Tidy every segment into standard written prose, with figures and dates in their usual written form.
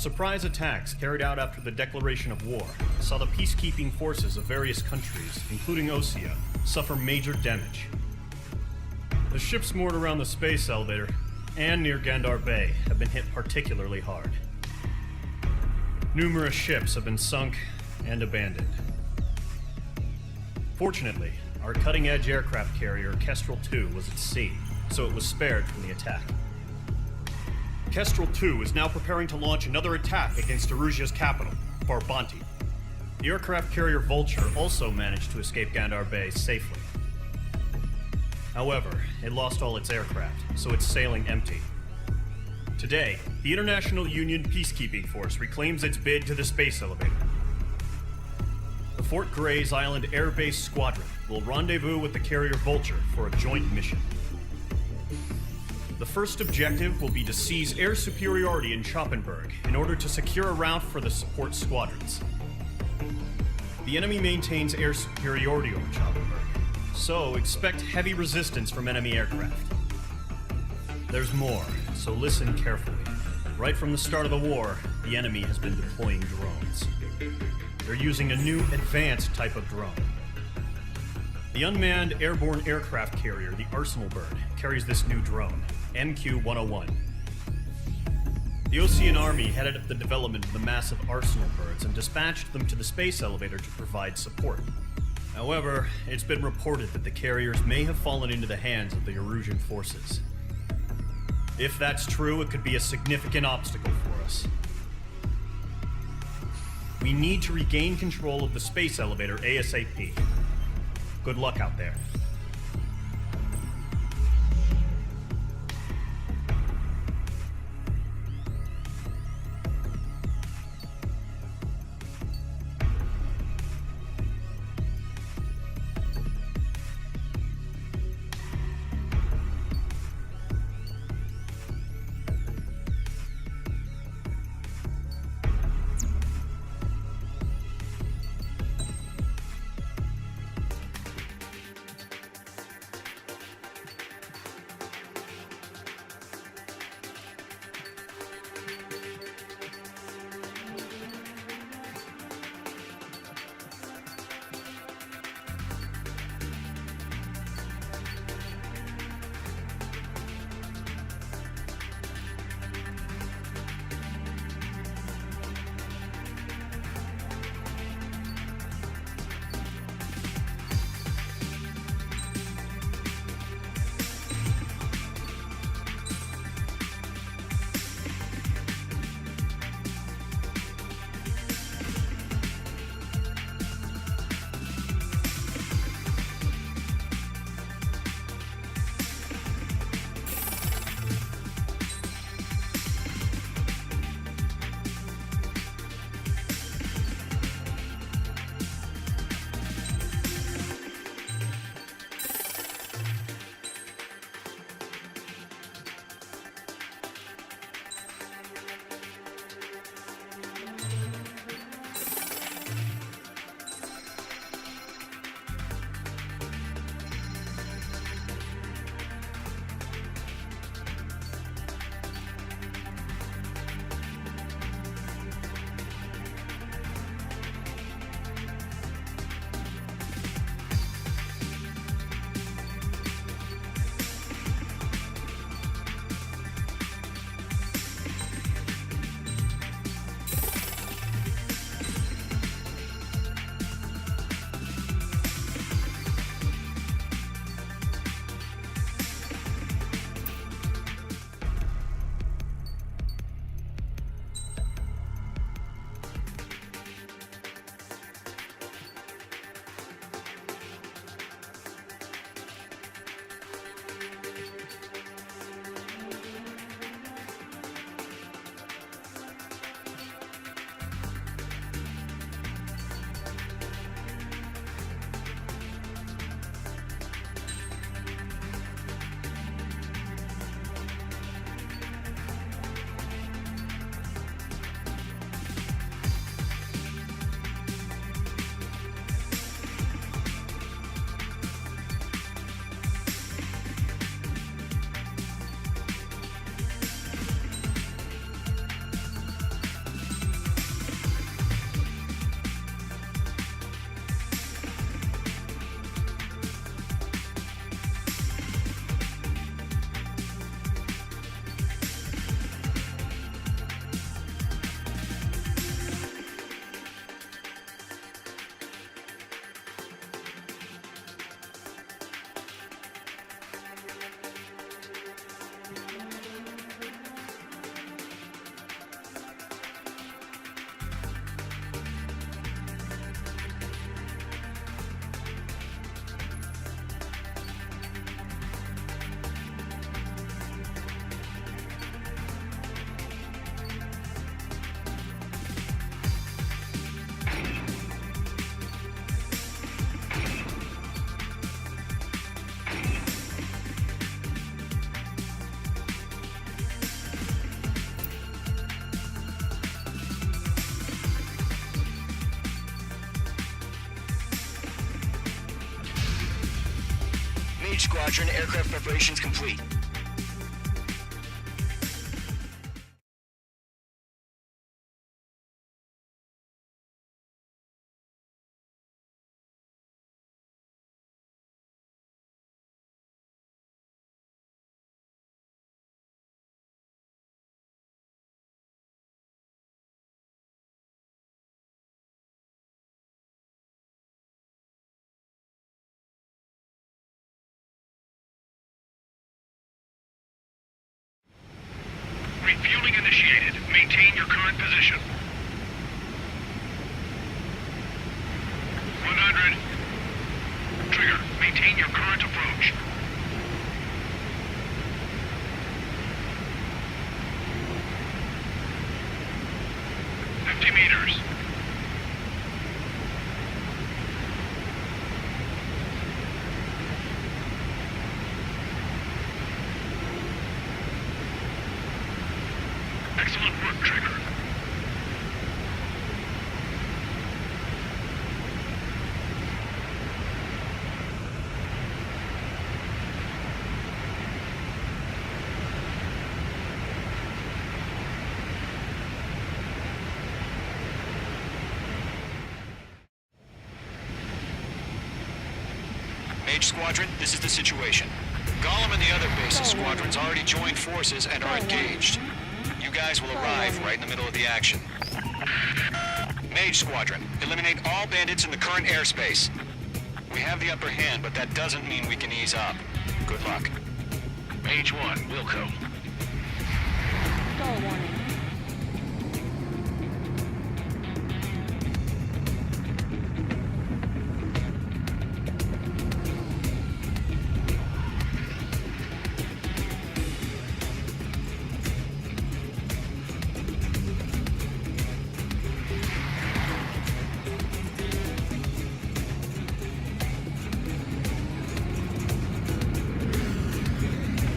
surprise attacks carried out after the declaration of war saw the peacekeeping forces of various countries, including Osea, suffer major damage. The ships moored around the space elevator and near Gandar Bay have been hit particularly hard. Numerous ships have been sunk and abandoned. Fortunately, our cutting-edge aircraft carrier Kestrel II was at sea, so it was spared from the attack. Kestrel II is now preparing to launch another attack against Erusia's capital, Farbanti. The aircraft carrier Vulture also managed to escape Gandar Bay safely. However, it lost all its aircraft, so it's sailing empty. Today, the International Union Peacekeeping Force reclaims its bid to the space elevator. The Fort Grays Island Air Base Squadron will rendezvous with the carrier Vulture for a joint mission. The first objective will be to seize air superiority in Schoppenberg in order to secure a route for the support squadrons. The enemy maintains air superiority over Schoppenberg, so expect heavy resistance from enemy aircraft. There's more, so listen carefully. Right from the start of the war, the enemy has been deploying drones. They're using a new advanced type of drone. The unmanned airborne aircraft carrier, the Arsenal Bird, carries this new drone, MQ-101. The Osean Army headed up the development of the massive Arsenal Birds and dispatched them to the space elevator to provide support. However, it's been reported that the carriers may have fallen into the hands of the Erusian forces. If that's true, it could be a significant obstacle for us. We need to regain control of the space elevator ASAP. Good luck out there. Mage Squadron, aircraft preparations complete. Refueling initiated. Maintain your current position. 100. Trigger, maintain your current approach. 50 meters. Excellent work, Trigger. Mage Squadron, this is the situation. Golem and the other base's squadrons already joined forces and are engaged. You guys will arrive right in the middle of the action. Mage Squadron, eliminate all bandits in the current airspace. We have the upper hand, but that doesn't mean we can ease up. Good luck. Mage 1, Wilco. Stall warning.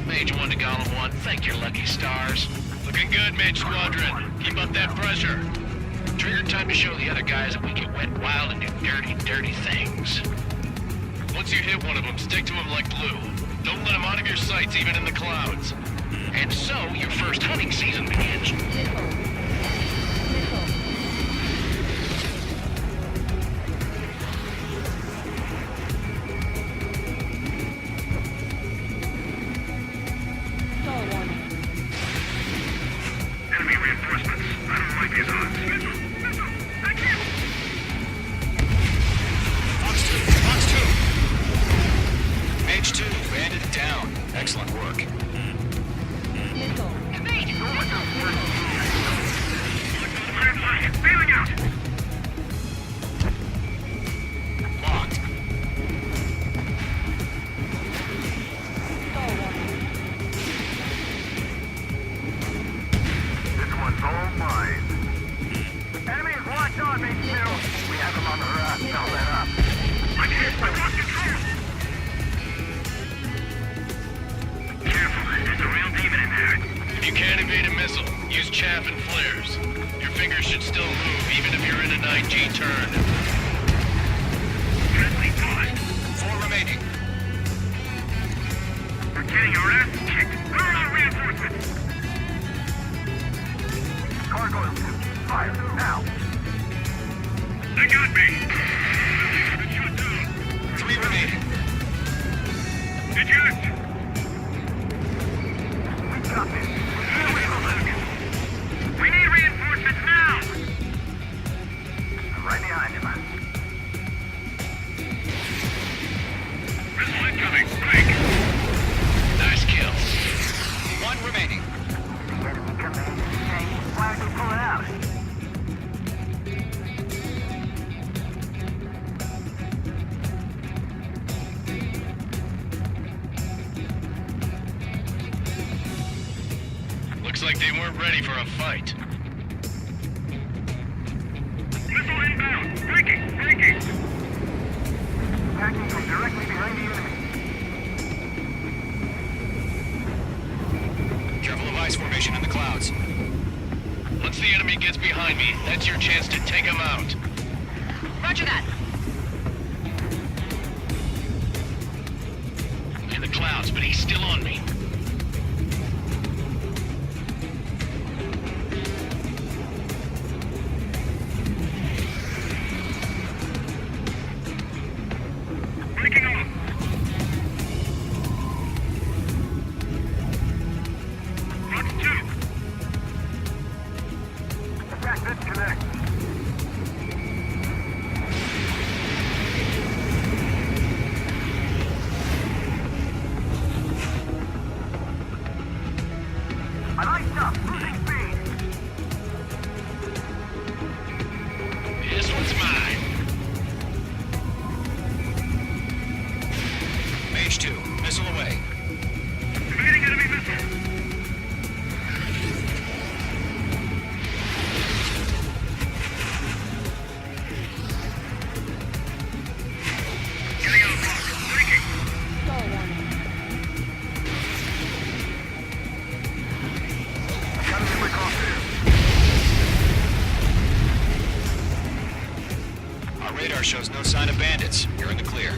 Mage 1 to Golem 1, thank your lucky stars. Looking good, Mage Squadron. Keep up that pressure. Trigger, time to show the other guys that we can wet wild and do dirty, dirty things. Once you hit one of them, stick to them like glue. Don't let them out of your sights, even in the clouds. And so, your first hunting season begins. Stall warning. Enemy reinforcements. I don't like these odds. Thank you. Fox 2! Mage 2, bandit down. Excellent work. Missile. Bailing out. Locked. Stall warning. This one's all mine. Enemy is locked on, Mage 2. We have him on the run. Don't let up. I can't lost control. Careful, there's a real demon in there. If you can't evade a missile, use chaff and flares. Your fingers should still move, even if you're in an IG turn. Friendly thought. 4 remaining. We're getting our ass kicked. Where are our reinforcements? Gargoyle 2, fire now. They got me. Been shot down. 3 remaining. Eject. We got this. We need reinforcements now. I'm right behind him. Missile incoming. Break. Nice kill. 1 remaining. Why are they pulling out? Looks like they weren't ready for a fight. Missile inbound! Breaking! Breaking! Attacking from directly behind the enemy. Careful of ice formation in the clouds. Once the enemy gets behind me, that's your chance to take him out. Roger that. clouds, but he's still on me. Breaking off. Fox 2. Attack disconnect. I like up. Losing speed. This one's mine. Mage 2, missile away. Evading enemy missile. Getting out of block. Breaking. Star warning. Gotta get my crosshair. Our radar shows no sign of bandits. You're in the clear.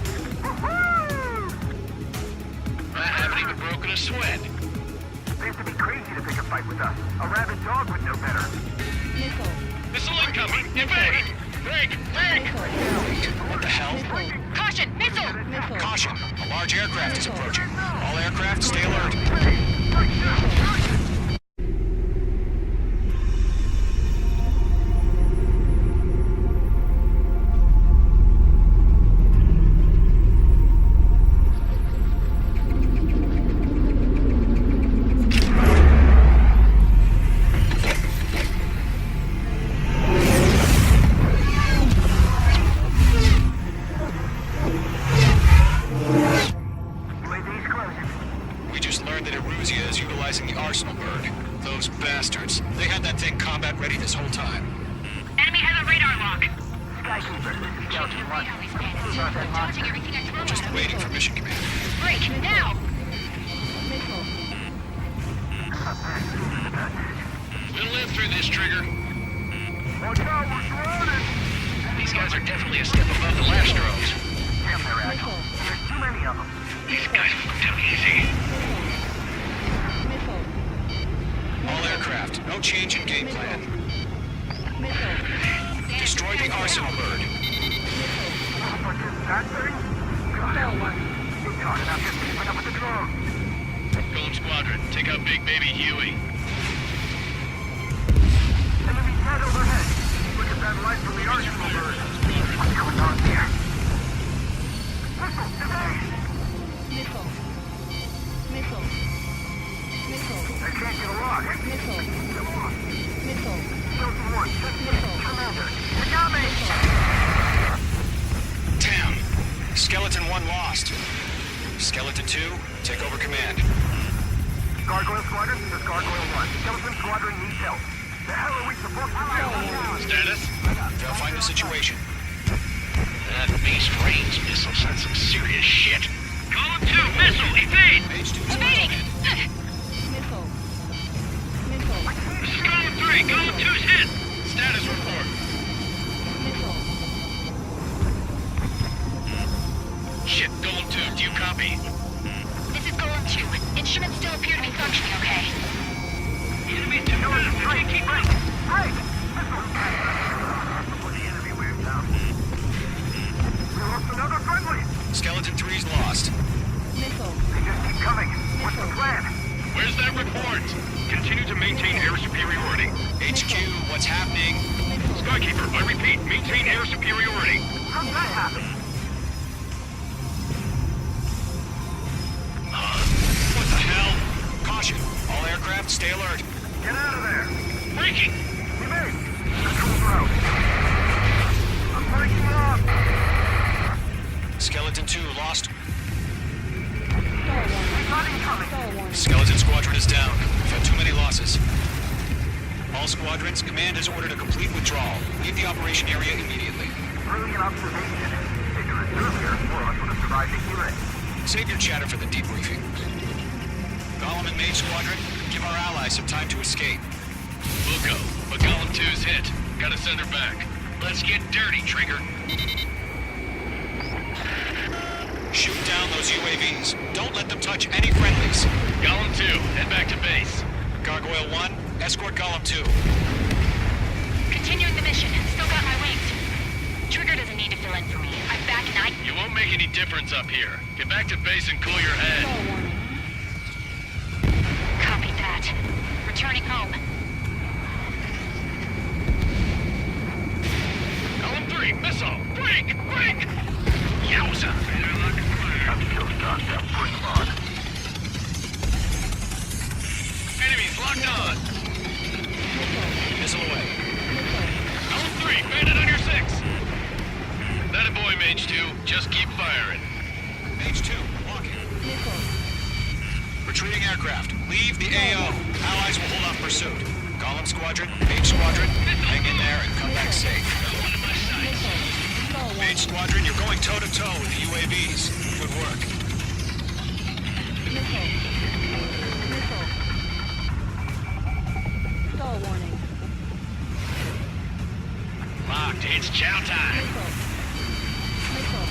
I haven't even broken a sweat. Seems to be crazy to pick a fight with us. A rabid dog would know better. Missile. Missile incoming! Evade! Break! Break! Missile. What the hell? Missile. Caution! Missile! Missile. Caution! A large aircraft is approaching. All aircraft, stay alert. UAV's closing. We just learned that Eruzia is utilizing the Arsenal bird. Those bastards. They had that thing combat ready this whole time. Enemy has a radar lock. Skykeeper, this is Delta 1. Dodging everything I throw Just at him. waiting for mission command. Break! Now! Missile. We'll live through this, Trigger. Watch out, we're surrounded! These guys are definitely a step above the Lastros. Damn, they're agile. There's too many of them. These guys look too easy. Missile. All aircraft, no change in game plan. Missile. Destroy the Arsenal bird. But this that thing? God, what? You're talking about just keeping up with the drone. Golem Squadron, take out Big Baby Huey. Enemy dead overhead. Look at that light from the Arsenal bird. What's going on here? Missile, evade! Missile. Missile. Missile. I can't get a lock. Missile. Come on. Missile. Delta 1, just Missile. Commander. You got me! Damn. Skeleton 1 lost. Skeleton 2, take over command. Gargoyle Squadron, this is Gargoyle 1. Skeleton Squadron needs help. The hell are we supposed to do? Status? Verifying the situation. That beast range missile's on some serious shit. Golem 2, missile, evade! Mage 2 is Evading! on. Missile. Missile. This is Golem 3, Golem 2's hit! Status report. Missile. Shit, Golem 2, do you copy? This is Golem 2. Instruments still appear to be functioning okay. Enemy to can't keep up! Break! Before the enemy wears out. We lost another friendly! Skeleton 3's lost. Missile. They just keep coming. What's the plan? Where's that report? Continue to maintain air superiority. HQ, what's happening? Skykeeper, I repeat, maintain air superiority. How'd that happen? What the hell? Caution. All aircraft, stay alert. Get out of there! Breaking! Evade! Controls are out. I'm breaking up! Skeleton 2 lost. Star warning. Not incoming! Star warning. Skeleton Squadron is down. We've had too many losses. All squadrons, command has ordered a complete withdrawal. Leave the operation area immediately. Brilliant observation. If you were earlier, more of us would have survived to hear it. Save your chatter for the debriefing. Golem and Mage Squadron, give our allies some time to escape. We'll go, but Golem 2's hit. Gotta send her back. Let's get dirty, Trigger. Shoot down those UAVs. Don't let them touch any friendlies. Golem 2, head back to base. Gargoyle 1, escort Golem 2. Continuing the mission. Still got my wings. Trigger doesn't need to fill in for me. I'm back and You won't make any difference up here. Get back to base and cool your head. Stall warning. copy that. Returning home. Golem 3, missile! Break! Break! Yowza! I'm still stuck. Bring them on. Enemies locked on! Missile away. Golem 3, bandit on your 6! That a boy, Mage 2. Just keep firing. Mage 2, walking. Missile. Retreating aircraft. Leave the AO. Allies will hold off pursuit. Golem Squadron, Mage Squadron, hang in there and come back safe. Missile. Stall warning. Mage Squadron, you're going toe-to-toe with the UAVs. Good work. Missile. Missile. Stall warning. Locked. It's chow time. Missile. Missile.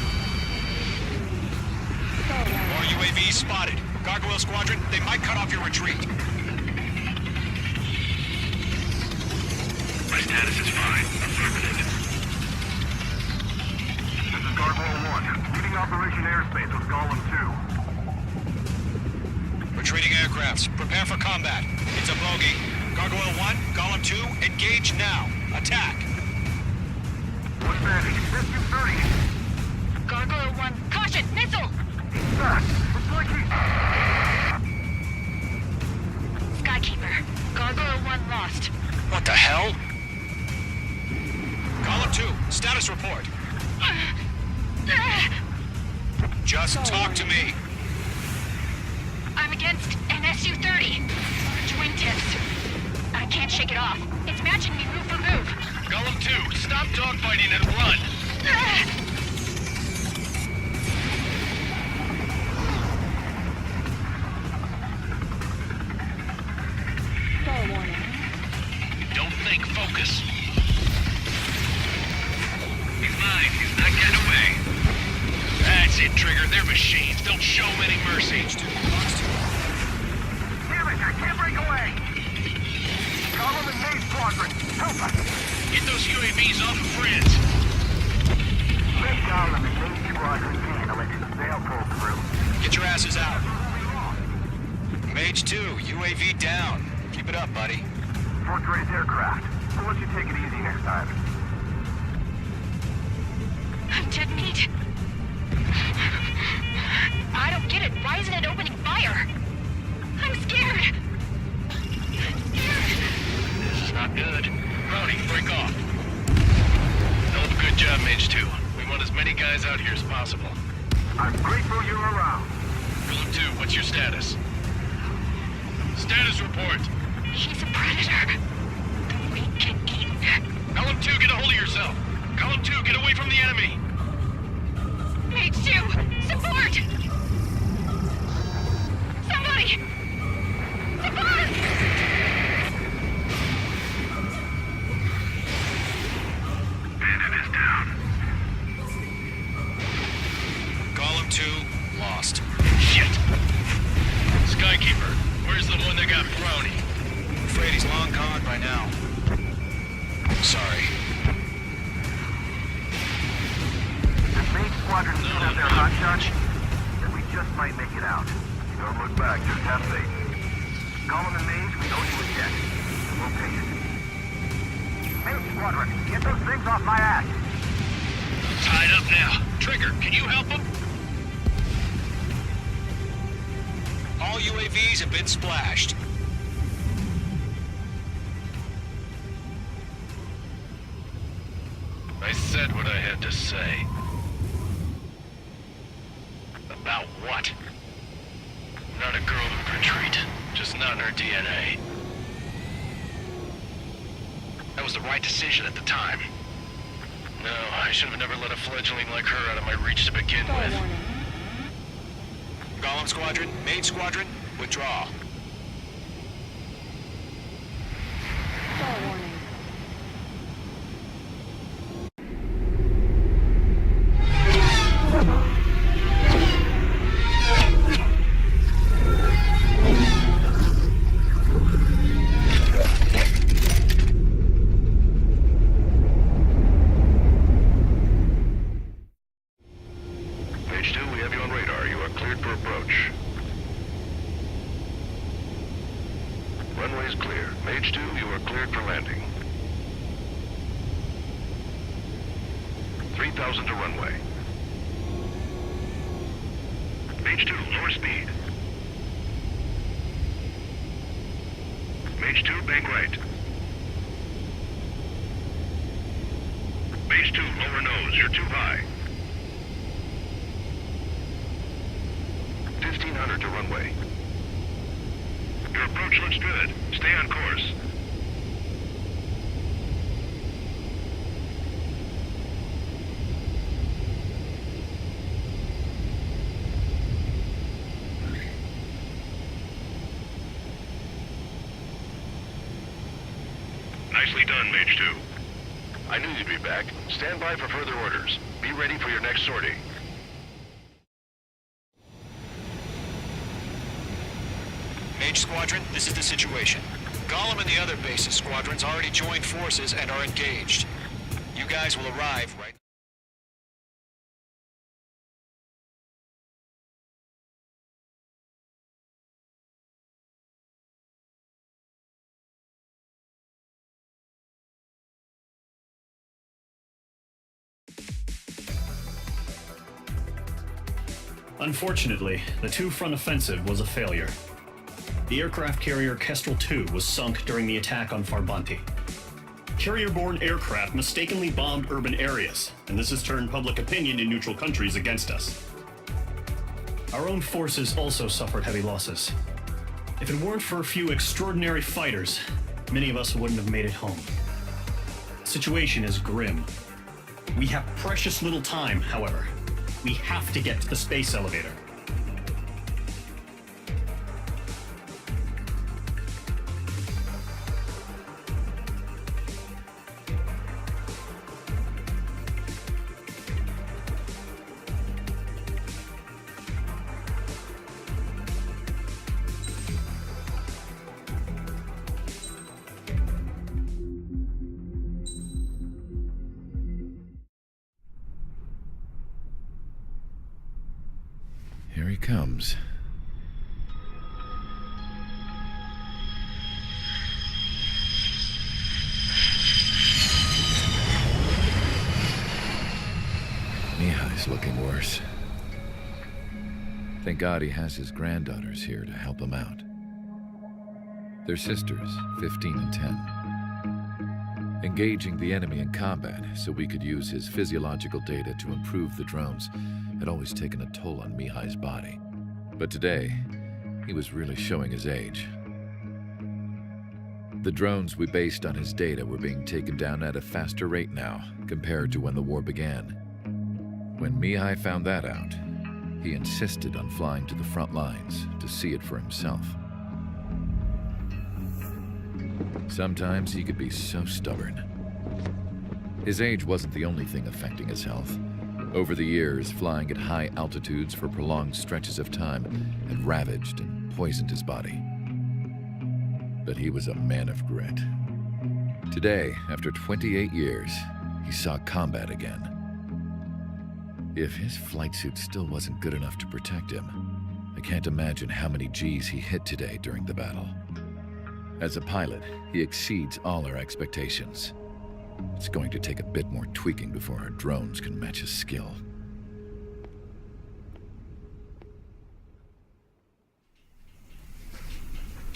Stall warning. More UAVs spotted. Gargoyle Squadron, they might cut off your retreat. My status is fine. Affirmative. This is Gargoyle 1. Leading Operation Airspace with Golem 2. Retreating aircrafts, prepare for combat. It's a bogey. Gargoyle 1, Golem 2, engage now. Attack. One bandit. SU-30. Gargoyle 1. Caution! Missile! Back. It's like he... Skykeeper. Gargoyle 1 lost. What the hell? Golem 2, status report. Just talk to me. I'm against an SU-30. Wingtips. I can't shake it off. It's matching me move for move. Golem 2, stop dogfighting and run. Stall warning. Don't think, focus. He's mine. He's not getting away. That's it, Trigger. They're machines. Don't show them any mercy. Damn it, I can't break away! Golem and Mage Squadron, help us! Get those UAVs off of friends. Let Golem and Mage Squadron handle it. They'll pull through. Get your asses out. Mage 2, UAV down. Keep it up, buddy. Fourth-grade aircraft. We'll let you take it easy next time. Dead meat. I don't get it. Why isn't it opening fire? I'm scared. This is not good. Brownie, break off. Hell of a good job, Mage 2. We want as many guys out here as possible. I'm grateful you're around. Golem 2, what's your status? Status report. He's a predator. We can eat. Golem 2, get a hold of yourself. Golem 2, get away from the enemy. Mage 2, support! Somebody! Support! Bandit is down. Golem 2, lost. Shit. Skykeeper, where's the one that got Brownie? Afraid he's long gone by now. Sorry. If Mage Squadron still have their hot shots, then we just might make it out. Don't look back, just have faith. Golem and Mage, we owe you a debt. We'll pay it. Mage Squadron, get those things off my ass! Tied up now. Trigger, can you help him? All UAVs have been splashed. I said what I had to say. About what? Not a girl would retreat. Just not in her DNA. That was the right decision at the time. No, I should have never let a fledgling like her out of my reach to begin Stall with. warning. Golem Squadron, Mage Squadron, withdraw. Stall warning. Mage 2, you are cleared for landing. 3,000 to runway. Mage 2, lower speed. Mage 2, bank right. Mage 2, lower nose, you're too high. 1,500 to runway. Your approach looks good. Stay on course. Nicely done, Mage 2. I knew you'd be back. Stand by for further orders. Be ready for your next sortie. Mage Squadron, this is the situation. Gollum and the other base's squadrons already joined forces and are engaged. You guys will arrive right... Unfortunately, the two-front offensive was a failure. The aircraft carrier Kestrel II was sunk during the attack on Farbanti. Carrier-borne aircraft mistakenly bombed urban areas, and this has turned public opinion in neutral countries against us. Our own forces also suffered heavy losses. If it weren't for a few extraordinary fighters, many of us wouldn't have made it home. The situation is grim. We have precious little time, however. We have to get to the space elevator. Here he comes. Mihai's looking worse. Thank God he has his granddaughters here to help him out. They're sisters, 15 and 10. Engaging the enemy in combat so we could use his physiological data to improve the drones had always taken a toll on Mihai's body. But today, he was really showing his age. The drones we based on his data were being taken down at a faster rate now, compared to when the war began. When Mihai found that out, he insisted on flying to the front lines to see it for himself. Sometimes he could be so stubborn. His age wasn't the only thing affecting his health. Over the years, flying at high altitudes for prolonged stretches of time had ravaged and poisoned his body. But he was a man of grit. Today, after 28 years, he saw combat again. If his flight suit still wasn't good enough to protect him, I can't imagine how many G's he hit today during the battle. As a pilot, he exceeds all our expectations. It's going to take a bit more tweaking before our drones can match his skill.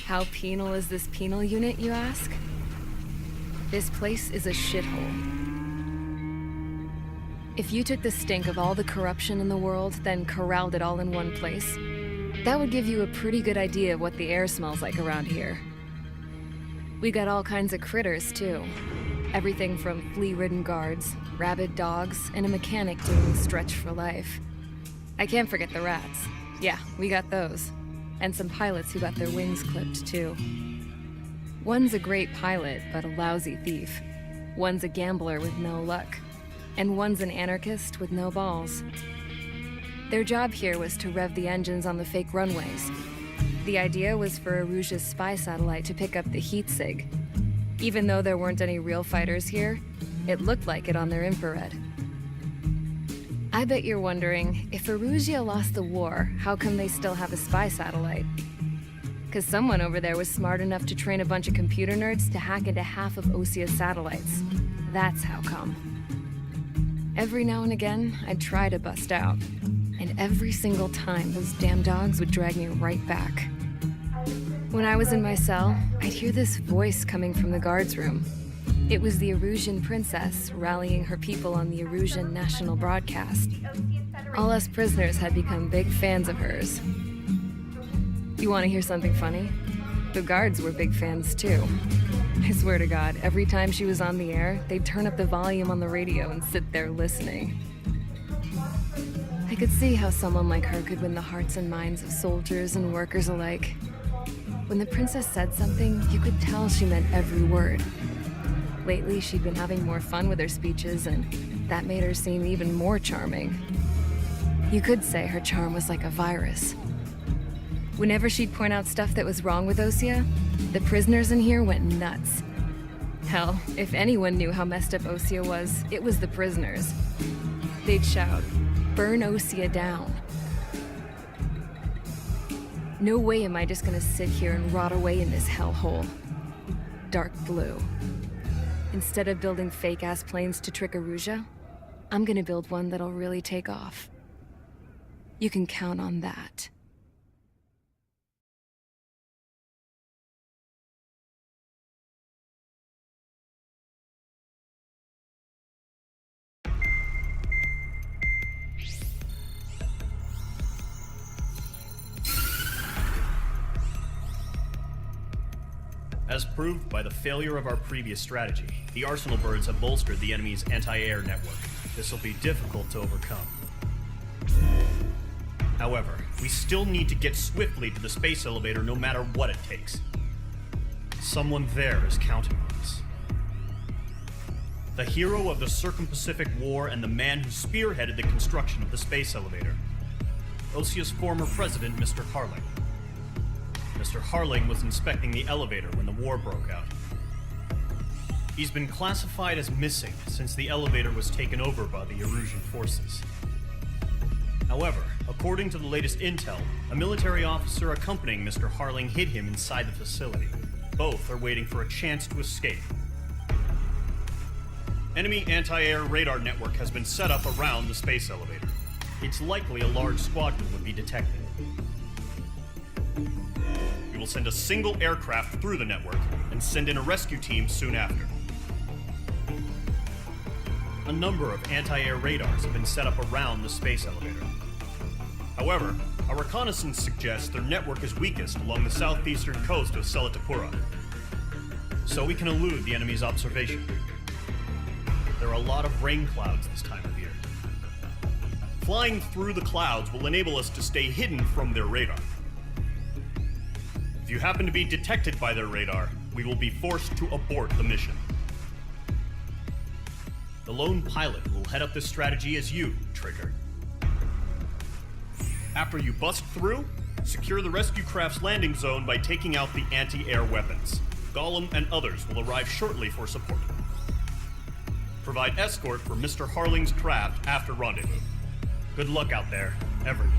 How penal is this penal unit, you ask? This place is a shithole. If you took the stink of all the corruption in the world, then corralled it all in one place, that would give you a pretty good idea of what the air smells like around here. We got all kinds of critters, too. Everything from flea-ridden guards, rabid dogs, and a mechanic doing stretch for life. I can't forget the rats. Yeah, we got those. And some pilots who got their wings clipped, too. One's a great pilot, but a lousy thief. One's a gambler with no luck. And one's an anarchist with no balls. Their job here was to rev the engines on the fake runways. The idea was for Erusia's spy satellite to pick up the heat sig. Even though there weren't any real fighters here, it looked like it on their infrared. I bet you're wondering, if Erusia lost the war, how come they still have a spy satellite? Because someone over there was smart enough to train a bunch of computer nerds to hack into half of Osia's satellites. That's how come. Every now and again, I'd try to bust out. And every single time, those damn dogs would drag me right back. When I was in my cell, I'd hear this voice coming from the guards room. It was the Erusian princess rallying her people on the Erusian national broadcast. All us prisoners had become big fans of hers. You want to hear something funny? The guards were big fans too. I swear to God, every time she was on the air, they'd turn up the volume on the radio and sit there listening. I could see how someone like her could win the hearts and minds of soldiers and workers alike. When the princess said something, you could tell she meant every word. Lately, she'd been having more fun with her speeches, and that made her seem even more charming. You could say her charm was like a virus. Whenever she'd point out stuff that was wrong with Osia, the prisoners in here went nuts. Hell, if anyone knew how messed up Osia was, it was the prisoners. They'd shout, "Burn Osia down." No way am I just gonna sit here and rot away in this hellhole. Dark blue. Instead of building fake-ass planes to trick Erusia, I'm gonna build one that'll really take off. You can count on that. As proved by the failure of our previous strategy, the Arsenal birds have bolstered the enemy's anti-air network. This will be difficult to overcome. However, we still need to get swiftly to the space elevator no matter what it takes. Someone there is counting on us. The hero of the Circum-Pacific War and the man who spearheaded the construction of the space elevator. Osia's former president, Mr. Harling. Mr. Harling was inspecting the elevator when the war broke out. He's been classified as missing since the elevator was taken over by the Erusian forces. However, according to the latest intel, a military officer accompanying Mr. Harling hid him inside the facility. Both are waiting for a chance to escape. Enemy anti-air radar network has been set up around the space elevator. It's likely a large squadron would be detected. We will send a single aircraft through the network and send in a rescue team soon after. A number of anti-air radars have been set up around the space elevator. However, our reconnaissance suggests their network is weakest along the southeastern coast of Selatapura, so we can elude the enemy's observation. There are a lot of rain clouds this time of year. Flying through the clouds will enable us to stay hidden from their radar. If you happen to be detected by their radar, we will be forced to abort the mission. The lone pilot will head up this strategy as you, Trigger. After you bust through, secure the rescue craft's landing zone by taking out the anti-air weapons. Gollum and others will arrive shortly for support. Provide escort for Mr. Harling's craft after rendezvous. Good luck out there, everyone.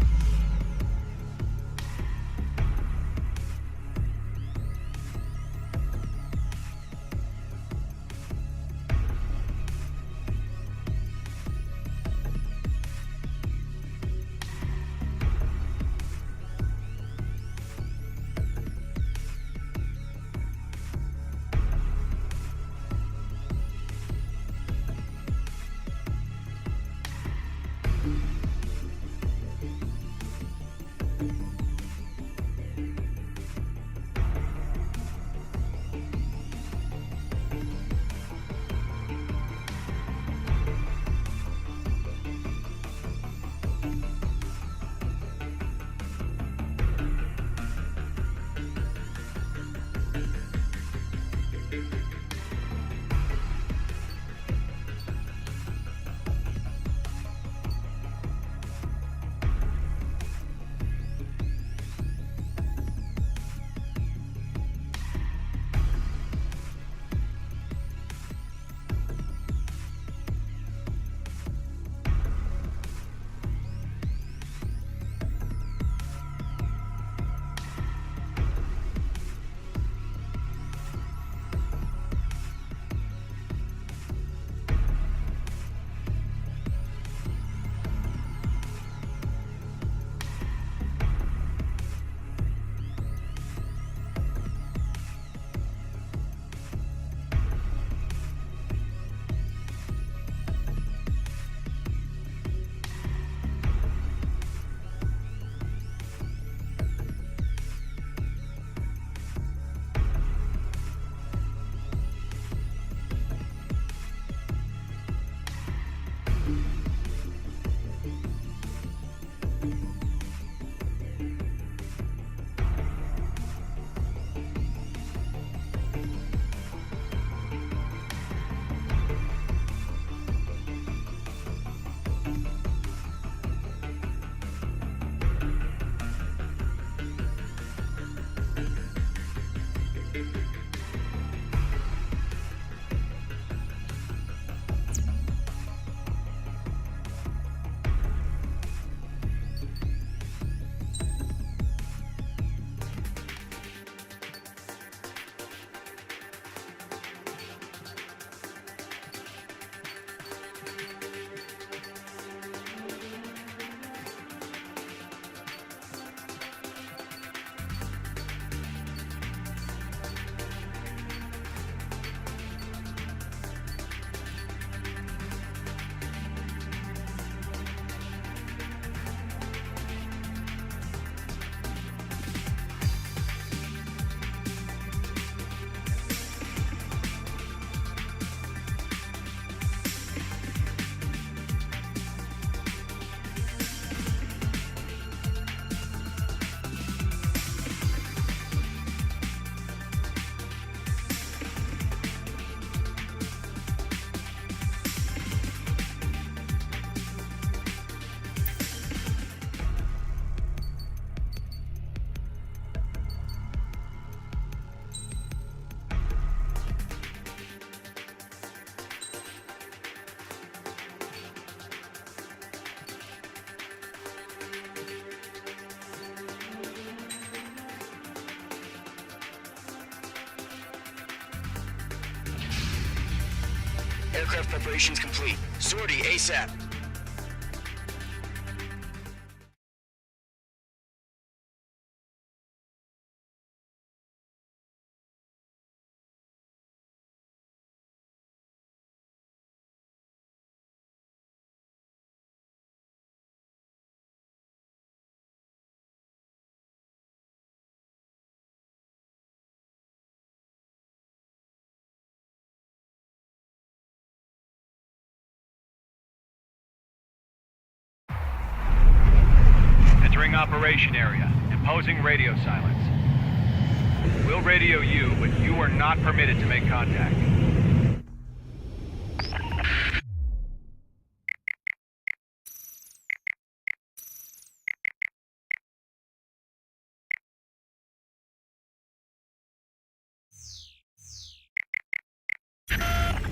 Aircraft preparations complete. Sortie ASAP. Entering operation area. Imposing radio silence. We'll radio you, but you are not permitted to make contact.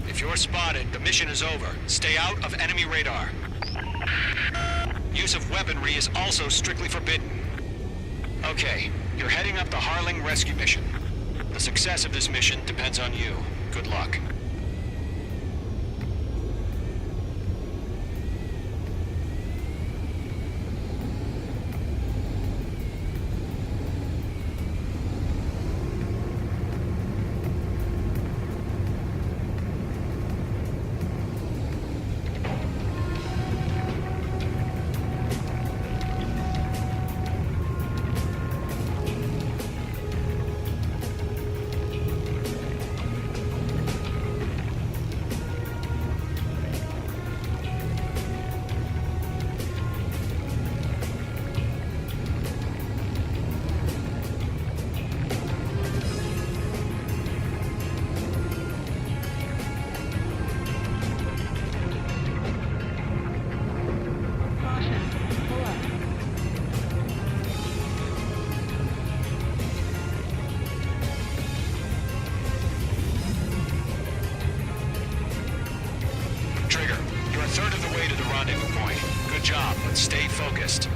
If you're spotted, the mission is over. Stay out of enemy radar. Use of weaponry is also strictly forbidden. Okay, you're heading up the Harling rescue mission. The success of this mission depends on you. Good luck. Trigger, you're a third of the way to the rendezvous point. Good job, but stay focused.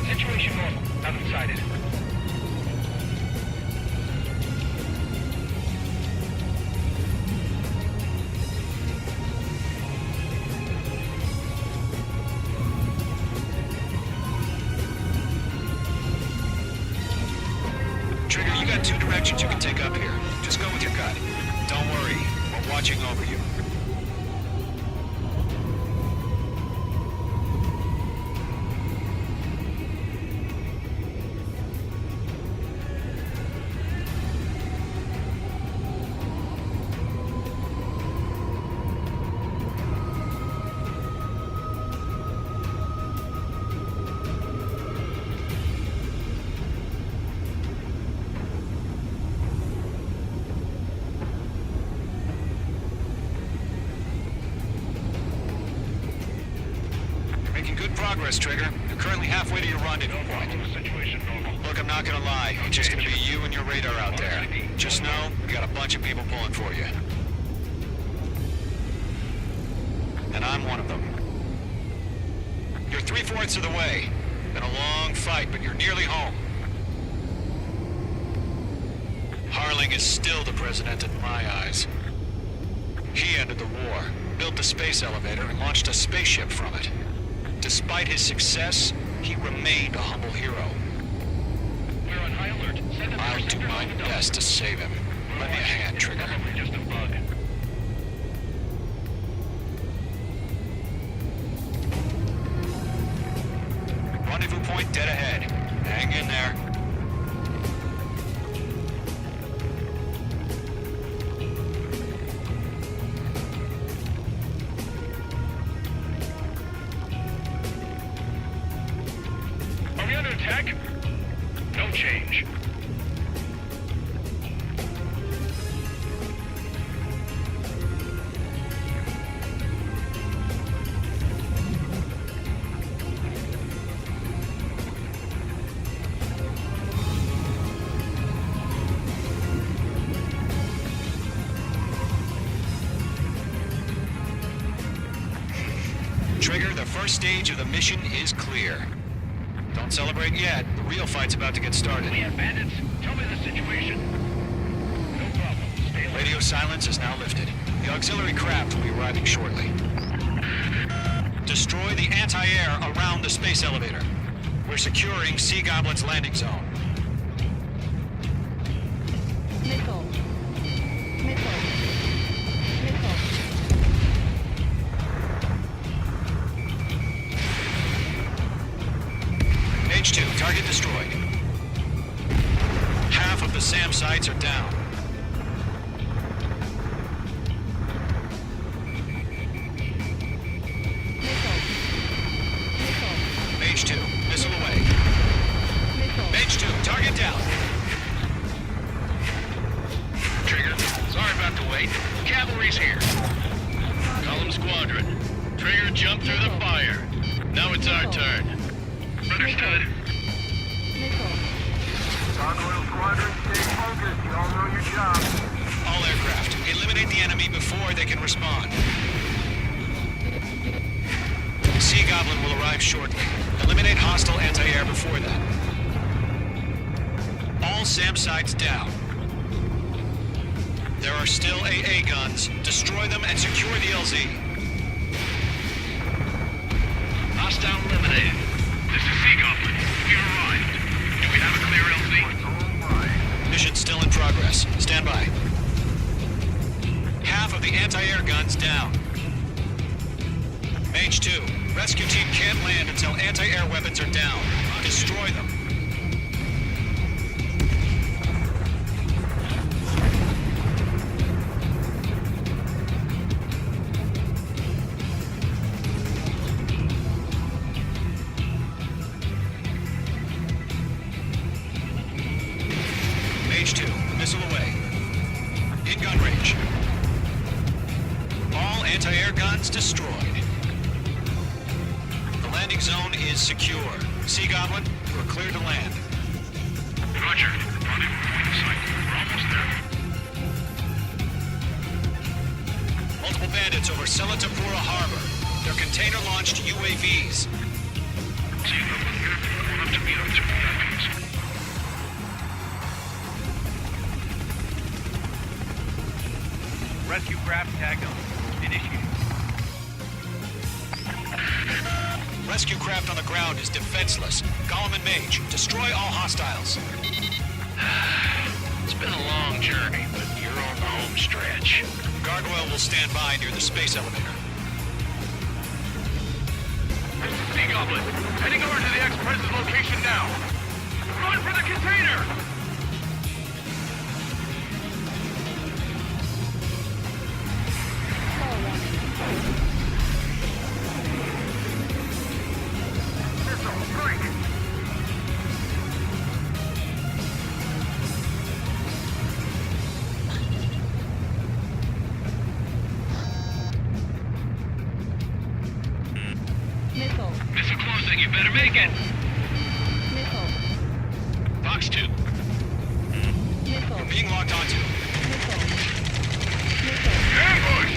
Situation normal. Nothing sighted. Trigger, you got two directions you can take up here. Just go with your gut. Don't worry, we're watching over you. Making good progress, Trigger. You're currently halfway to your rendezvous point. Situation normal. Look, I'm not gonna lie. It's just gonna be you and your radar out there. Just know, we got a bunch of people pulling for you. And I'm one of them. You're 3/4 of the way. Been a long fight, but you're nearly home. Harling is still the president in my eyes. He ended the war, built the space elevator, and launched a spaceship from it. Despite his success, he remained a humble hero. We're on high alert. Send I'll do my best to save him. Lend me a hand, Trigger. Probably just a bug. Rendezvous point dead ahead. Hang in there. Are we under attack? No change. Trigger, the first stage of the mission is clear. Don't celebrate yet. The real fight's about to get started. We have bandits. Tell me the situation. No problem. Stay alert. Radio silence is now lifted. The auxiliary craft will be arriving shortly. Destroy the anti-air around the space elevator. We're securing Sea Goblin's landing zone. Missile. Missile. Missile. H2, target destroyed. Half of the SAM sites are down. Missile. Missile. H2, missile away. Missile. H2, target down. Trigger, sorry about the wait. Cavalry's here. Column Squadron. Trigger jumped through the fire. Now it's our turn. Understood. Missile. Gargoyle Squadron, stay focused. You all know your job. All aircraft, eliminate the enemy before they can respond. Sea Goblin will arrive shortly. Eliminate hostile anti-air before that. All SAM sites down. There are still AA guns. Destroy them and secure the LZ. Hostile eliminated. This is Sea Goblin. We arrived. Do we have a clear LZ? Mission still in progress. Stand by. Half of the anti-air guns down. Mage 2, rescue team can't land until anti-air weapons are down. Destroy them. Mage 2, missile away. In gun range. All anti-air guns destroyed. The landing zone is secure. Sea Goblin, we're clear to land. Roger. Running point sight. We're almost there. Multiple bandits over Selatapura Harbor. They're container-launched UAVs. Sea Goblin here. Going up to meet up to VIPs. Rescue craft tagged on. Initiated. Rescue craft on the ground is defenseless. Gollum and Mage, destroy all hostiles. It's been a long journey, but you're on the home stretch. Gargoyle will stand by near the space elevator. This is Sea Goblin. Heading over to the ex-President's location now. Run for the container! Stall warning. Missile, strike! Missile. Missile closing, you better make it! Missile. Box 2. Missile. Being locked onto. Missile. Missile. Ambush!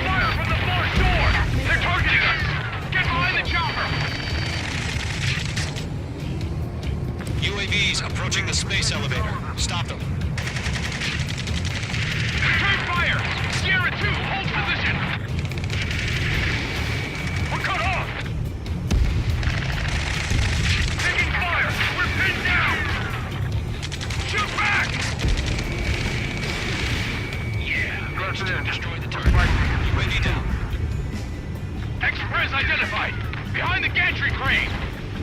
Fire from the floor door! They're targeting us! Get behind the chopper! UAVs approaching the space elevator. Stop them. Return fire! Sierra 2, hold position! We're cut off! Taking fire! We're pinned down! Shoot back! Yeah, Roger that. destroy the target. UAV down. Express identified! Behind the gantry crane!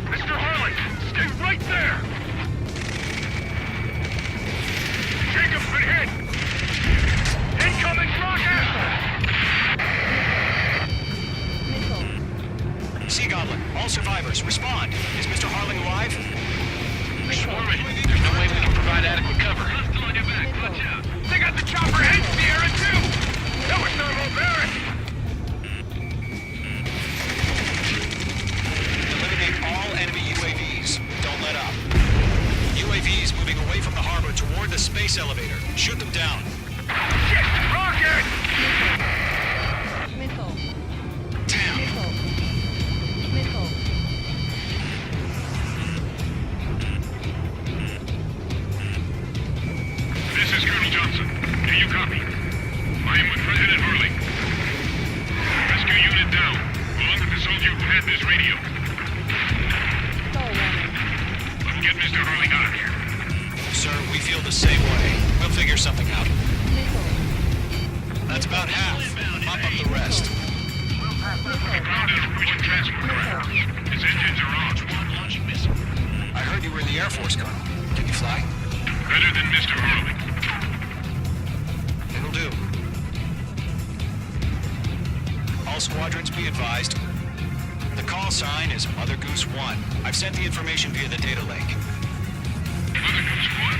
Mr. Harlan, stay right there! Jacob's been hit! Incoming rocket! Missile. Sea Goblin, all survivors, respond. Is Mr. Harling alive? They're swarming. There's no way we can provide adequate cover. Hostile on your back, watch out! They got the chopper and Sierra too! That was Thermal Barrett! Eliminate all enemy UAVs. Don't let up. UAVs moving away from the harbor toward the space elevator. Shoot them down. Shit! Rocket! Missile. Damn. Missile. something out. Missile. That's about half. Mop up the rest. His engines are on. One launching missile. I heard you were in the Air Force, Colonel. Can you fly? Better than Mr. Hurley. It'll do. All squadrons be advised. The call sign is Mother Goose 1. I've sent the information via the data link. Mother Goose 1?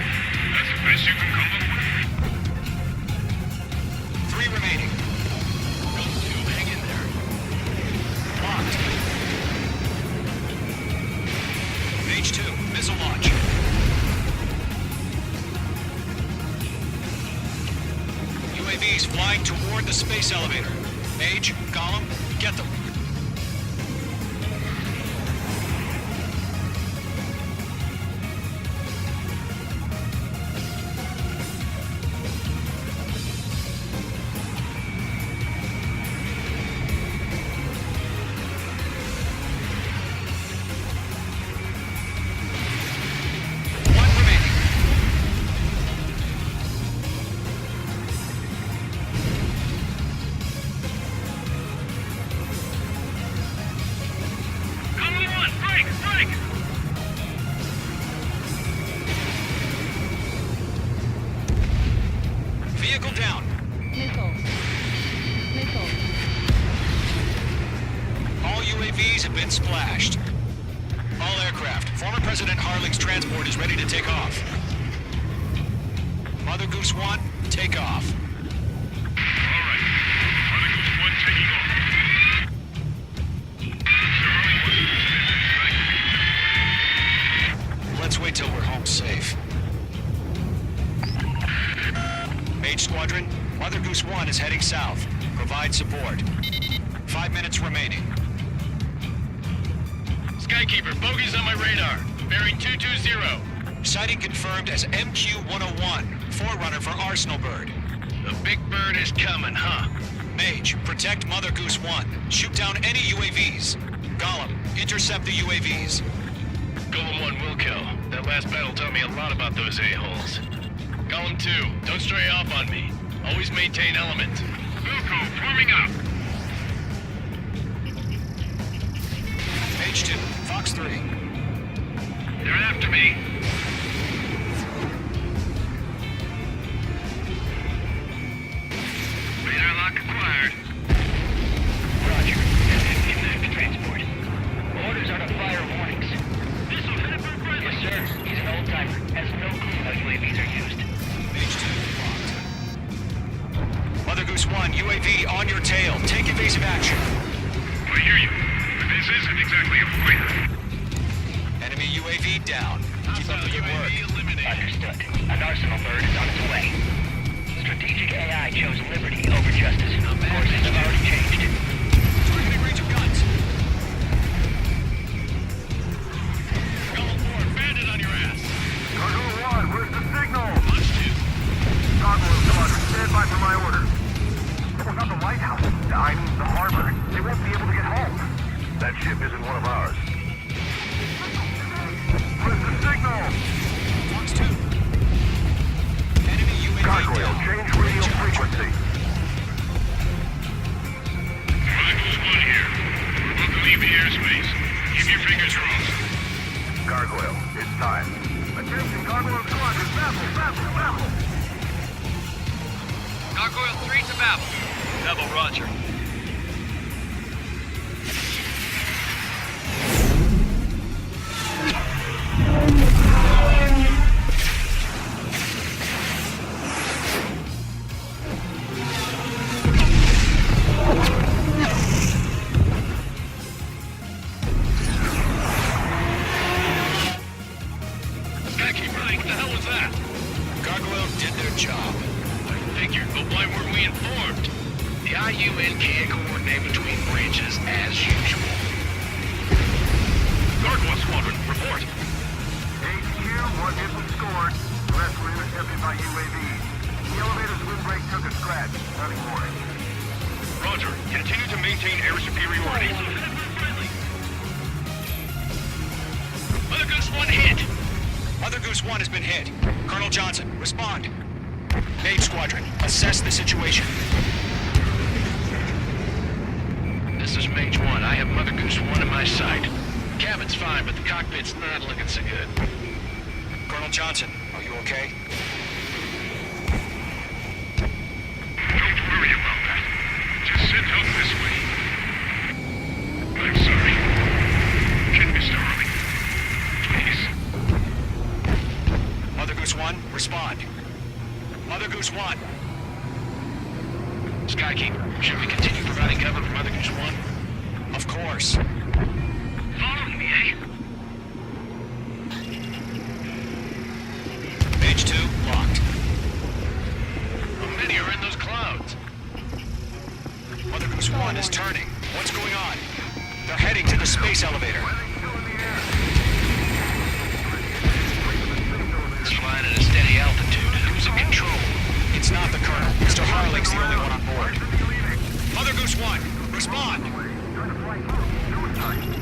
That's the best you can come up with? 3 remaining. Golem 2, hang in there. Locked. Mage 2, missile launch. UAVs flying toward the space elevator. Mage, Gollum, get them. One remaining. Golem 1, break! Break! Vehicle down. Missile. Missile. All UAVs have been splashed. All aircraft. Former President Harling's transport is ready to take off. Mother Goose 1, take off. Alright. Mother Goose 1 taking off. Mr. Hurley wants to stand Let's wait till we're home safe. Mage Squadron, Mother Goose 1 is heading south. Provide support. 5 minutes remaining. Skykeeper, bogey's on my radar. Bearing 220. Sighting confirmed as MQ-101, forerunner for Arsenal Bird. The big bird is coming, huh? Mage, protect Mother Goose 1. Shoot down any UAVs. Gollum, intercept the UAVs. Golem 1 will kill. That last battle taught me a lot about those a-holes. Golem 2, don't stray off on me. Always maintain element. Wilco, forming up. Mage 2, Fox 3. They're after me. Radar lock acquired. Roger. Connect transport. Orders are to fire warnings. Missile headed for friendly. Yes, sir. He's an old-timer. Has no clue how UAVs are used. Mage 2, locked. Mother Goose 1, UAV on your tail. Take evasive action. I hear you. But this isn't exactly a fighter. Enemy UAV down. Keep up the good work. Eliminated. Understood. An Arsenal bird is on its way. Strategic AI chose liberty over justice. Courses have already changed. Targeting range of guns. Golem 4, bandit on your ass. Cargo 1, where's the signal? Launch 2. Gargoyle Squadron, stand by for my order. It was not the lighthouse. I mean, the harbor. They won't be able to get home. That ship isn't one of ours. Where's the signal? Fox 2. Enemy UAV Gargoyle, down. change radio frequency. Mother Goose 1 here. We're about to leave the airspace. Keep your fingers crossed. Gargoyle, it's time. Attention, Gargoyle Squadron, babble, babble, babble. Gargoyle 3 to Babel. Babel, roger. Skykeeper, what the hell was that? Gargoyle did their job. I figured, but why weren't we informed? The IUN can't coordinate between branches as usual. Gargoyle Squadron, report. HQ, one hit was scored. The rest were intercepted by UAV. The elevator's windbreak took a scratch. Nothing more. Roger. Continue to maintain air superiority. Mother Goose 1 hit. Mother Goose 1 has been hit. Colonel Johnson, respond. Mage Squadron, assess the situation. This is Mage 1. I have Mother Goose 1 in my sight. Cabin's fine, but the cockpit's not looking so good. Colonel Johnson, are you okay? Don't worry about that. Just send help this way. I'm sorry. Get Mr. Harley. Please. Mother Goose 1, respond. Mother Goose 1. Skykeeper, should we continue providing cover for Mother Goose 1? Of course. Following me, eh? Mage 2, locked. How many are in those clouds? Mother Goose 1 is turning. What's going on? They're heading to the space elevator. It's flying at a steady altitude. Who's in control? It's not the Colonel. Mr. Harling's the only one on board. Mother Goose 1, respond!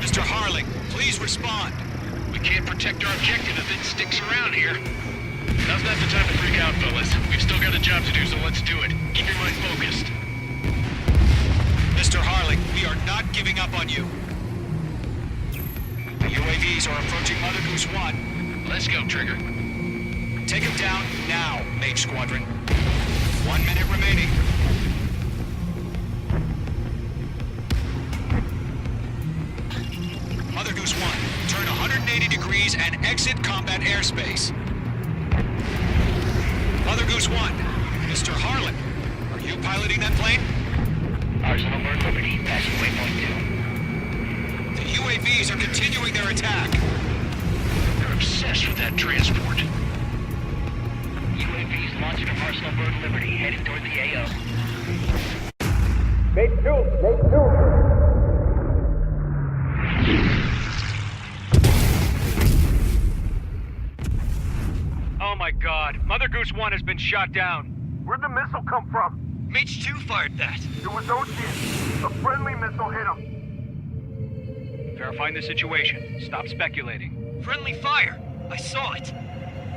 Mr. Harling, please respond! We can't protect our objective if it sticks around here. Now's not the time to freak out, fellas. We've still got a job to do, so let's do it. Keep your mind focused. Mr. Harling, we are not giving up on you. The UAVs are approaching Mother Goose 1. Let's go, Trigger. Take him down now, Mage Squadron. 1 minute remaining. Mother Goose 1, turn 180 degrees and exit combat airspace. Mother Goose 1, Mr. Harlan, are you piloting that plane? Arsenal Bird Liberty, passing waypoint 2. The UAVs are continuing their attack. They're obsessed with that transport. UAVs launched from Arsenal Bird Liberty, heading toward the AO. Oh my god, Mother Goose 1 has been shot down. Where'd the missile come from? Mage 2 fired that. It was Ocean. A friendly missile hit him. Verifying the situation. Stop speculating. Friendly fire. I saw it.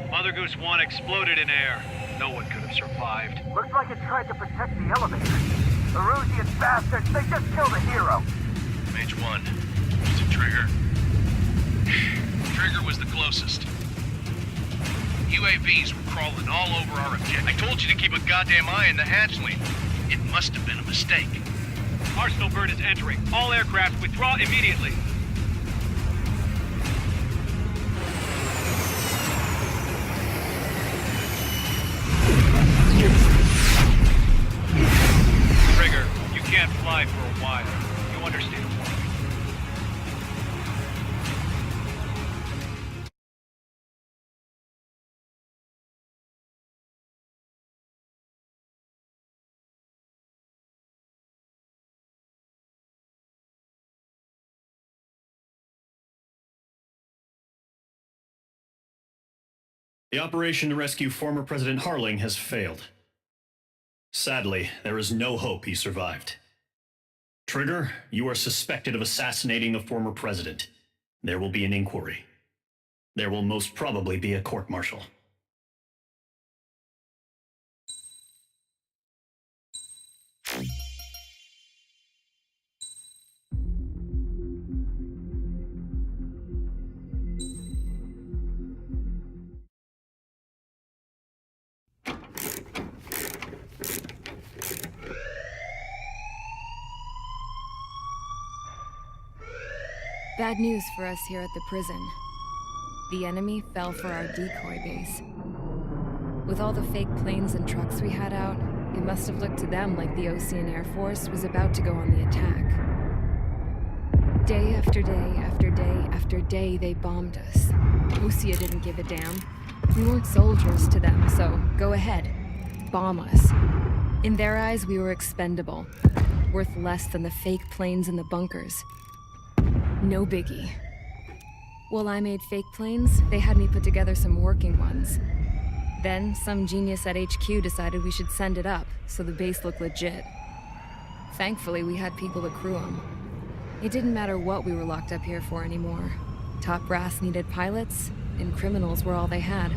Mother Goose 1 exploded in air. No one could have survived. Looks like it tried to protect the elevator. Erusian bastards, they just killed a hero. Mage 1. Was it Trigger? Trigger was the closest. UAVs were crawling all over our objective. I told you to keep a goddamn eye on the hatchling. It must have been a mistake. Arsenal Bird is entering. All aircraft withdraw immediately. Trigger, you can't fly for a while. You understand why. The operation to rescue former President Harling has failed. Sadly, there is no hope he survived. Trigger, you are suspected of assassinating the former president. There will be an inquiry. There will most probably be a court-martial. Bad news for us here at the prison. The enemy fell for our decoy base. With all the fake planes and trucks we had out, it must have looked to them like the Ocean Air Force was about to go on the attack. Day after day after day after day, they bombed us. Lucia didn't give a damn. We weren't soldiers to them, so go ahead. Bomb us. In their eyes, we were expendable. Worth less than the fake planes in the bunkers. No biggie. While I made fake planes, they had me put together some working ones. Then, some genius at HQ decided we should send it up, so the base looked legit. Thankfully, we had people to crew them. It didn't matter what we were locked up here for anymore. Top brass needed pilots, and criminals were all they had.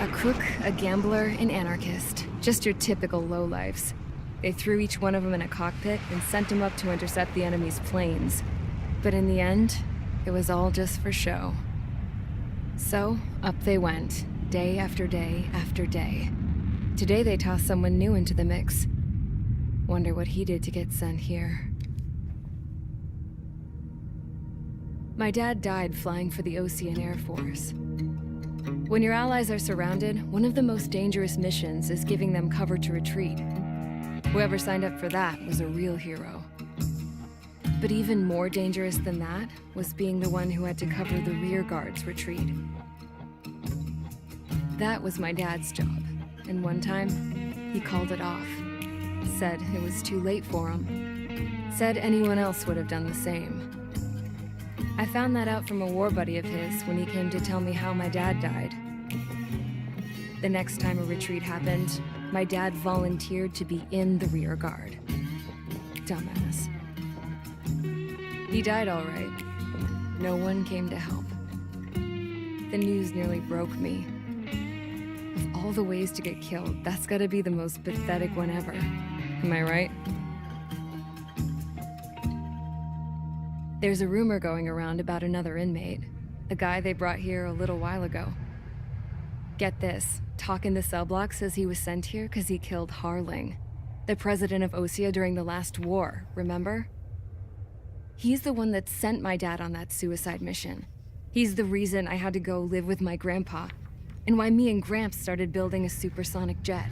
A crook, a gambler, an anarchist. Just your typical lowlifes. They threw each one of them in a cockpit and sent them up to intercept the enemy's planes. But in the end, it was all just for show. So, up they went, day after day after day. Today they tossed someone new into the mix. Wonder what he did to get sent here. My dad died flying for the Osean Air Force. When your allies are surrounded, one of the most dangerous missions is giving them cover to retreat. Whoever signed up for that was a real hero. But even more dangerous than that was being the one who had to cover the rear guard's retreat. That was my dad's job, and one time, he called it off. Said it was too late for him. Said anyone else would have done the same. I found that out from a war buddy of his when he came to tell me how my dad died. The next time a retreat happened, my dad volunteered to be in the rear guard. Dumbass. He died all right. No one came to help. The news nearly broke me. Of all the ways to get killed, that's gotta be the most pathetic one ever. Am I right? There's a rumor going around about another inmate. A guy they brought here a little while ago. Get this, talk in the cell block says he was sent here because he killed Harling, the president of Osea during the last war, remember? He's the one that sent my dad on that suicide mission. He's the reason I had to go live with my grandpa, and why me and Gramps started building a supersonic jet.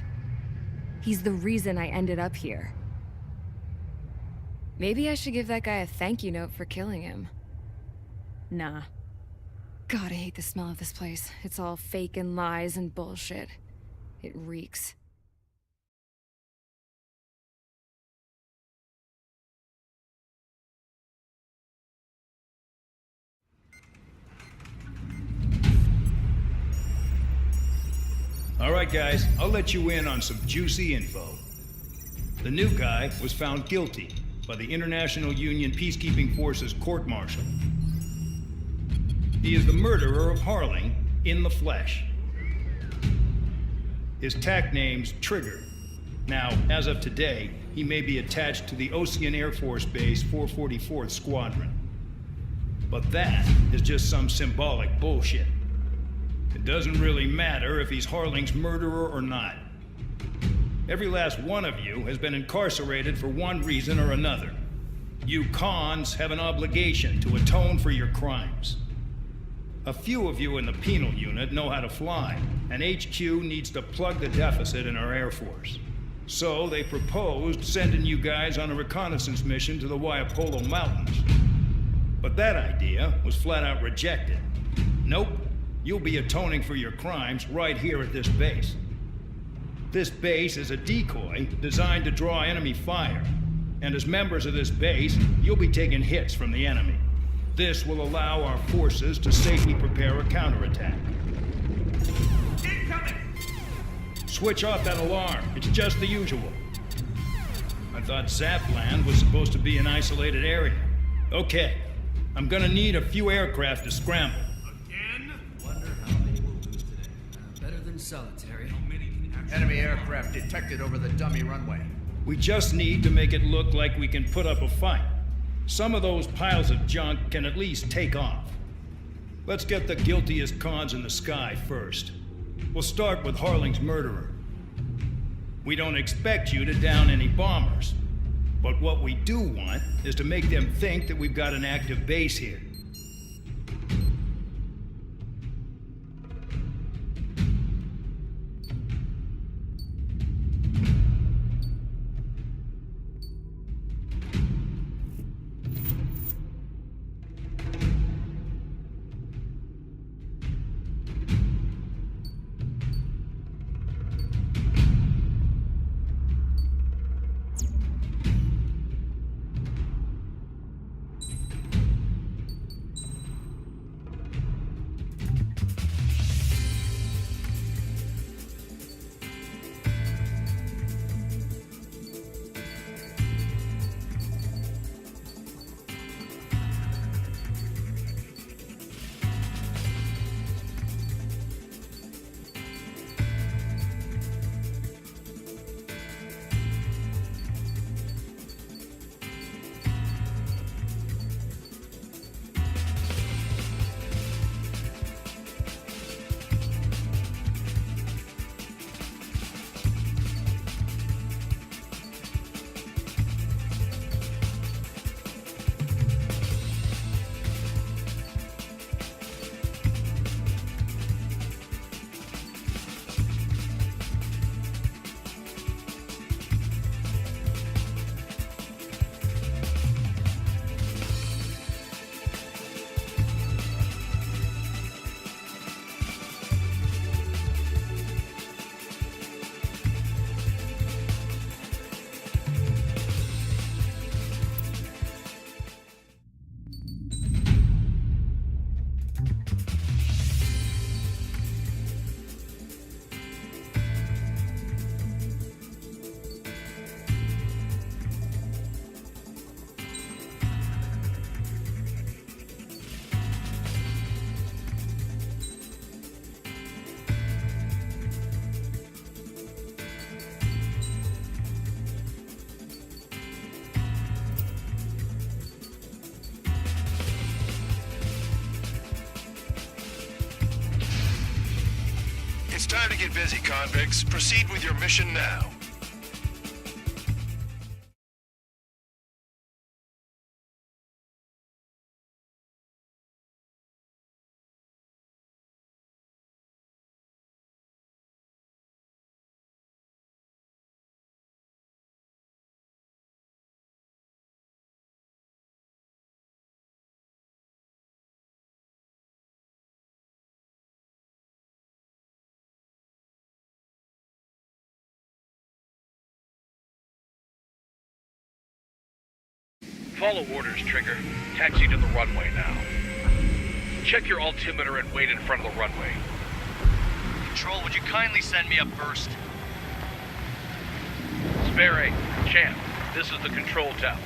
He's the reason I ended up here. Maybe I should give that guy a thank you note for killing him. Nah. God, I hate the smell of this place. It's all fake and lies and bullshit. It reeks. All right, guys, I'll let you in on some juicy info. The new guy was found guilty by the International Union Peacekeeping Forces court-martial. He is the murderer of Harling in the flesh. His TAC name's Trigger. Now, as of today, he may be attached to the Osean Air Force Base 444th Squadron. But that is just some symbolic bullshit. It doesn't really matter if he's Harling's murderer or not. Every last one of you has been incarcerated for one reason or another. You cons have an obligation to atone for your crimes. A few of you in the penal unit know how to fly, and HQ needs to plug the deficit in our Air Force. So they proposed sending you guys on a reconnaissance mission to the Waiapolo Mountains. But that idea was flat out rejected. Nope, you'll be atoning for your crimes right here at this base. This base is a decoy designed to draw enemy fire, and as members of this base, you'll be taking hits from the enemy. This will allow our forces to safely prepare a counterattack. Incoming! Switch off that alarm. It's just the usual. I thought Zapland was supposed to be an isolated area. Okay, I'm gonna need a few aircraft to scramble. Again? Wonder how many we'll lose today. Better than solitary. Enemy aircraft detected over the dummy runway. We just need to make it look like we can put up a fight. Some of those piles of junk can at least take off. Let's get the guiltiest cons in the sky first. We'll start with Harling's murderer. We don't expect you to down any bombers, but what we do want is to make them think that we've got an active base here. time to get busy, convicts. Proceed with your mission now. Follow orders, Trigger. Taxi to the runway now. Check your altimeter and wait in front of the runway. Control, would you kindly send me up first? Spare 8, Champ, this is the control tower.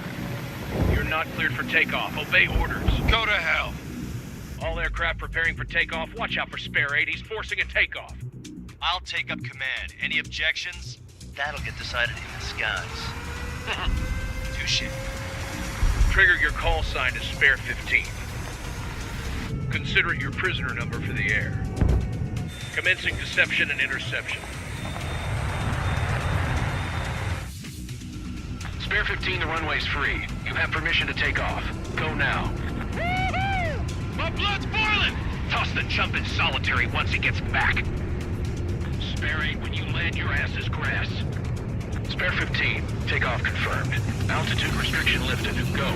You're not cleared for takeoff. Obey orders. Go to hell. All aircraft preparing for takeoff. Watch out for Spare 8. He's forcing a takeoff. I'll take up command. Any objections? That'll get decided in the skies. Touche. Trigger, your call sign is Spare 15. Consider it your prisoner number for the air. Commencing deception and interception. Spare 15, the runway's free. You have permission to take off. Go now. My blood's boiling! Toss the chump in solitary once he gets back. Spare 8, when you land, your ass is grass. Spare 15, takeoff confirmed. Altitude restriction lifted. Go.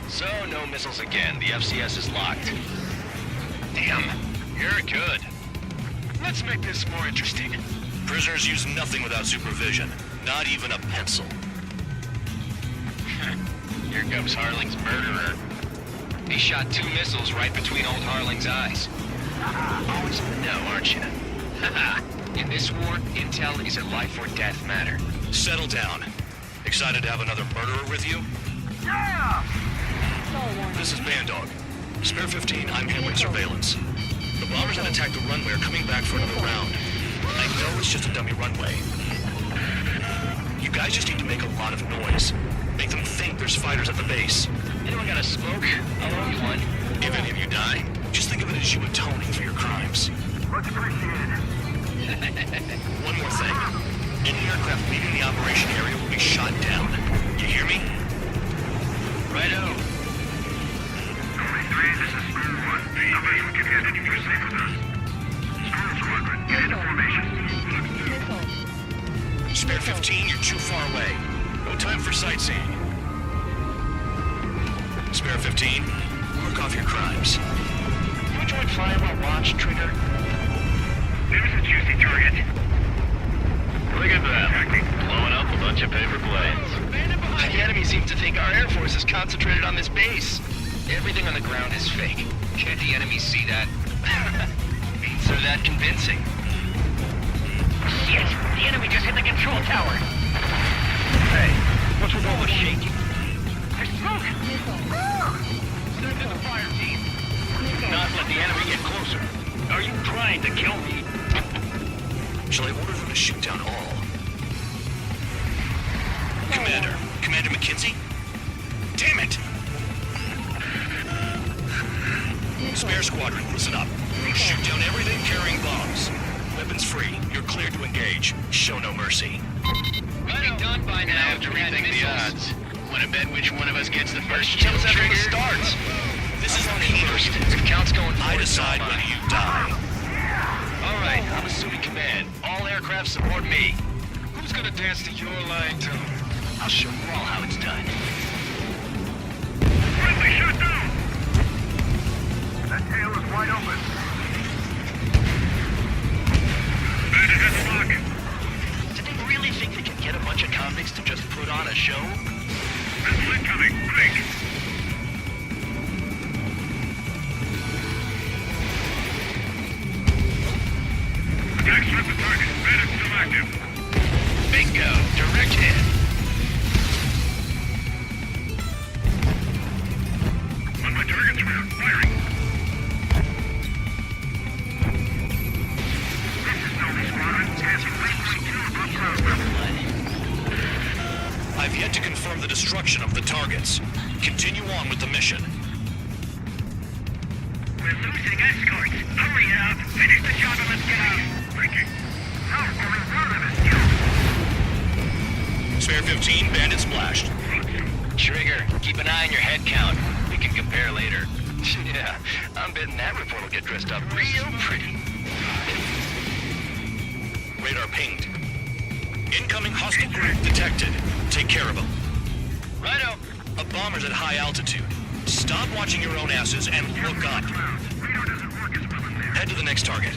So, no missiles again. The FCS is locked. Damn, you're good. Let's make this more interesting. Prisoners use nothing without supervision. Not even a pencil. Here comes Harling's murderer. He shot 2 missiles right between old Harling's eyes. Always know, aren't you? In this war, intel is a life or death matter. Settle down. Excited to have another murderer with you? Yeah! This is Bandog. Spare 15, I'm handling surveillance. The bombers that attacked the runway are coming back for another round. I know it's just a dummy runway. You guys just need to make a lot of noise. Make them think there's fighters at the base. Anyone got a smoke? I'll owe you one. If any of you die, just think of it as you atoning for your crimes. Much appreciated. One more thing. Any aircraft leaving the operation area will be shot down. You hear me? Righto. This is Spur 1. Somebody who can handle you safe with us. Spur Squadron, get into formation. Spare 15, you're too far away. No time for sightseeing. Spare 15, work off your crimes. You enjoy flying while watch, Trigger? There's a juicy target. Look at that. Blowing up a bunch of paper planes. The enemy seems to think our Air Force is concentrated on this base. Everything on the ground is fake. Can't the enemy see that? Means they're that convincing. Yes, the enemy just hit the control tower. Hey, what's with all the shaking? There's smoke! Send to the fire team. Not let the enemy get closer. Are you trying to kill me? Shall I order them to shoot down all? Commander McKenzie? Damn it! Spare Squadron, listen up. Shoot down everything carrying bombs. Weapons free. You're cleared to engage. Show no mercy. We'll be done by now to rethink the odds. Want to bet which one of us gets the first kill trigger? Starts. This is on first. Count's going forward. I decide whether you die. All right, I'm assuming command. All aircraft support me. Who's gonna dance to your line tune? I'll show you all how it's done. Friendly shot down! That tail is wide open. Bandit has a lock. Do they really think they can get a bunch of convicts to just put on a show? Missile incoming. Break. Attack strip the target. Bandit still active. Bingo. Direct hit. On my target's rear. Firing. This is Nova Squadron. Passing 3.2 above ground level. I've yet to confirm the destruction of the targets. Continue on with the mission. We've losing escorts. Hurry up. Finish the job and let's get out. Ricky, how are we running this deal? Spare 15, bandit splashed. Trigger, keep an eye on your head count. We can compare later. Yeah, I'm betting that report will get dressed up real pretty. Radar pinged. Incoming hostile group detected. Take care of them. Righto. A bomber's at high altitude. Stop watching your own asses and look up. Head to the next target.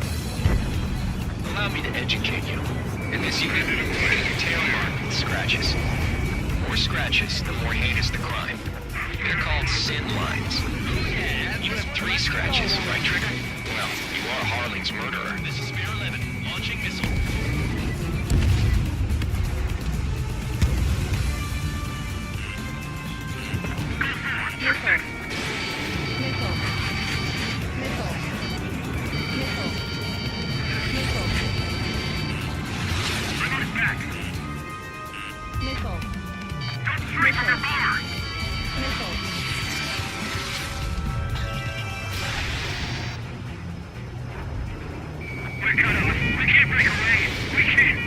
Allow me to educate you. In this unit, your tail marked with scratches. The more scratches, the more heinous the crime. They're called sin lines. You have 3 scratches, right, Trigger? Well, you are Harling's murderer. This is Spear 11, launching missile. Missile. Missile. Missile. Missile. Missile. Bring it back. Missile. Don't strike from your bomber. Missile. We're cut off. We can't break away. We can't.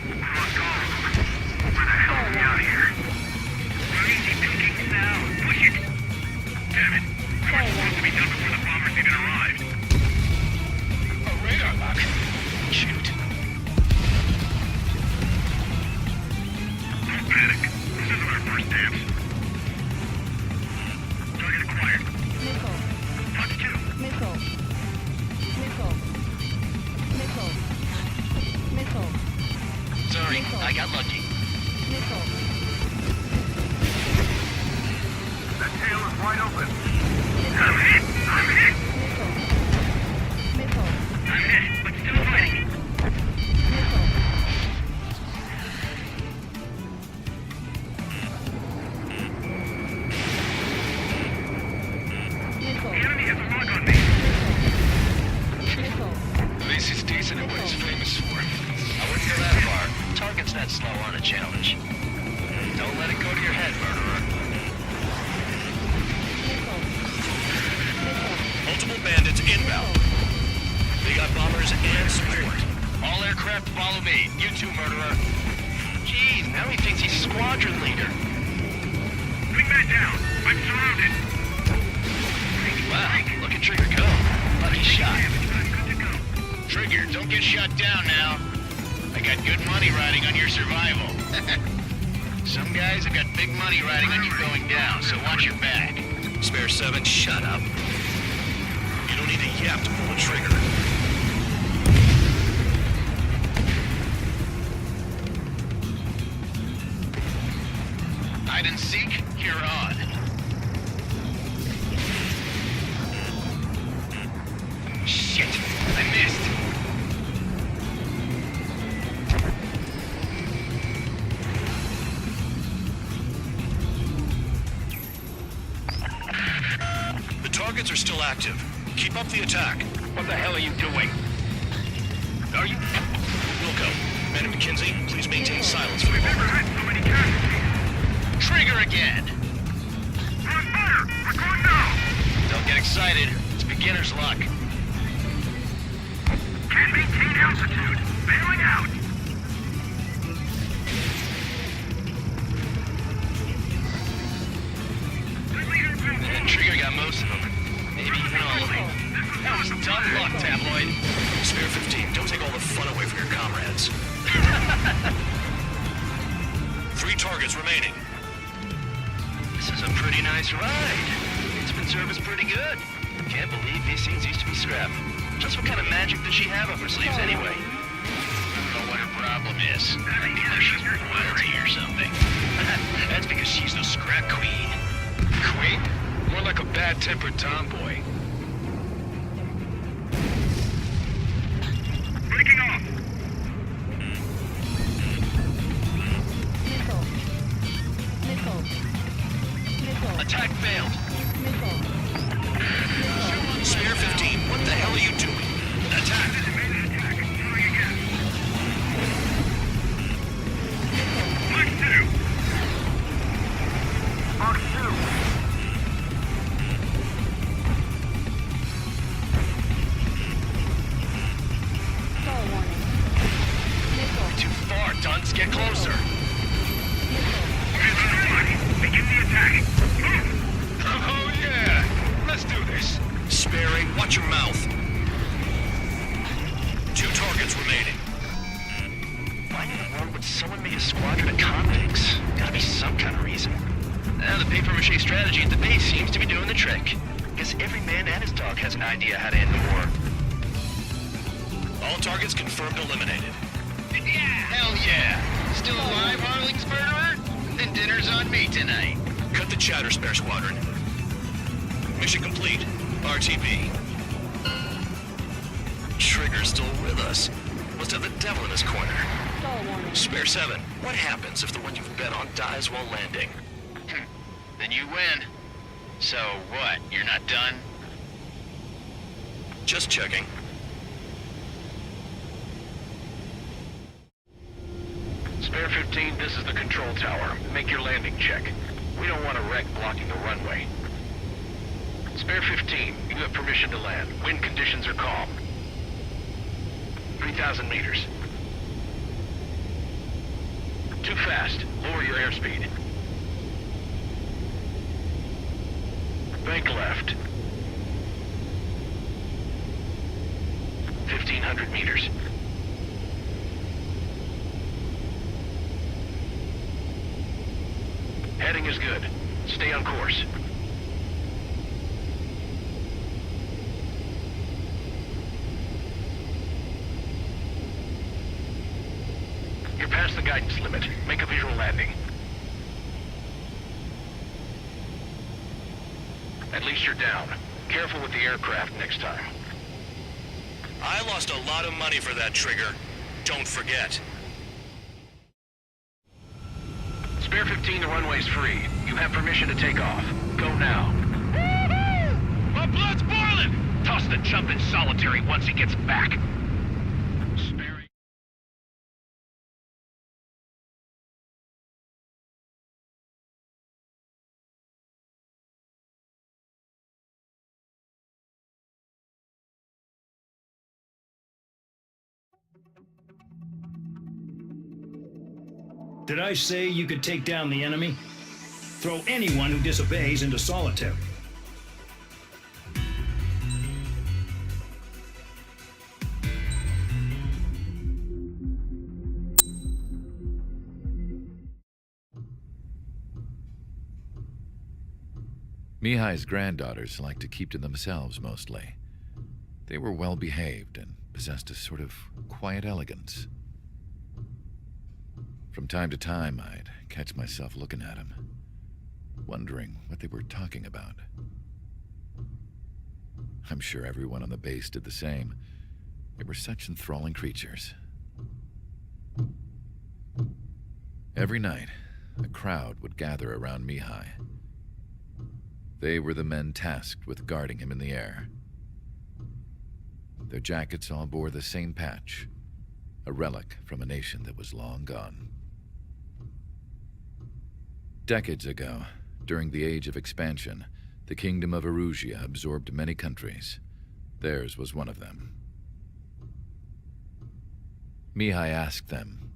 Come on, go. Where the hell are we out here? We're easy pickings now. Push it. Damn it. We were supposed to be done before the bombers even arrived. A radar lock. Shoot. Don't panic. This isn't our first dance. Target acquired. Missile. Touch 2. Missile. Missile. Missile. Missile. Sorry, I got lucky. Missile. That tail is wide open. I'm hit. I'm hit. Missile. Missile. I'm hit, but still fighting. Missile. The enemy has a lock on me. Missile. This is decent at what he's famous for. I wouldn't go that far. Target's that slow on a challenge. Don't let it go to your head, murderer. Multiple bandits inbound. They got bombers and support. All aircraft follow me. You too, murderer. Geez, now he thinks he's squadron leader. Bring that down. I'm surrounded. Wow, look at Trigger go. Lucky shot. Good to go. Trigger, don't get shot down now. I got good money riding on your survival. Some guys have got big money riding on you going down, so watch your back. Spare 7, shut up. You don't need a yap to pull a trigger. Hide and seek, you're on. Shit, I missed. The targets are still active. Keep up the attack. What the hell are you doing? Are you... Wilco, Man and McKinsey, please maintain silence for a Never moment. had so many casualties. Trigger again! We're on fire. We're going down. Don't get excited. It's beginner's luck. Can't maintain altitude. Bailing out. And Trigger got most of them. Maybe even all of them. That was dumb luck, Tabloid. Spare 15, don't take all the fun away from your comrades. 3 targets remaining. This is a pretty nice ride. Instrument service pretty good. Can't believe these things used to be scrap. Just what kind of magic does she have up her sleeves anyway? I don't know what her problem is. Either she's royalty or something. That's because she's the scrap queen. Queen? More like a bad-tempered tomboy. Breaking off. Missile. Missile. Missile. Attack failed. Missile. Spare 15, what the hell are you doing? Attack! Trying again. Mark 2. Mark 2. Watch your mouth. 2 targets remaining. Why in the world would someone make a squadron of convicts? Gotta be some kind of reason. The papier-mâché strategy at the base seems to be doing the trick. Guess every man and his dog has an idea how to end the war. All targets confirmed eliminated. Yeah! Hell yeah! Still alive, Harling's murderer? Then dinner's on me tonight. Cut the chatter, Spare Squadron. Mission complete. RTB. Trigger's still with us. Must have the devil in his corner. Stall warning. Spare 7, what happens if the one you've bet on dies while landing? Then you win. So what, you're not done? Just checking. Spare 15, this is the control tower. Make your landing check. We don't want a wreck blocking the runway. Spare 15, you have permission to land. Wind conditions are calm. 3,000 meters. Too fast. Lower your airspeed. Bank left. 1,500 meters. Heading is good. Stay on course. You're past the guidance limit. Make a visual landing. At least you're down. Careful with the aircraft next time. I lost a lot of money for that trigger. Don't forget. Spare 15, the runway's free. You have permission to take off. Go now. My blood's boiling! Toss the chump in solitary once he gets back. Spare... Did I say you could take down the enemy? Throw anyone who disobeys into solitary. Mihai's granddaughters liked to keep to themselves mostly. They were well behaved and possessed a sort of quiet elegance. From time to time, I'd catch myself looking at them, wondering what they were talking about. I'm sure everyone on the base did the same. They were such enthralling creatures. Every night, a crowd would gather around Mihai. They were the men tasked with guarding him in the air. Their jackets all bore the same patch, a relic from a nation that was long gone. Decades ago, during the Age of Expansion, the Kingdom of Erusia absorbed many countries. Theirs was one of them. Mihai asked them,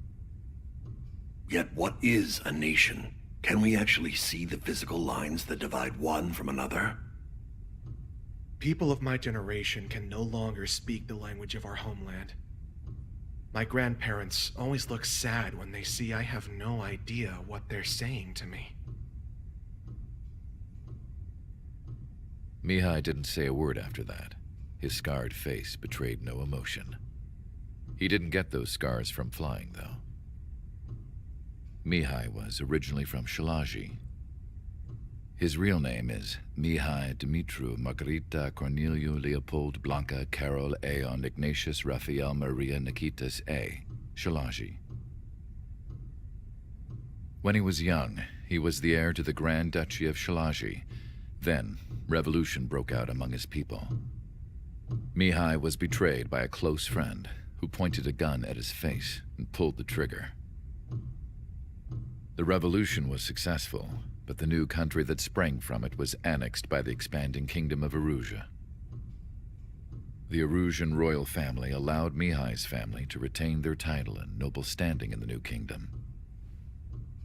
"Yet what is a nation? Can we actually see the physical lines that divide one from another?" People of my generation can no longer speak the language of our homeland. My grandparents always look sad when they see I have no idea what they're saying to me. Mihai didn't say a word after that. His scarred face betrayed no emotion. He didn't get those scars from flying, though. Mihai was originally from Shalaji. His real name is Mihai Dumitru Margarita Corneliu Leopold Blanca Carol Aeon Ignatius Raphael Maria Nikitas A. Shalaji. When he was young, he was the heir to the Grand Duchy of Shalaji. Then, revolution broke out among his people. Mihai was betrayed by a close friend who pointed a gun at his face and pulled the trigger. The revolution was successful, but the new country that sprang from it was annexed by the expanding Kingdom of Erusia. The Erusian royal family allowed Mihai's family to retain their title and noble standing in the new kingdom.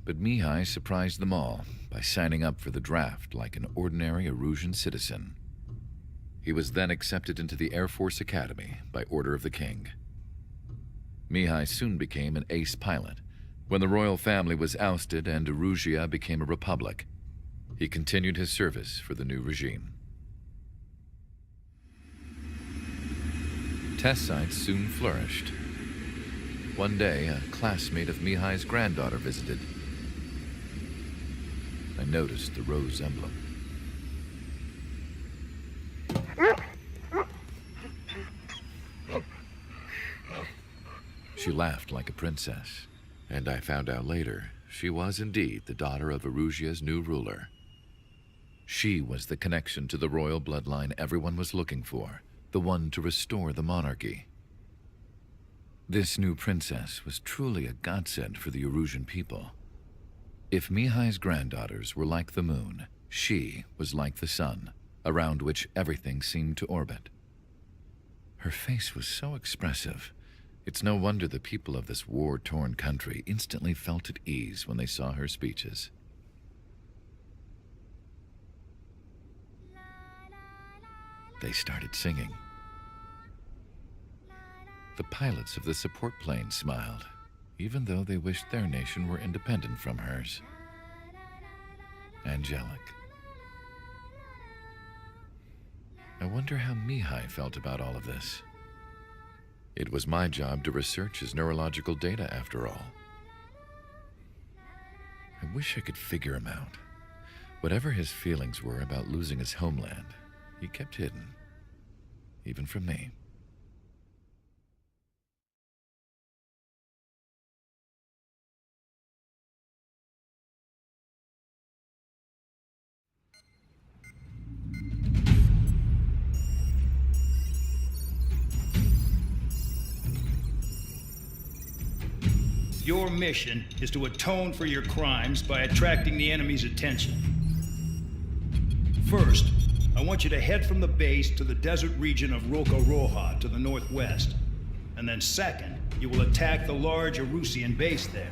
But Mihai surprised them all by signing up for the draft like an ordinary Erusian citizen. He was then accepted into the Air Force Academy by order of the king. Mihai soon became an ace pilot. When the royal family was ousted and Erusia became a republic, he continued his service for the new regime. Test sites soon flourished. One day, a classmate of Mihai's granddaughter visited. I noticed the rose emblem. She laughed like a princess, and I found out later she was indeed the daughter of Erusia's new ruler. She was the connection to the royal bloodline everyone was looking for, the one to restore the monarchy. This new princess was truly a godsend for the Erusian people. If Mihai's granddaughters were like the moon, she was like the sun, around which everything seemed to orbit. Her face was so expressive. It's no wonder the people of this war-torn country instantly felt at ease when they saw her speeches. They started singing. The pilots of the support plane smiled, even though they wished their nation were independent from hers. Angelic. I wonder how Mihai felt about all of this. It was my job to research his neurological data, after all. I wish I could figure him out. Whatever his feelings were about losing his homeland, he kept hidden, even from me. Your mission is to atone for your crimes by attracting the enemy's attention. First, I want you to head from the base to the desert region of Roca-Roja to the northwest. And then second, you will attack the large Erusian base there.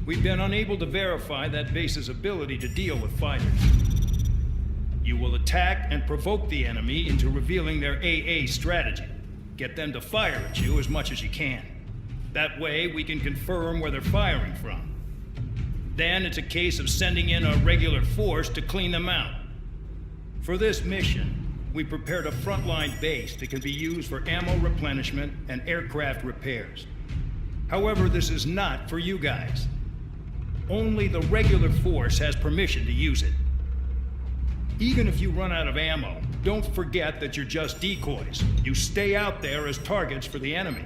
We've been unable to verify that base's ability to deal with fighters. You will attack and provoke the enemy into revealing their AA strategy. Get them to fire at you as much as you can. That way, we can confirm where they're firing from. Then it's a case of sending in a regular force to clean them out. For this mission, we prepared a frontline base that can be used for ammo replenishment and aircraft repairs. However, this is not for you guys. Only the regular force has permission to use it. Even if you run out of ammo, don't forget that you're just decoys. You stay out there as targets for the enemy.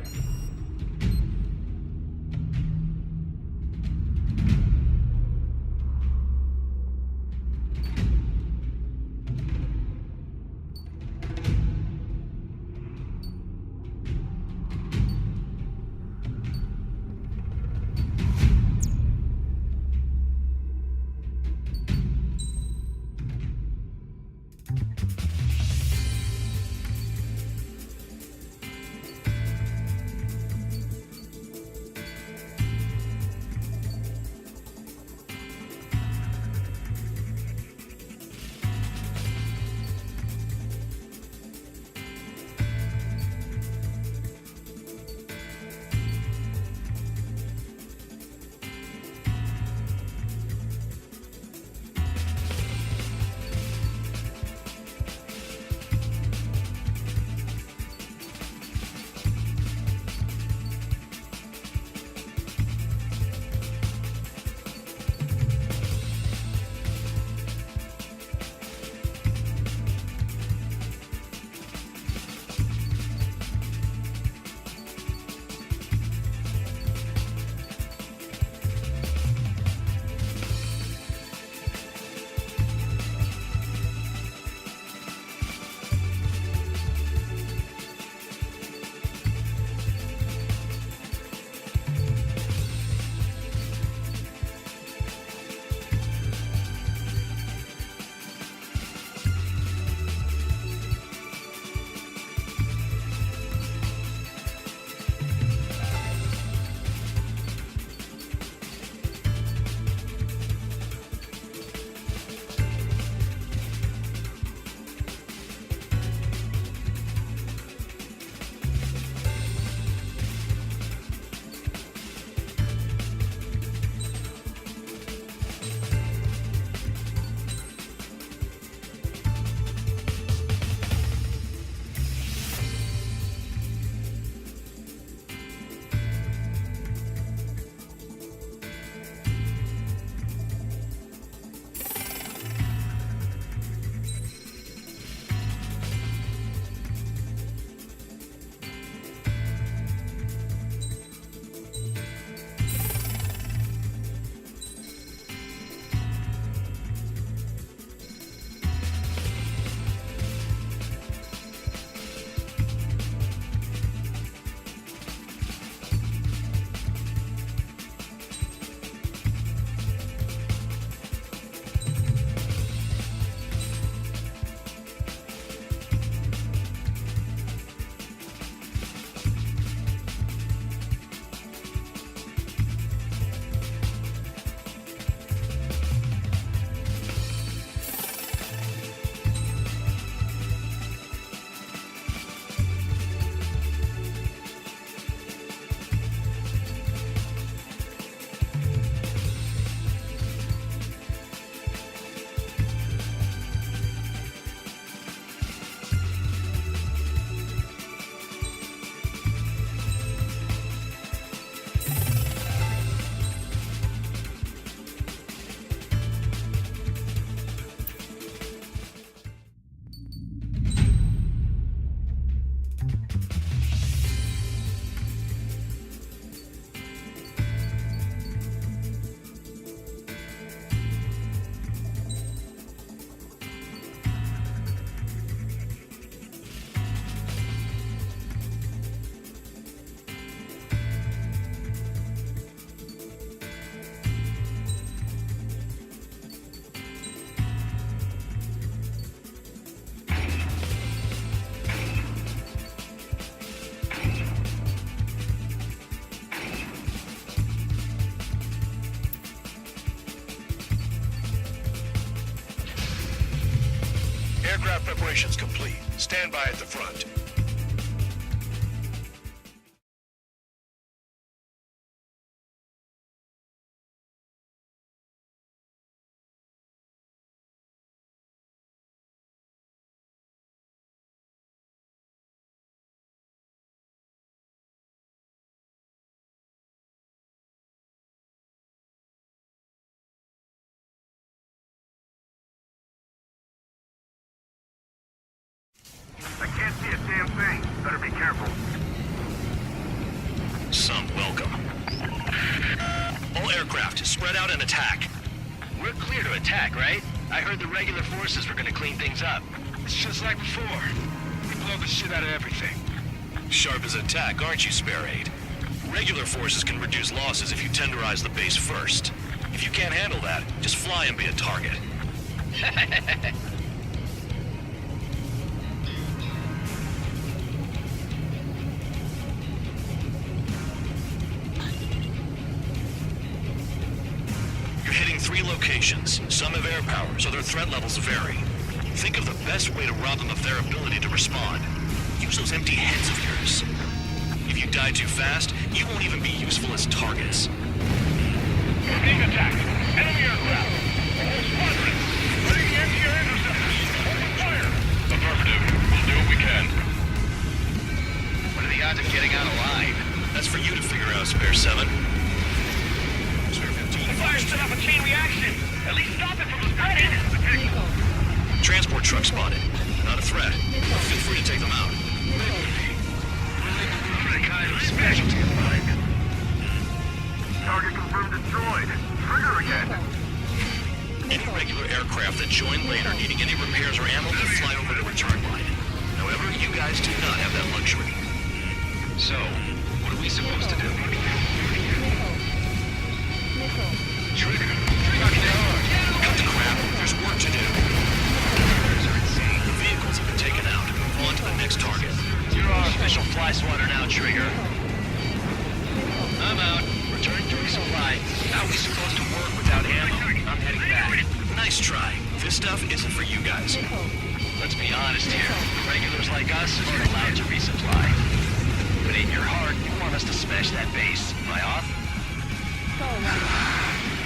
Aircraft preparations complete. Stand by at the front. I can't see a damn thing. Better be careful. Some welcome. All aircraft, spread out and attack. We're clear to attack, right? I heard the regular forces were gonna clean things up. It's just like before. We blow the shit out of everything. Sharp as attack, aren't you, Spare Aid? Regular forces can reduce losses if you tenderize the base first. If you can't handle that, just fly and be a target. You're hitting 3 locations. Some have air power, so their threat levels vary. Think of the best way to rob them of their ability to respond. Use those empty heads of yours. If you die too fast, you won't even be useful as targets. We're being attacked. Enemy aircraft. All squadrons. Ready to empty your interceptors. Open fire. Affirmative. We'll do what we can. What are the odds of getting out alive? That's for you to figure out, Spare 7. Spare 15. The fire set off a chain reaction. At least stop it from spreading. Transport truck spotted. Not a threat. Feel free to take them out. Specialty of mine. Target confirmed destroyed. Trigger again. Any regular aircraft that join later needing any repairs or ammo can fly over the return line. However, you guys do not have that luxury. So, what are we supposed to do? Trigger. Cut the crap. There's work to do. The vehicles have been taken out. On to the next target. You're our official fly swatter now, Trigger. I'm out. Return to resupply. How are we supposed to work without ammo? I'm heading back. Nice try. This stuff isn't for you guys. Let's be honest here. Regulars like us aren't allowed to resupply. But in your heart, you want us to smash that base. Am I off?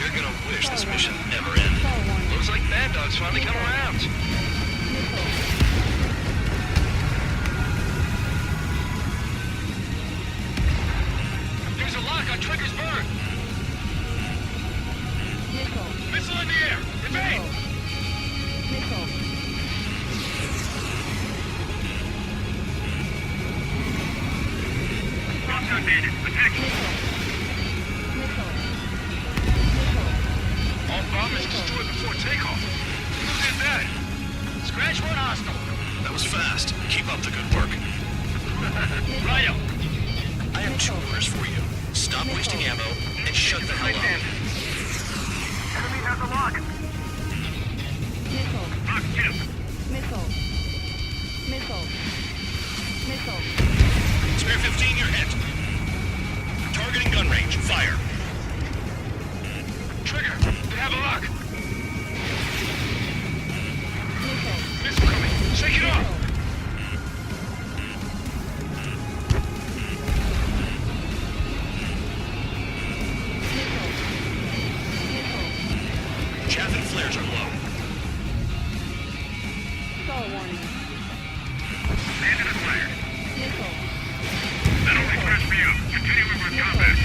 You're gonna wish this mission never ended. Looks like Bad Dog's finally come around. There's a lock on Trigger's bird. Missile in the air. Evade. Crosshair bandit. Attack. All bombers destroyed before takeoff. Who did that? Scratch one hostile. That was fast. Keep up the good work. Ryo. I have 2 orders for you. Stop wasting ammo and shut the hell up. Enemy has a lock. Lock 2. Spare 15, you're hit. Targeting gun range. Fire. Trigger. They have a lock. Missile coming. Shake it off. Chaff and flares are low. Bandit acquired. That'll refresh me up. Continuing with combat.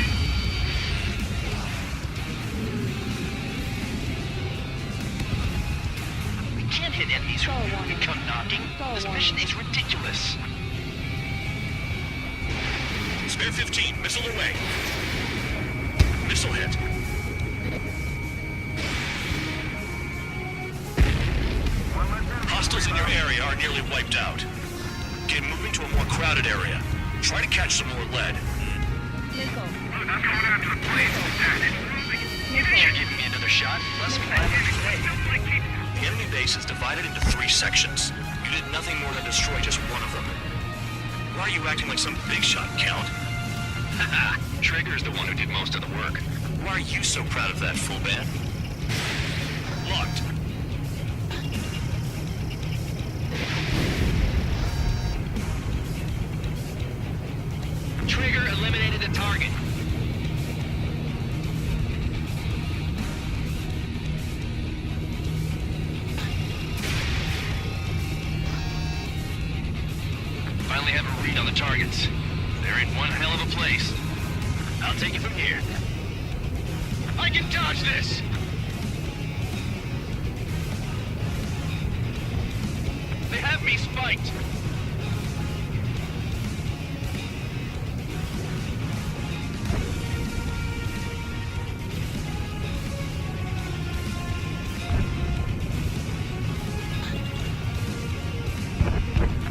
We can't hit enemies who come knocking. This mission is ridiculous. Spare 15, missile away. Missile hit. Hostiles in your area are nearly wiped out. Get moving to a more crowded area. Try to catch some more lead. I'm going after the plane. You're giving me another shot? Less than The enemy base is divided into 3 sections. You did nothing more than destroy just one of them. Why are you acting like some big shot, Count? Haha, Trigger's the one who did most of the work. Why are you so proud of that, full band? Locked. Read on the targets. They're in one hell of a place. I'll take it from here. I can dodge this! They have me spiked!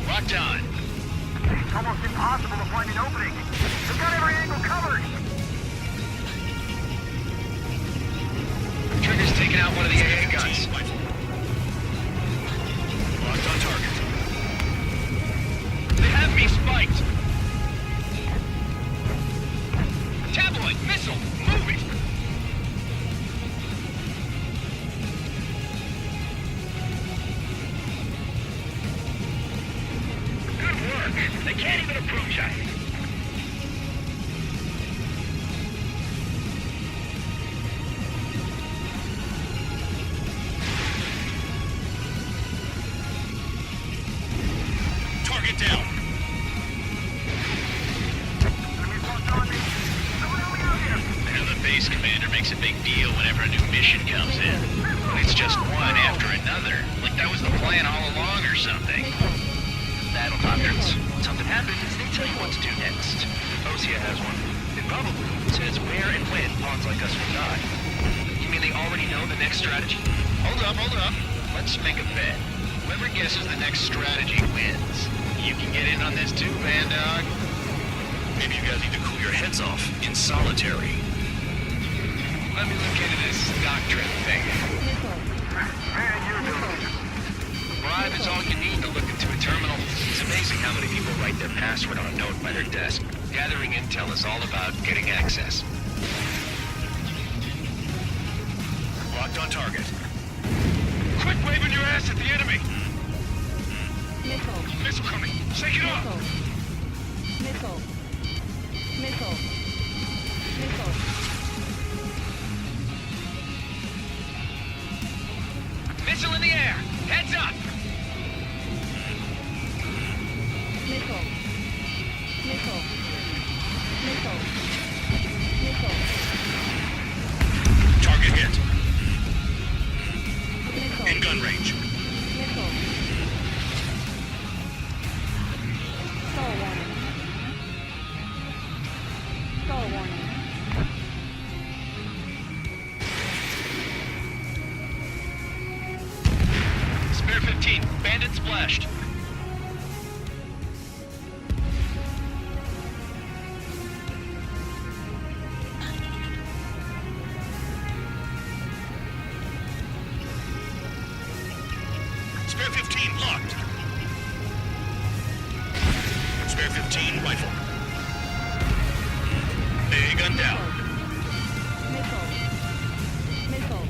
Locked on. It's almost impossible to find an opening. They've got every angle covered. Trigger's taking out one of the AA guns. Locked on target. They have me spiked. Tabloid, missile, move it! Good work. They can't even approach us. Target down. And the base commander makes a big deal whenever a new mission comes in. It's just one after another. Like that was the plan all along or something. Battle doctrines. Something happens, they tell you what to do next. Osea has one. It probably says where and when pawns like us will die. You mean they already know the next strategy? Hold up. Let's make a bet. Whoever guesses the next strategy wins. You can get in on this too, Bandog. Maybe you guys need to cool your heads off in solitary. Let me look into this doctrine thing. Bribe is all you need to look into a terminal. It's amazing how many people write their password on a note by their desk. Gathering intel is all about getting access. Locked on target. Quit waving your ass at the enemy! Missile. Missile coming! Shake it off! Missile. Missile. Missile. Missile in the air! Heads up! Missile. Missile. Missile. Missile. Target hit. Missile. In gun range. Missile. Skull warning. Skull warning. Spare 15. Bandit splashed. Spare 15 locked. Spare 15 rifle. A gun down. Missile. Missile.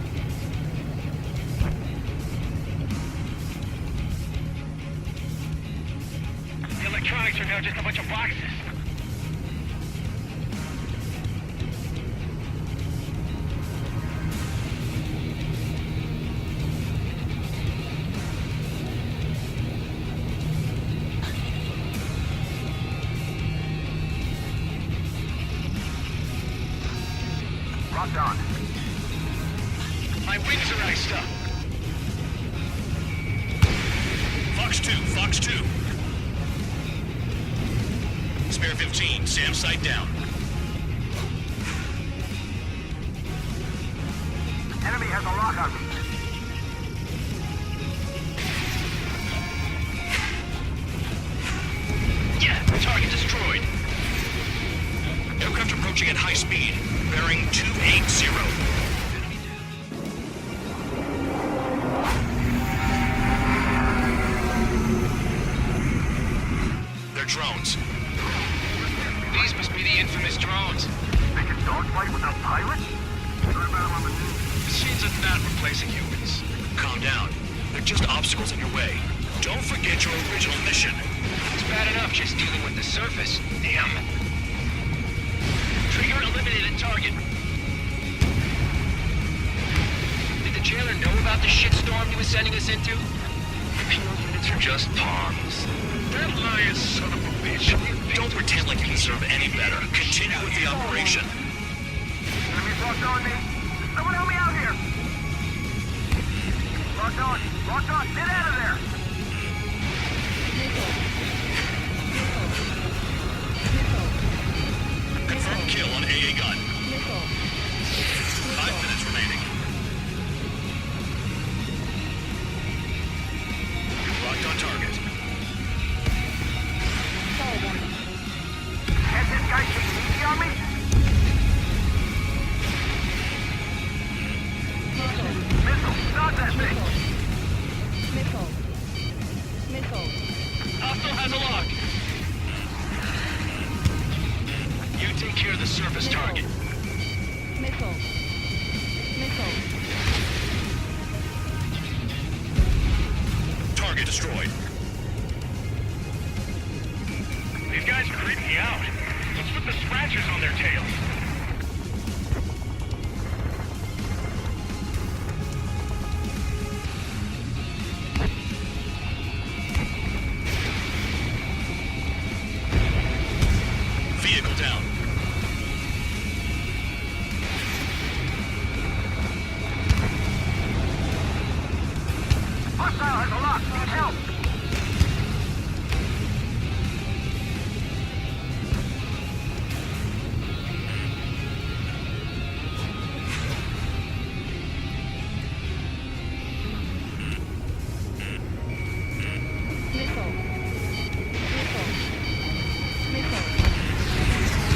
The electronics are now just a bunch of boxes. Locked on. My wings are iced up. Fox 2. Spare 15, SAM sight down. Enemy has a lock on me. Yeah, target destroyed. Aircraft approaching at high speed, bearing 280. They're drones. These must be the infamous drones. They can dogfight without pilots? What about them on the news? Machines are not replacing humans. Calm down. They're just obstacles in your way. Don't forget your original mission. It's bad enough just dealing with the surface. Damn. Trigger eliminated target. Did the jailer know about the shitstorm he was sending us into? Repeal units are just pawns. That lying son of a bitch. Don't pretend like you deserve any better. Continue with the operation. Enemies locked on me. Someone help me out here. Locked on. Locked on. Get out of there. Confirmed kill on AA gun. 5 minutes remaining. Locked on target. Has this guy taken easy on me? Missile. Stop that thing. Hostile has a lock. You take care of the surface target. Target destroyed. These guys are creeping me out. What's with the scratches on their tails? Vehicle down. Hostile has a lock. Need help.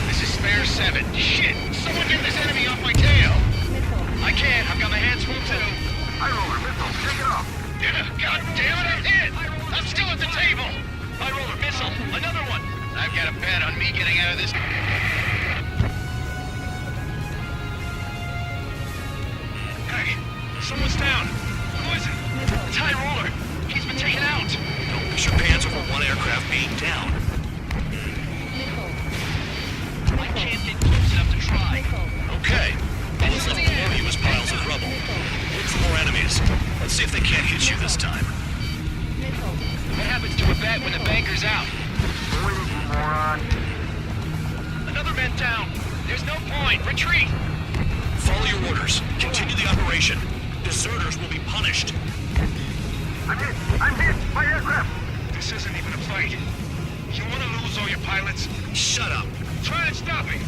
This is Spare 7. Shit! Someone get this enemy off my tail! I can't. I've got my hands full too. High roller missile. Take it off. God damn it, I'm hit! I'm still at the table! High roller missile. Another one. I've got a bet on me getting out of this. Hey, someone's down. Who is it? It's High roller. He's been taken out. Don't piss your pants over one aircraft being down. I can't get close enough to try. Okay. All that's left below you is piles of rubble. Look for more enemies. Let's see if they can't hit you this time. What happens to a bet when the banker's out? Please, you moron. Another man down. There's no point. Retreat. Follow your orders. Continue the operation. Deserters will be punished. I'm hit. I'm hit. My aircraft. This isn't even a fight. You want to lose all your pilots? Shut up. Try and stop me.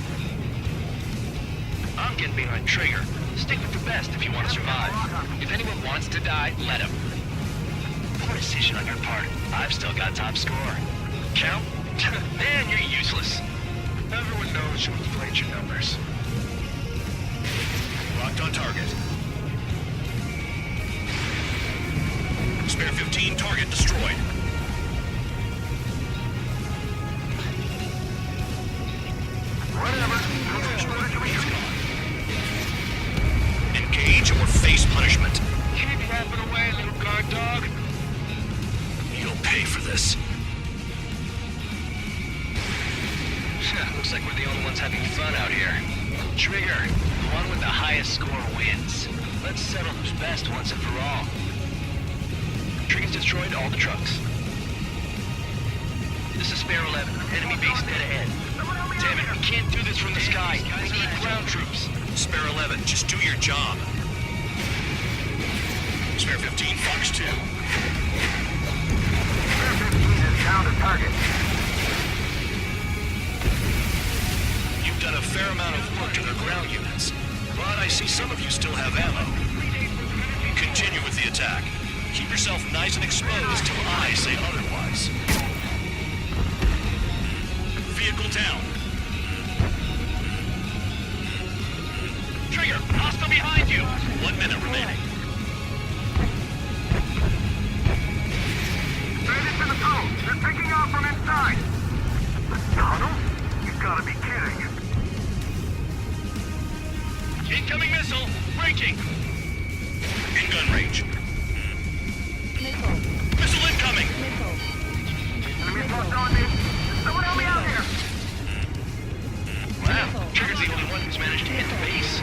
I'm getting behind Trigger. Stick with the best if you want to survive. If anyone wants to die, let him. Poor decision on your part. I've still got top score. Count? Man, you're useless. Everyone knows you inflate your numbers. Locked on target. Spare 15 target destroyed. Engage or face punishment. Keep rapping away, little guard dog. You'll pay for this. Looks like we're the only ones having fun out here. Trigger, the one with the highest score wins. Let's settle who's best once and for all. Trigger's destroyed all the trucks. This is Spare 11. Enemy base dead ahead. Damn it, we can't do this from the sky. We need ground troops. Spare 11, just do your job. Spare 15, Fox 2. Spare 15 is down to target. You've done a fair amount of work to their ground units, but I see some of you still have ammo. Continue with the attack. Keep yourself nice and exposed till I say otherwise. Vehicle down. Trigger, hostile behind you. 1 minute remaining. Bandits in the tunnel. They're picking off from inside. The tunnel? You've got to be kidding. Incoming missile. Breaking. In gun range. Missile incoming. Enemies locked on me. Someone help me out here. Wow, Trigger's the only one who's managed to hit the base.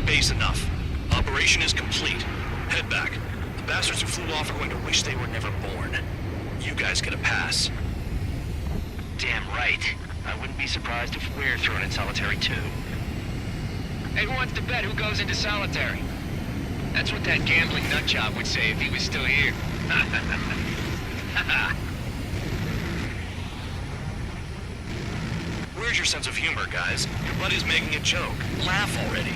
base enough. Operation is complete. Head back. The bastards who flew off are going to wish they were never born. You guys get a pass. Damn right. I wouldn't be surprised if we're thrown in solitary too. Hey, who wants to bet who goes into solitary? That's what that gambling nutjob would say if he was still here. Where's your sense of humor, guys? Your buddy's making a joke. Laugh already.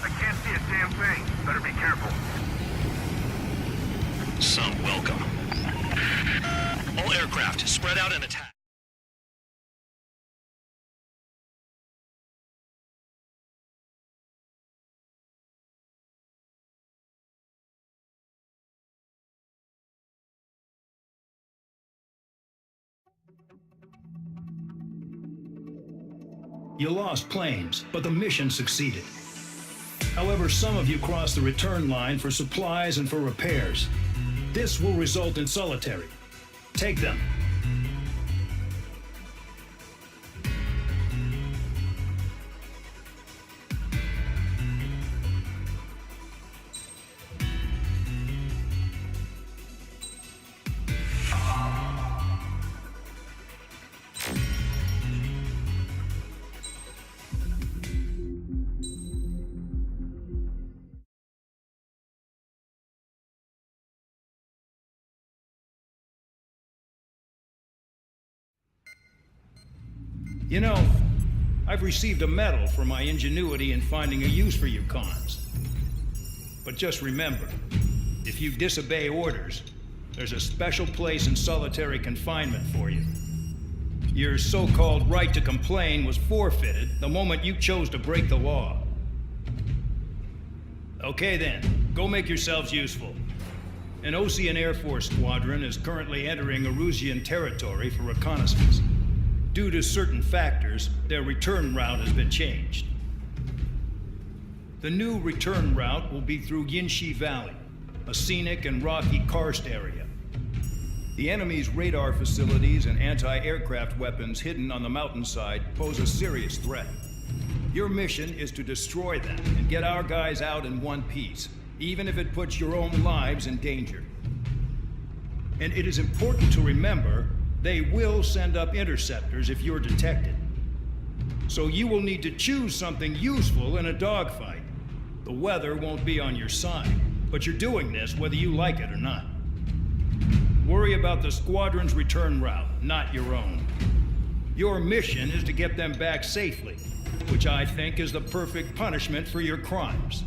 I can't see a damn thing. Better be careful. Some welcome. All aircraft, spread out and attack. You lost planes, but the mission succeeded. However, some of you crossed the return line for supplies and for repairs. This will result in solitary. Take them. You know, I've received a medal for my ingenuity in finding a use for you cons. But just remember, if you disobey orders, there's a special place in solitary confinement for you. Your so-called right to complain was forfeited the moment you chose to break the law. Okay then, go make yourselves useful. An Osean Air Force squadron is currently entering Erusian territory for reconnaissance. Due to certain factors, their return route has been changed. The new return route will be through Yinshi Valley, a scenic and rocky karst area. The enemy's radar facilities and anti-aircraft weapons hidden on the mountainside pose a serious threat. Your mission is to destroy them and get our guys out in one piece, even if it puts your own lives in danger. And it is important to remember they will send up interceptors if you're detected. So you will need to choose something useful in a dogfight. The weather won't be on your side, but you're doing this whether you like it or not. Worry about the squadron's return route, not your own. Your mission is to get them back safely, which I think is the perfect punishment for your crimes.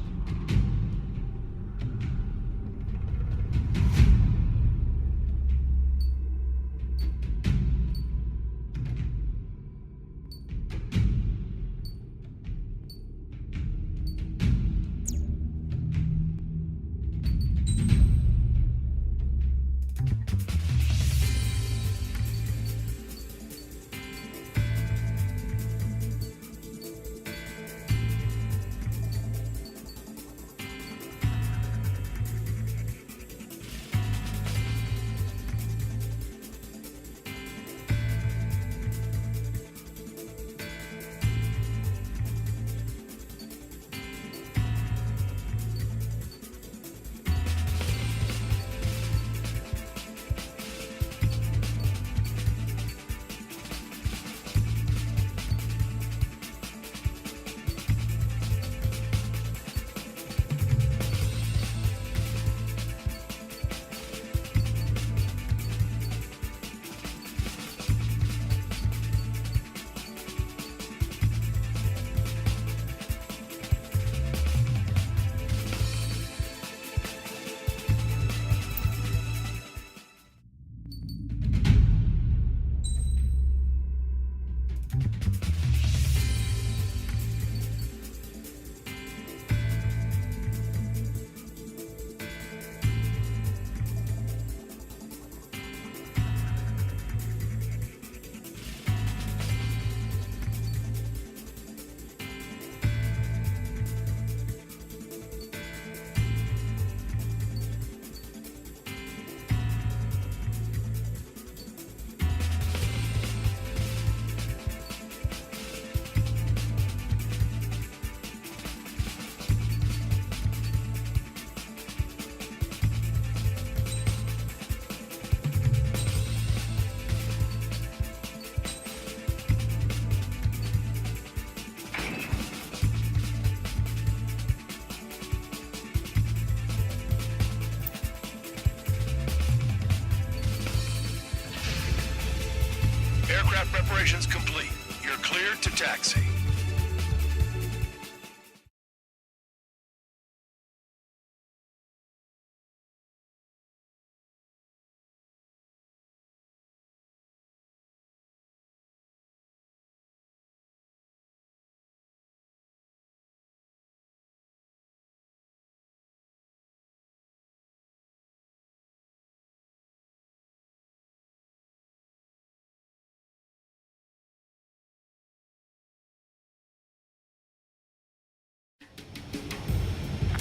Aircraft preparations complete. You're cleared to taxi.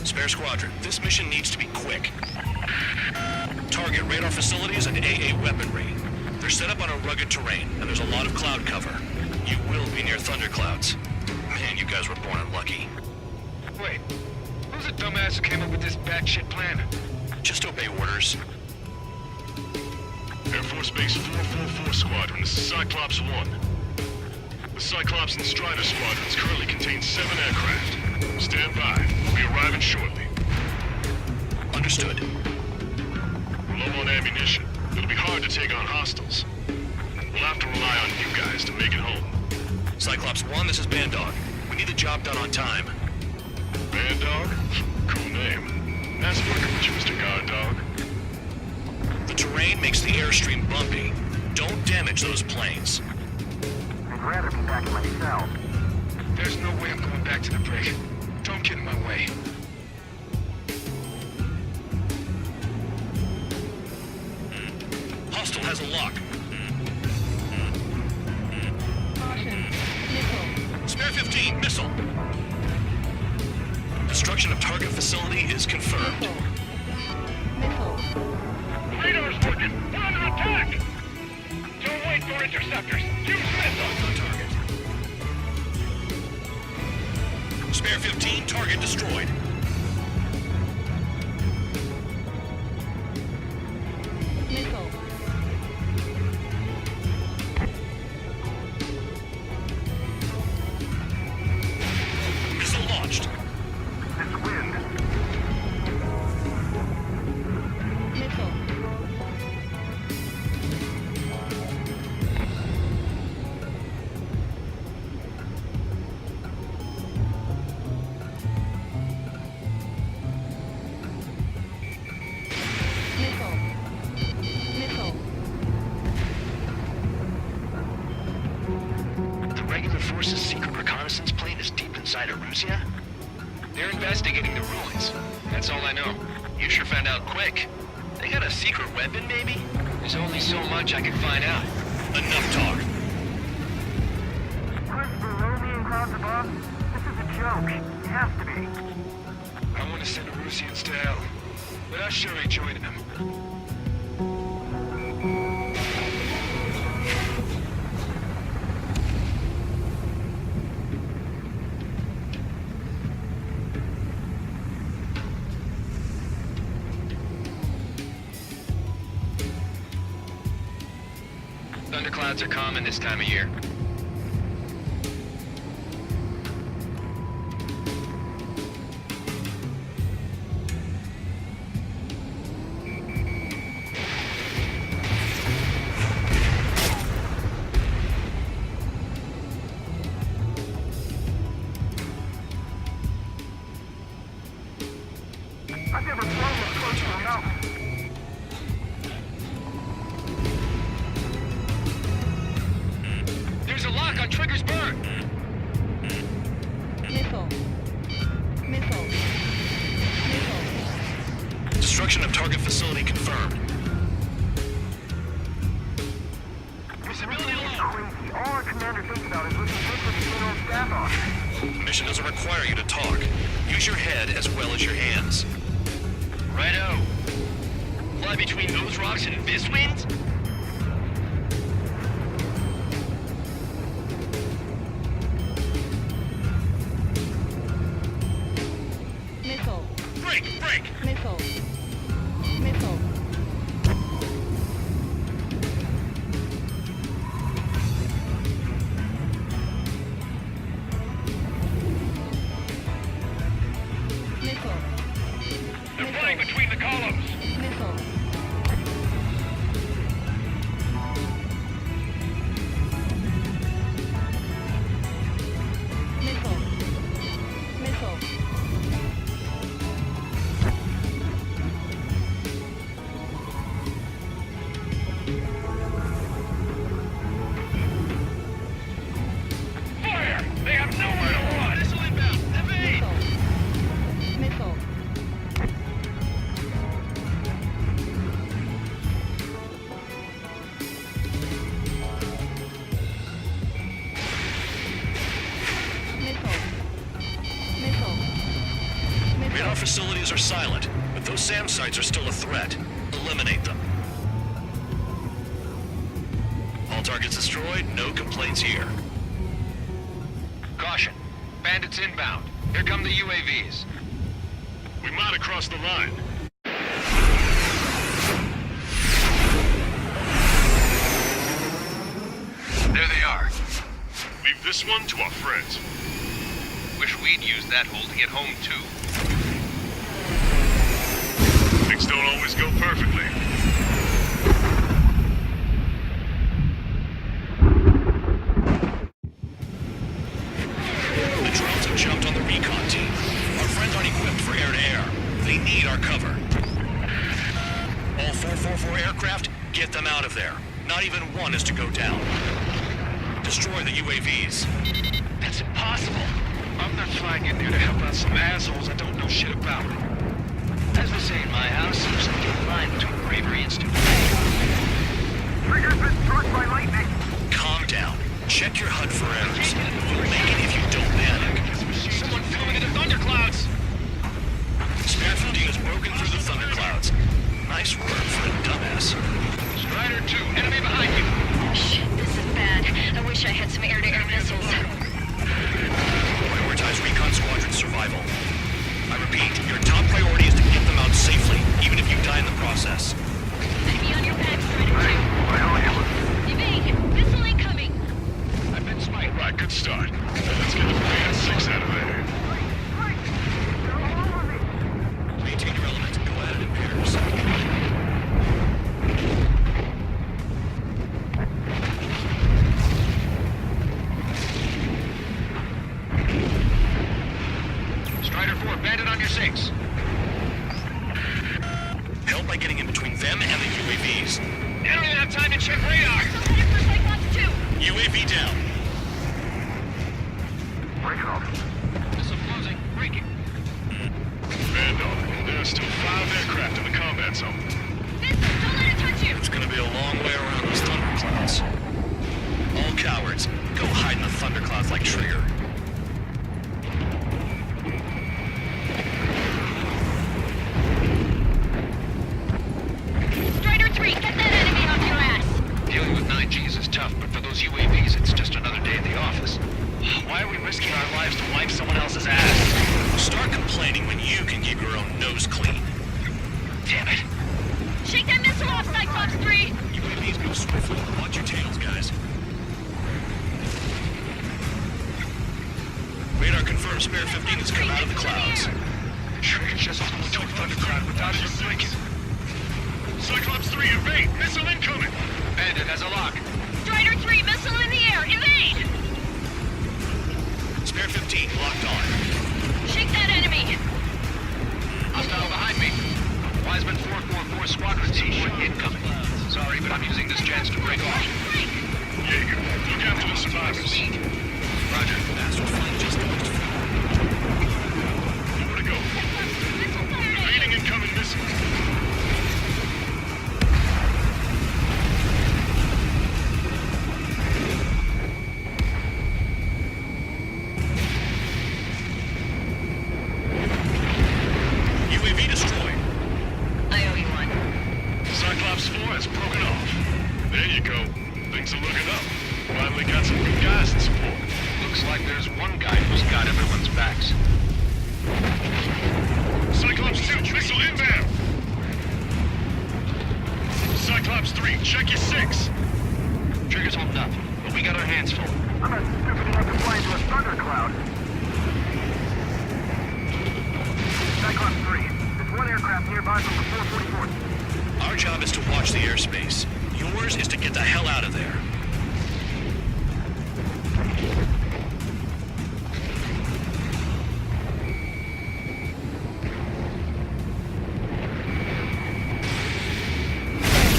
Spare Squadron, this mission needs to be quick. Target radar facilities and AA weaponry. They're set up on a rugged terrain, and there's a lot of cloud cover. You will be near thunderclouds. Man, you guys were born unlucky. Wait, who's the dumbass who came up with this batshit plan? Just obey orders. Air Force Base 444 Squadron, this is Cyclops 1. The Cyclops and Strider squadrons currently contain 7 aircraft. Stand by. We'll be arriving shortly. Understood. We're low on ammunition. It'll be hard to take on hostiles. We'll have to rely on you guys to make it home. Cyclops 1, this is Bandog. We need the job done on time. Bandog? Cool name. That's working with you, Mr. Guard Dog. The terrain makes the airstream bumpy. Don't damage those planes. I'd rather be back in my cell. There's no way I'm going back to the brig. Don't get in my way. Hostile has a lock. Caution. Missile. Spare 15, missile. Destruction of target facility is confirmed. Missile. Radar's working! We're under attack! Don't wait for interceptors! Use missiles on target! Spare 15, target destroyed. Missile. Missile launched. This wind. Missile. Missile. Missile. The regular force's secret reconnaissance plane is deep inside Erusia? They're investigating the ruins. That's all I know. You sure found out quick. They got a secret weapon, maybe? There's only so much I can find out. Enough talk. Chris below me and clouds above? This is a joke. It has to be. I want to send Erusians to hell, but I sure ain't joining them. Thunderclouds are common this time of year. I've never flown this close to a mountain. There's a lock on Trigger's bird. Missile. Missile. Missile. Destruction of target facility confirmed. Visibility low. Crazy. All our commander thinks about is looking good for the general staff office. Mission doesn't require you to talk. Use your head as well as your hands. Righto. Fly between those rocks and this wind? Missile. Break! Break! Missile. Missile. Missile. They're flying between the columns! Missile. facilities are silent, but those SAM sites are still a threat. Eliminate them. All targets destroyed, no complaints here. Caution. Bandits inbound. Here come the UAVs. We might have crossed the line. There they are. Leave this one to our friends. Wish we'd used that hole to get home, too. Things don't always go perfectly. The drones have jumped on the recon team. Our friends aren't equipped for air-to-air. They need our cover. All 444 aircraft, get them out of there. Not even one is to go down. Destroy the UAVs. That's impossible. I'm not flying in there to help out some assholes I don't know shit about. As they say in my house, there's a thin line between bravery and stupidity. Trigger's been struck by lightning. Calm down. Check your HUD for errors. You'll make it if you don't panic. Someone flew into the thunderclouds! Spare 15 has broken through the thunderclouds. Nice work for a dumbass. Strider 2, enemy behind you! Shit, this is bad. I wish I had some air-to-air missiles. Prioritize recon squadron survival. I repeat, your top priority is to get them out safely, even if you die in the process. Enemy on your back, Strider 2. Evade! Missile incoming! I've been spiked. Right, good start. Let's get the Beta 6 out of there. Maintain your element. Go at it in pairs. Strider 4, bandit on your 6. Help by getting in between them and the UAVs. I don't even have time to check radar! Headed for Cyclops 2! UAV down. Break it off. Missile closing. Breaking. Vandal, there are still 5 aircraft in the combat zone. Vincent, don't let it touch you! It's gonna be a long way around those thunderclouds. All cowards, go hide in the thunderclouds like Trigger. Strider 3, get that enemy off your ass! Dealing with 9Gs is tough, but for those UAVs, it's just another day at the office. Why are we risking our lives to wipe someone else's ass? Start complaining when you can keep your own nose clean. Damn it. Shake that missile off, Cyclops 3! UAVs move swiftly. Watch your tails, guys. Radar confirms Spare 15 has come out of the clouds. Trigger just flew into a thundercloud without even blinking. Cyclops 3, evade! Missile incoming! Bandit has a lock. Strider 3, missile in the air! Evade! Spare 15 locked on. Shake that enemy! Hostile behind me. Wiseman 444 Squadron T-shirt incoming. Sorry, but I'm using this chance to break off. Jaeger, look after the survivors. Roger. Bastard flying just north. Nowhere to go. Evading incoming missile. UAV destroyed. I owe you one. Cyclops 4 has broken off. There you go. Things are looking up. Finally got some good guys in support. Looks like there's one guy who's got everyone's backs. Cyclops 2, missile inbound! Cyclops 3, check your 6! Trigger's holding up, but we got our hands full. I'm not stupid enough to fly into a thundercloud. Cyclops 3, there's one aircraft nearby from the 444th. Our job is to watch the airspace. Yours is to get the hell out of there.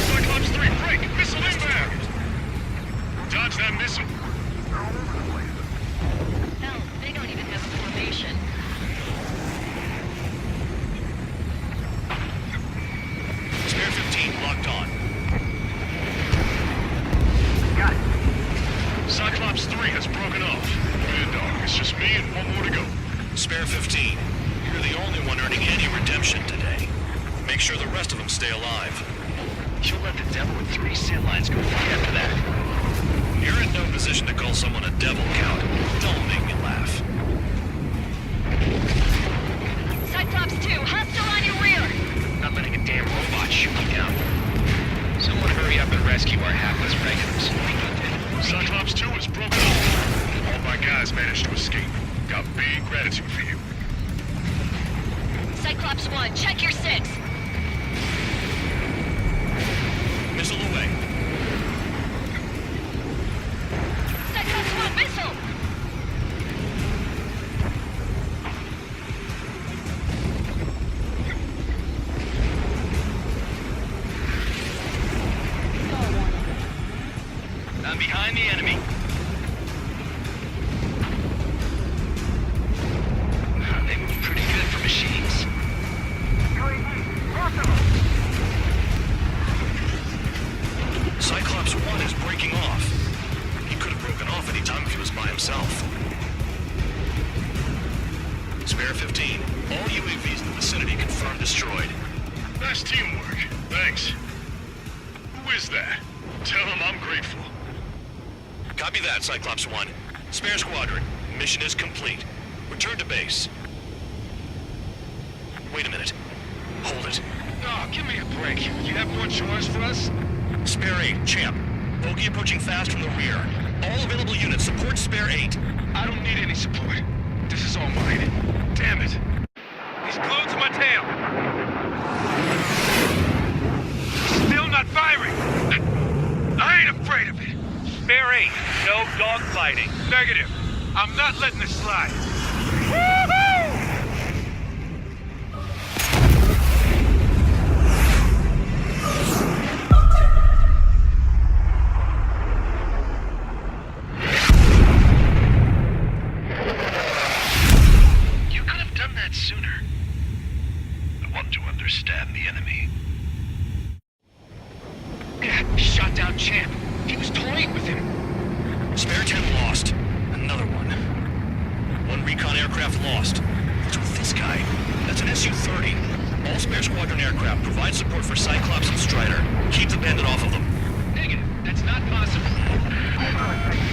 Cyclops 3, break! Missile inbound! Dodge that missile! They're all over the place. Hell, they don't even have a formation. Spare 15 locked on. stay alive. You'll let the devil with 3 SIT lines go free after that. You're in no position to call someone a devil, Count. Don't make me laugh. Cyclops 2, hostile on your rear! Not letting a damn robot shoot me down. Someone hurry up and rescue our hapless regulars. Cyclops 2 is broken up. All my guys managed to escape. Got big gratitude for you. Cyclops 1, check your 6. Missile away. Cyclops 1, missile! I'm behind the enemy. They move pretty good for machines. Cyclops 1 is breaking off. He could have broken off any time if he was by himself. Spare 15. All UAVs in the vicinity confirmed destroyed. Nice teamwork. Thanks. Who is that? Tell him I'm grateful. Copy that, Cyclops 1. Spare squadron. Mission is complete. Return to base. Wait a minute. Hold it. Oh, give me a break. You have more chores for us? Spare 8, Champ. Bogey approaching fast from the rear. All available units support Spare 8. I don't need any support. This is all mine. Damn it. He's glued to my tail. Still not firing. I ain't afraid of it. Spare 8, no dogfighting. Negative. I'm not letting this slide. You could have done that sooner. I want to understand the enemy. Shot down Champ. He was toying with him. Spare 10 lost. Another one. One recon aircraft lost. What's with this guy? That's an Su-30. All Spare Squadron aircraft provide support for Cyclops and Strider. Keep the bandit off of them. Negative. That's not possible.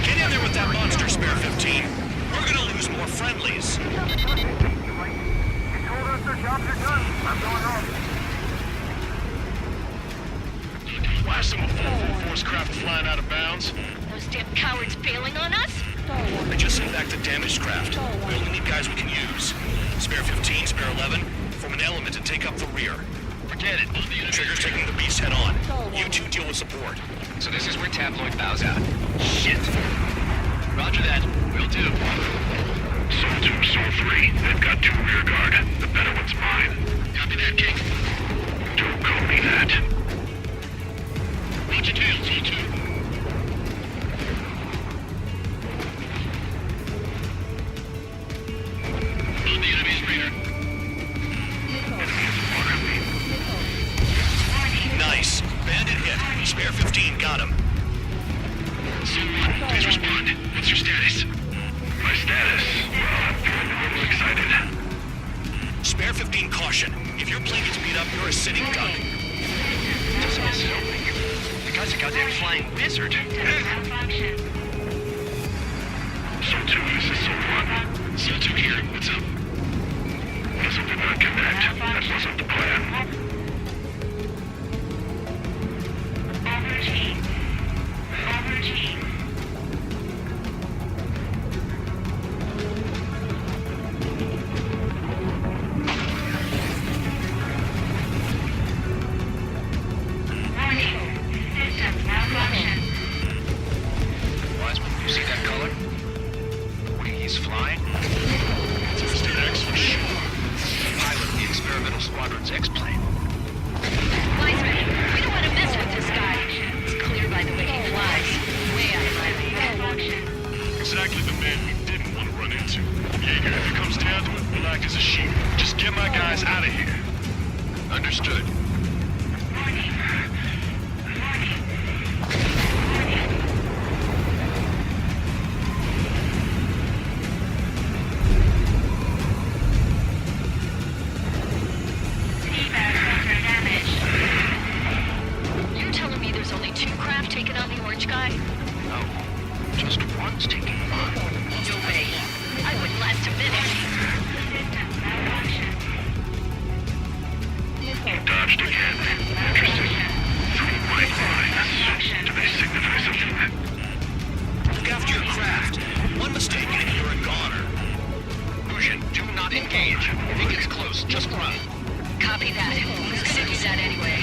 Get in there with that monster, Spare 15. We're gonna lose more friendlies. You told us their jobs are done. I'm going home. Why is some of 444's craft flying out of bounds? Those damn cowards bailing on us? I just sent back the damaged craft. We only need guys we can use. Spare 15, Spare 11, form an element and take up the rear. Forget it. Trigger's taking the beast head on. You two deal with support. So this is where Tabloid bows out. Shit. Roger that. Will do. Soul 2, Soul 3. They've got 2 rear guard. The better one's mine. Copy that, King. Don't call me that. Roger tail, Soul 2. On the enemy's radar. Nice. Bandit hit. Spare 15 got him. Soul 1, please respond. What's your status? My status? Well, I'm feeling a little excited. Spare 15 caution. If your plane gets beat up, you're a sitting duck. Doesn't it sound like it? The guy's a goddamn flying wizard. Soul 2, this is Soul 1. Soul 2 here. What's up? Missile did not connect. That wasn't the plan. Wiseman, you see that color? What he's flying? It's Mr. X for sure. Pilot of the experimental squadron's X-plane. There's only 2 craft taking on the orange guy. No, just one's taking him on. No way. I wouldn't last a minute. Dodged again. Interesting. 3 white lines. Do they signify something? Look after your craft. One mistake and you're a goner. Lucian, do not engage. If he gets close, just run. Copy that. Luke said he's out anyway.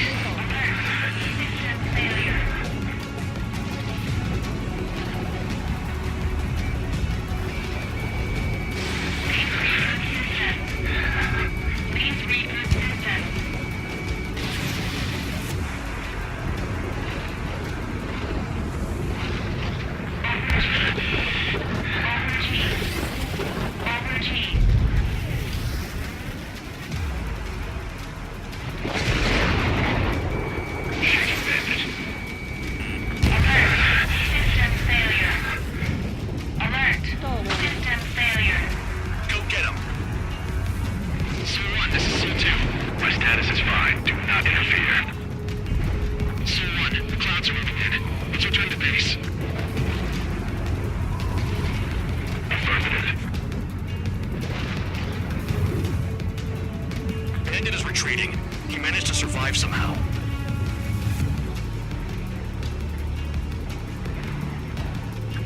Bandit is retreating. He managed to survive somehow.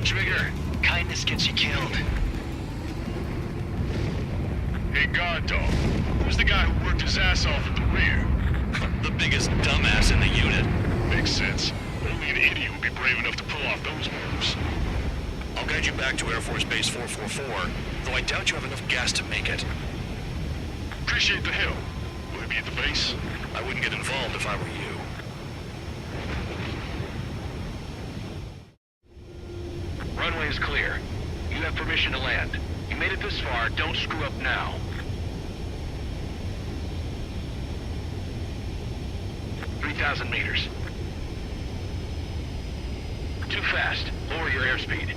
Trigger, kindness gets you killed. Hey, guard dog. Who's the guy who worked his ass off at the rear? The biggest dumbass in the unit. Makes sense. Only an idiot would be brave enough to pull off those moves. I'll guide you back to Air Force Base 444, though I doubt you have enough gas to make it. Appreciate the help. Will he be at the base? I wouldn't get involved if I were you. Runway is clear. You have permission to land. You made it this far, don't screw up now. "3,000 meters. Too fast. Lower your airspeed.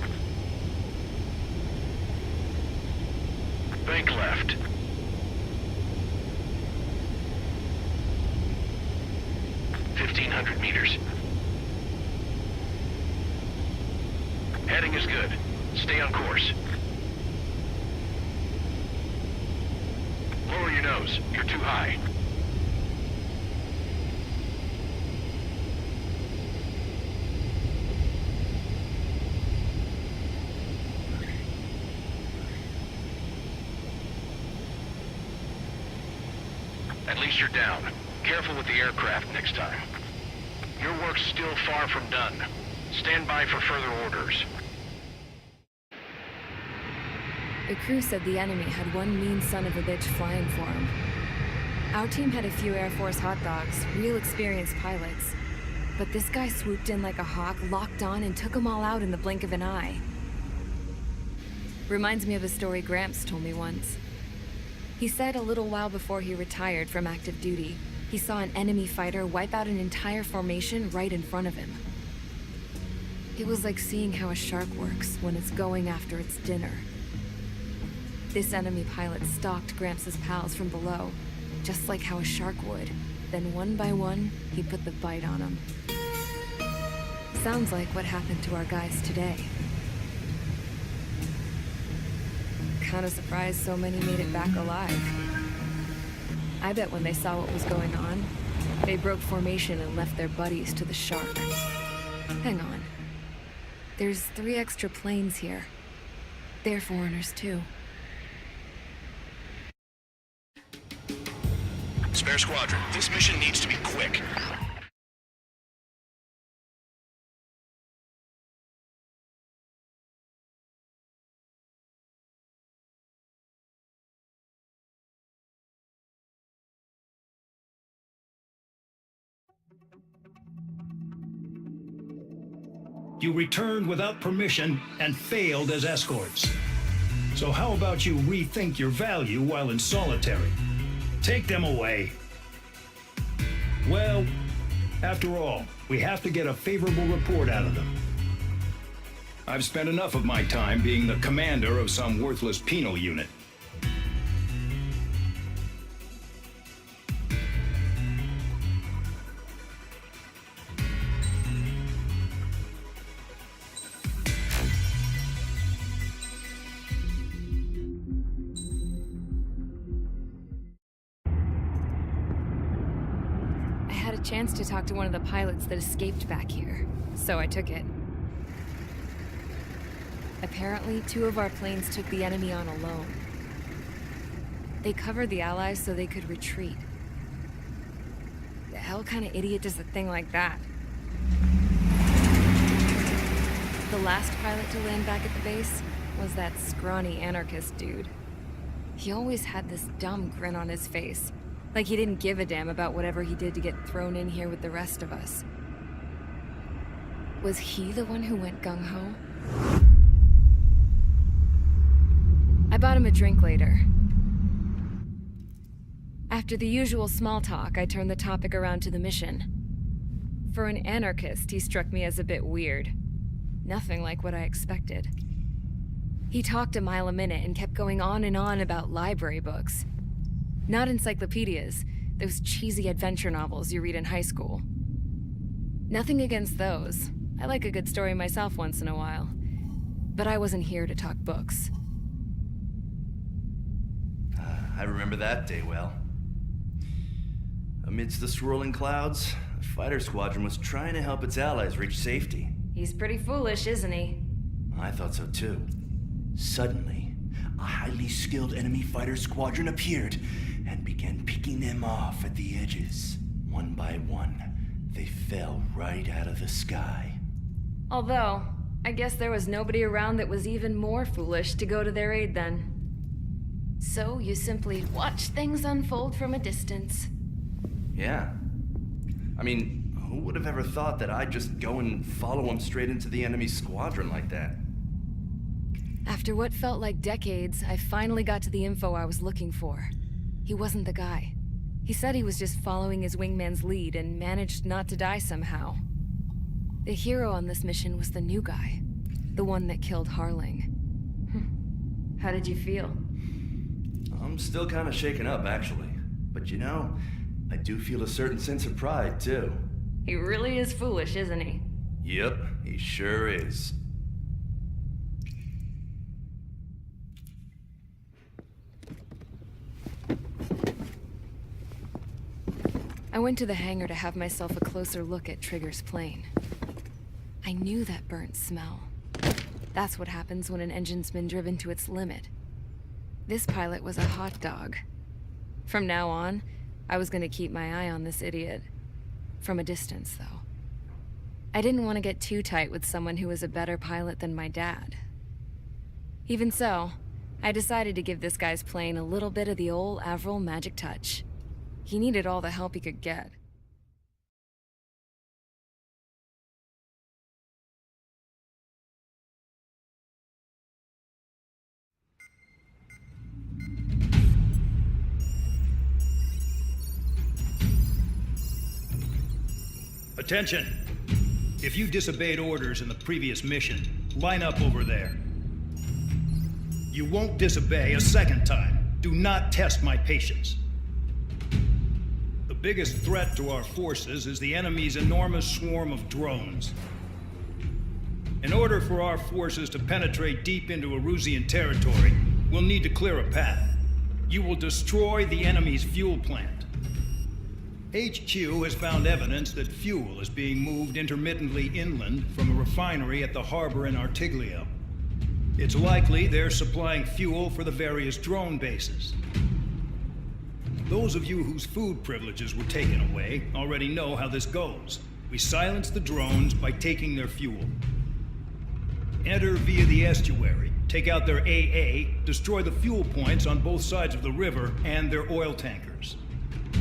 Bank left. "1,500 meters. Heading is good. Stay on course. Lower your nose. You're too high. At least you're down. Careful with the aircraft next time. Your work's still far from done. Stand by for further orders. The crew said the enemy had one mean son of a bitch flying for him. Our team had a few Air Force hot dogs, real experienced pilots. But this guy swooped in like a hawk, locked on, and took them all out in the blink of an eye. Reminds me of a story Gramps told me once. He said a little while before he retired from active duty, he saw an enemy fighter wipe out an entire formation right in front of him. It was like seeing how a shark works when it's going after its dinner. This enemy pilot stalked Gramps' pals from below, just like how a shark would. Then one by one, he put the bite on them. Sounds like what happened to our guys today. Kinda surprised so many made it back alive. I bet when they saw what was going on, they broke formation and left their buddies to the shark. Hang on. There's 3 extra planes here. They're foreigners too. Spare squadron, this mission needs to be quick. You returned without permission and failed as escorts. So how about you rethink your value while in solitary? Take them away. Well, after all, we have to get a favorable report out of them. I've spent enough of my time being the commander of some worthless penal unit. chance to talk to one of the pilots that escaped back here, so I took it. Apparently, 2 of our planes took the enemy on alone. They covered the Allies so they could retreat. The hell kind of idiot does a thing like that? The last pilot to land back at the base was that scrawny anarchist dude. He always had this dumb grin on his face, like he didn't give a damn about whatever he did to get thrown in here with the rest of us. Was he the one who went gung-ho? I bought him a drink later. After the usual small talk, I turned the topic around to the mission. For an anarchist, he struck me as a bit weird. Nothing like what I expected. He talked a mile a minute and kept going on and on about library books. Not encyclopedias, those cheesy adventure novels you read in high school. Nothing against those. I like a good story myself once in a while. But I wasn't here to talk books. I remember that day well. Amidst the swirling clouds, a fighter squadron was trying to help its allies reach safety. He's pretty foolish, isn't he? I thought so too. Suddenly, a highly skilled enemy fighter squadron appeared and began picking them off at the edges. One by one, they fell right out of the sky. Although, I guess there was nobody around that was even more foolish to go to their aid then. So you simply watch things unfold from a distance. Yeah. I mean, who would have ever thought that I'd just go and follow him straight into the enemy squadron like that? After what felt like decades, I finally got to the info I was looking for. He wasn't the guy. He said he was just following his wingman's lead and managed not to die somehow. The hero on this mission was the new guy. The one that killed Harling. How did you feel? I'm still kind of shaken up, actually. But you know, I do feel a certain sense of pride, too. He really is foolish, isn't he? Yep, he sure is. I went to the hangar to have myself a closer look at Trigger's plane. I knew that burnt smell. That's what happens when an engine's been driven to its limit. This pilot was a hot dog. From now on, I was gonna keep my eye on this idiot. From a distance, though. I didn't want to get too tight with someone who was a better pilot than my dad. Even so, I decided to give this guy's plane a little bit of the old Avril magic touch. He needed all the help he could get. Attention! If you disobeyed orders in the previous mission, line up over there. You won't disobey a second time. Do not test my patience. The biggest threat to our forces is the enemy's enormous swarm of drones. In order for our forces to penetrate deep into Erusian territory, we'll need to clear a path. You will destroy the enemy's fuel plant. HQ has found evidence that fuel is being moved intermittently inland from a refinery at the harbor in Artiglio. It's likely they're supplying fuel for the various drone bases. Those of you whose food privileges were taken away already know how this goes. We silence the drones by taking their fuel. Enter via the estuary, take out their AA, destroy the fuel points on both sides of the river and their oil tankers.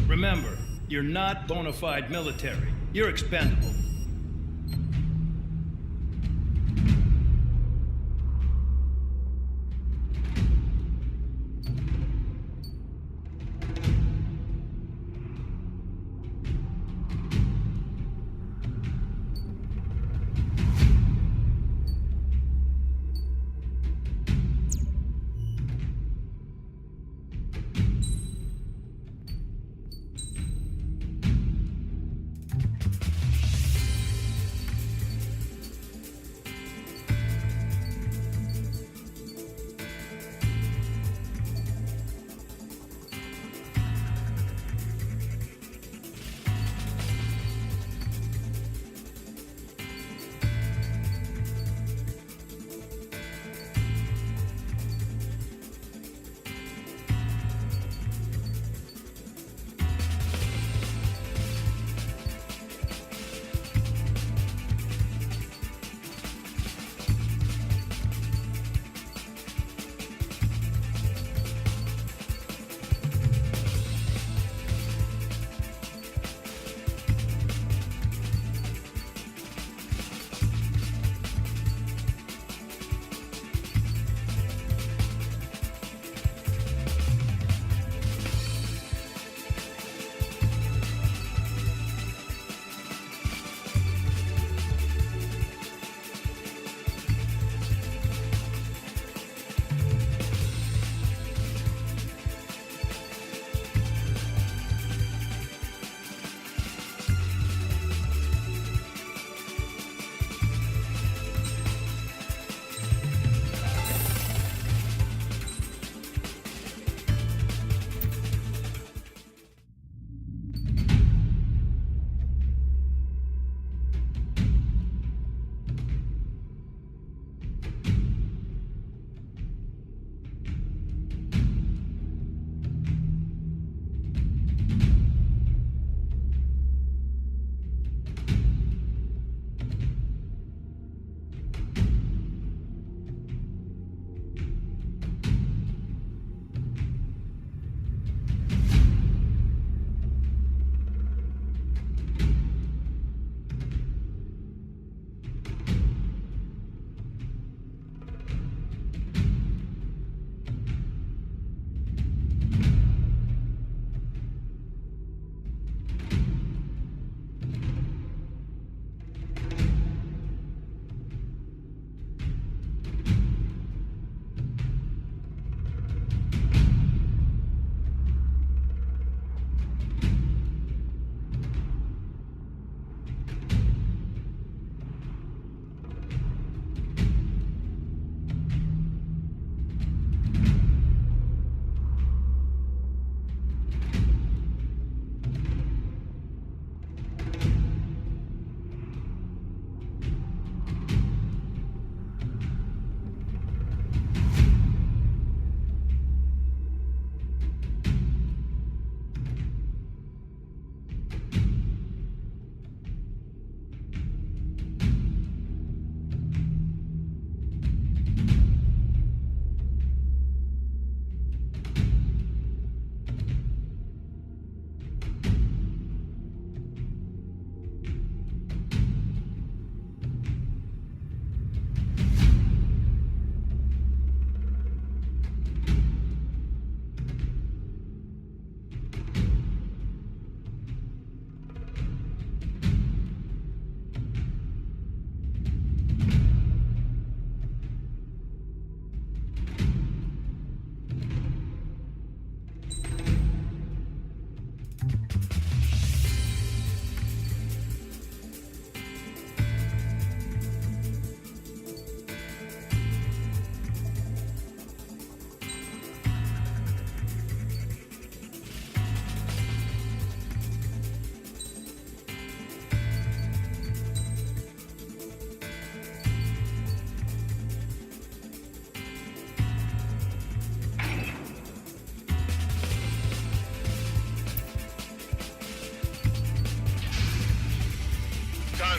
Remember, you're not bona fide military. You're expendable.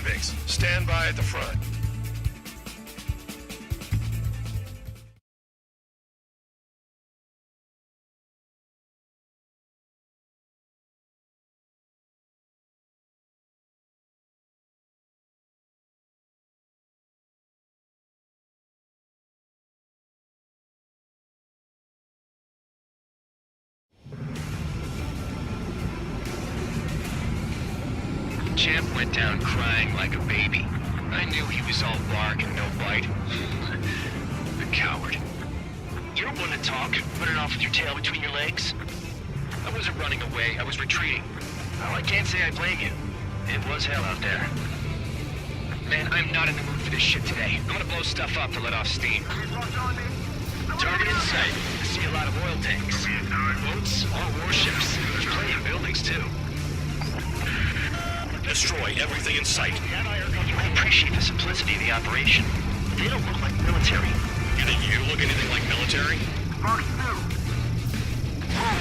base. Stand by at the front. Champ went down crying like a baby. I knew he was all bark and no bite. The coward. You don't want to talk, running off with your tail between your legs. I wasn't running away, I was retreating. Well, I can't say I blame you. It was hell out there. Man, I'm not in the mood for this shit today. I'm gonna blow stuff up to let off steam. Target in sight. I see a lot of oil tanks. Boats, all warships. There's plenty of buildings, too. Destroy everything in sight. I appreciate the simplicity of the operation. They don't look like military. You think you look anything like military? Fox 2. Oh,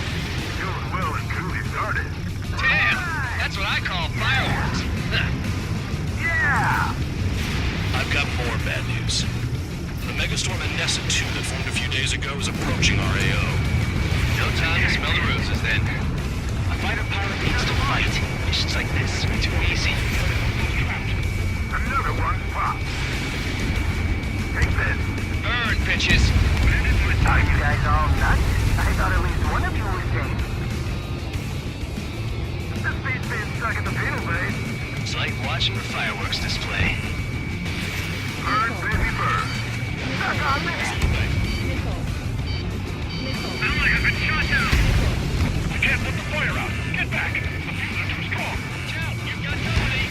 doing well and truly started. Damn! That's what I call fireworks. Yeah! I've got more bad news. The megastorm in Nessa 2 that formed a few days ago is approaching our AO. No time to smell the roses then. A fighter pilot needs to fight. Missions like this are too easy. Another one popped. Take this. Burn, bitches! Are you guys all nuts? I thought at least one of you was safe. The space being stuck at the penal base. It's like watching the fireworks display. Burn, baby, burn. Stuck on me. Missile. Missile. Ally has been shot down. We can't put the fire out. Get back. The fuse are too strong. You've got company!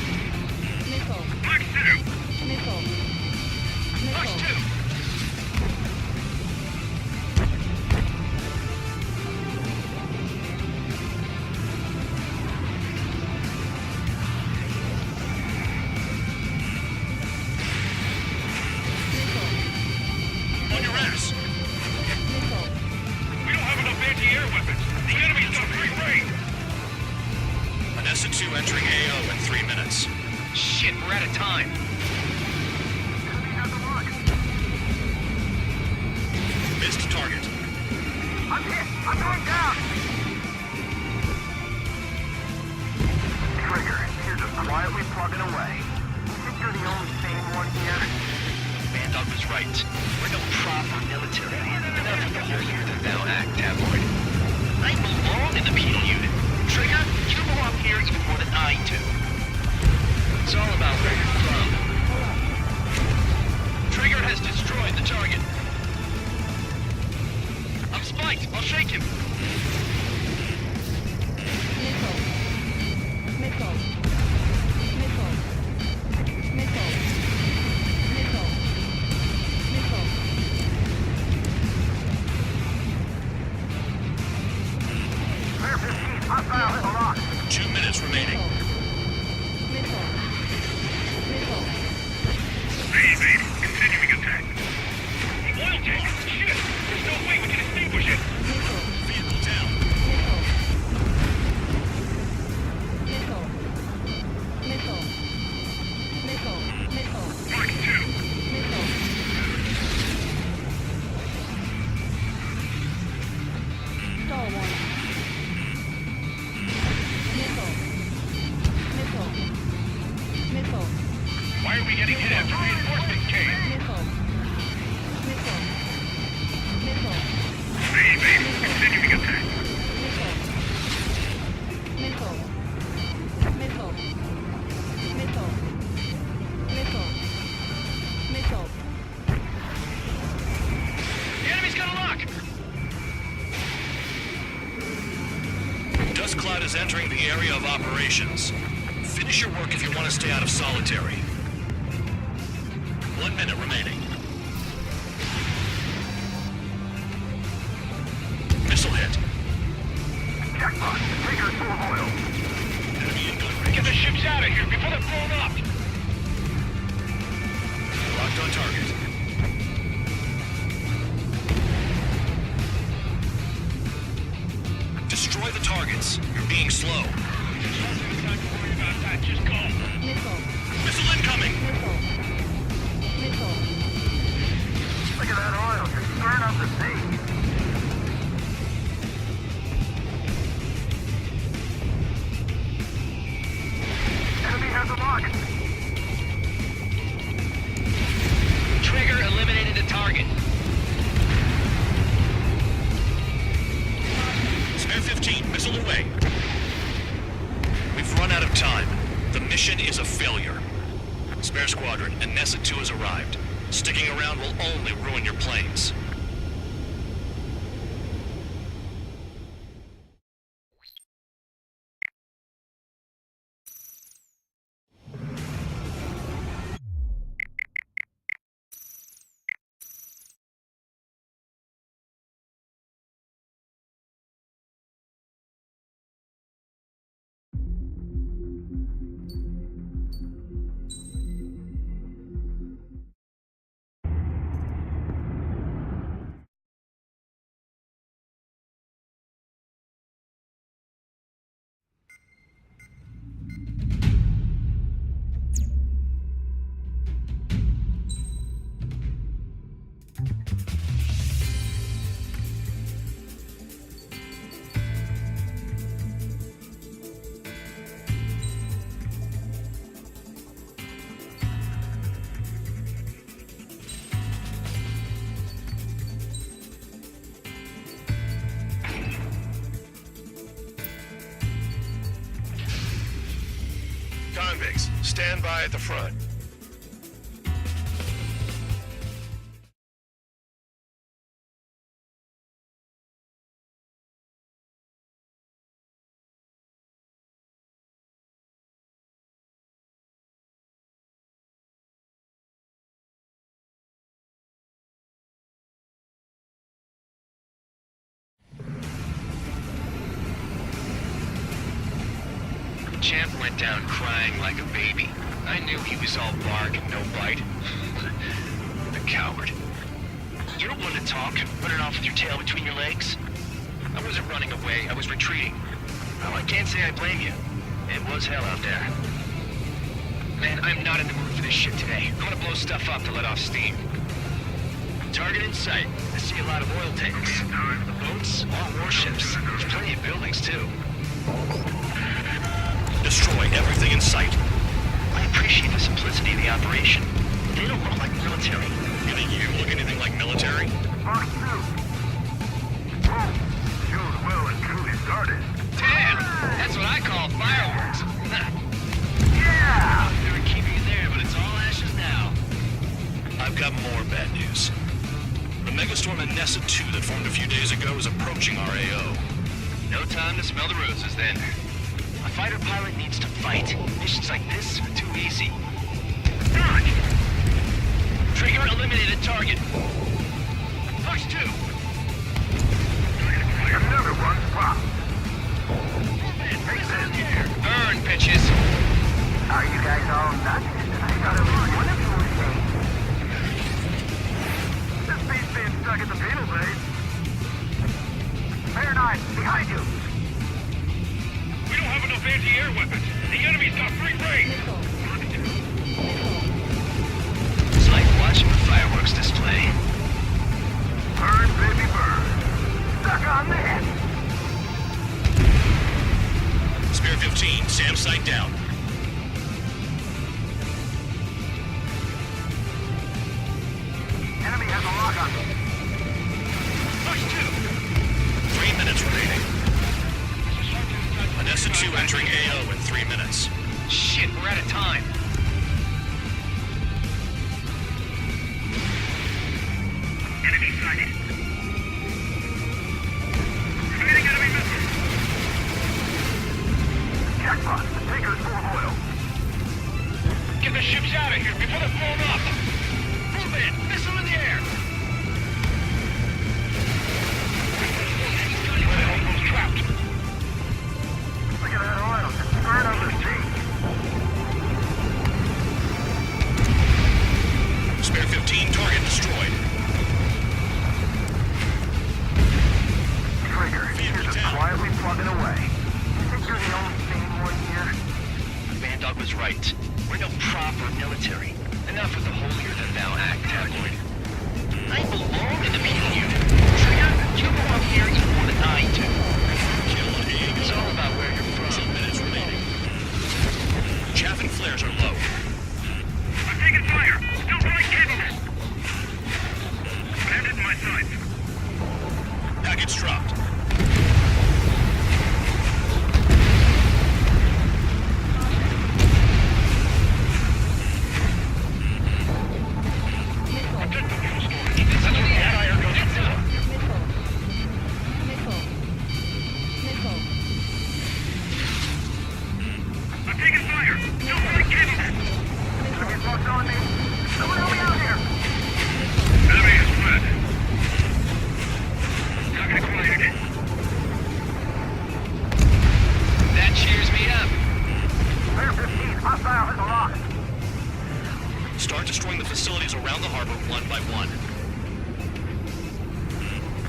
Missile. Fox 2. Missile. Fox Missile. 2! On your ass. Missile. We don't have enough anti-air weapons. The enemy's got great range. Nessa 2 entering AO in 3 minutes. Shit, we're out of time. Missed target. I'm hit. I'm going down. Trigger, you're just quietly plugging away. You think you're the only sane one here? Bandog was right. We're no proper military. Enough of the whole year that thou act tabloid. I belong in the penal unit. Trigger, you belong here even more than I do. It's all about where you're from. Trigger has destroyed the target. I'm spiked. I'll shake him. Missile. Missile. Missile. Missile. Missile. Missile. Clear 15. Hostile missile locked. 2 minutes remaining. Missile. Missile. Easy. Continuing attack. The oil tank. Shit. There's no way we can extinguish it. Missile. Vehicle down. Missile. Missile. Missile. Missile. Fox 2. Missile. Stall warning. Missile. Missile. Missile. Why are we getting hit after reinforcements came? Missile. Missile. Missile. Easy. Continuing attack. Missile. Missile. Missile. Missile. Missile. Missile. The enemy's got a lock! Dust Cloud is entering the area of operations. Finish your work if you want to stay out of solitary. 1 minute remaining. Missile hit. Jackpot. Trigger's full of oil. Enemy in gun range. Get the ships out of here before they're blown up! Locked on target. Destroy the targets. You're being slow. Just call. Missile. Missile Squadron, and Nessa 2 has arrived. Sticking around will only ruin your planes. Convicts, stand by at the front. Champ went down crying like a baby. I knew he was all bark and no bite. The coward. You don't want to talk, running off with your tail between your legs? I wasn't running away, I was retreating. Well, I can't say I blame you. It was hell out there. Man, I'm not in the mood for this shit today. I'm gonna blow stuff up to let off steam. Target in sight. I see a lot of oil tanks. Boats, all warships. There's plenty of buildings, too. Destroy everything in sight. I appreciate the simplicity of the operation. They don't look like military. You think you look anything like military? Mark 2. Whoa. Show's well and truly started. Damn! That's what I call fireworks. Yeah! They were keeping you there, but it's all ashes now. I've got more bad news. The Megastorm and Nessa 2 that formed a few days ago is approaching our AO. No time to smell the roses, then. A fighter pilot needs to fight. Missions like this are too easy. Dodge! Trigger eliminated target. Push 2. Another one popped. Hey, Ben. Burn, bitches. Are you guys all nuts? I got a one of you say. This beast being stuck at the penal base. Fair 9, behind you. We don't have enough anti-air weapons. The enemy's got free reign. It's like watching a fireworks display. Burn, baby, burn. Stuck on that. Spear 15, SAM sight down. Enemy has a lock on them. Push 2. 3 minutes remaining. Nessa 2 entering AO in 3 minutes. Shit, we're out of time. Enemy sighted. Committing enemy missile. Jackpot, the tanker's full of oil. Get the ships out of here before they're blown up. Move in! Missile in the air! Almost trapped. Look at that oil, just burn on the sea. Spare 15, target destroyed. Trigger, you're just quietly plugging away. You think you're the only sane one here? Bandog was right. We're no proper military. Enough with the holier-than-thou act, tabloid. I belong in the meeting unit. Trigger, you belong here even more than I do. It's all about where you're from. 2 minutes remaining. Chaff and flares are low. I'm taking fire. Still quite capable. Bandit in my sights. Package dropped. Start destroying the facilities around the harbor one by one.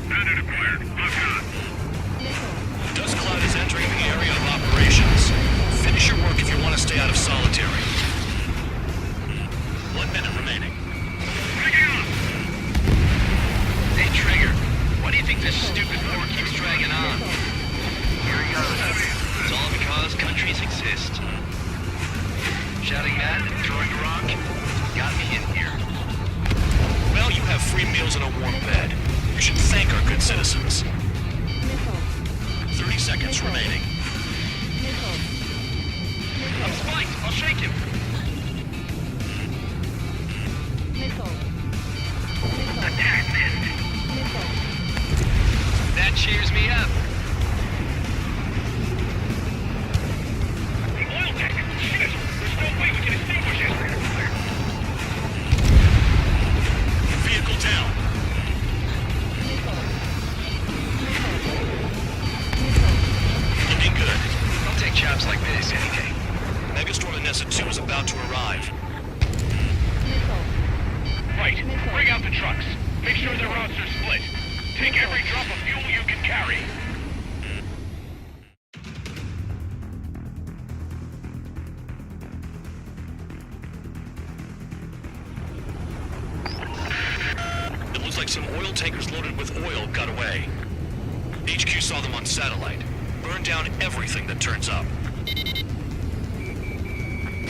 Bandit acquired. Lock on. Dust Cloud is entering the area of operations. Finish your work if you want to stay out of solitary. 1 minute remaining. Hey, Trigger. Why do you think this stupid war keeps dragging on? Here he goes. It's all because countries exist. Shouting that and throwing a rock got me in here. Well, you have free meals and a warm bed. You should thank our good citizens. 30 seconds remaining. I'm spiked. I'll shake him. Attack missed. That cheers me up. The oil tank! Shit! There's no way we can extinguish it! Vehicle down. Looking good. I'll take chops like this any day. Megastorm Anessa 2 is about to arrive. Right. Bring out the trucks. Make sure their routes are split. Take every drop of fuel you can carry. It looks like some oil tankers loaded with oil got away. HQ saw them on satellite. Burn down everything that turns up.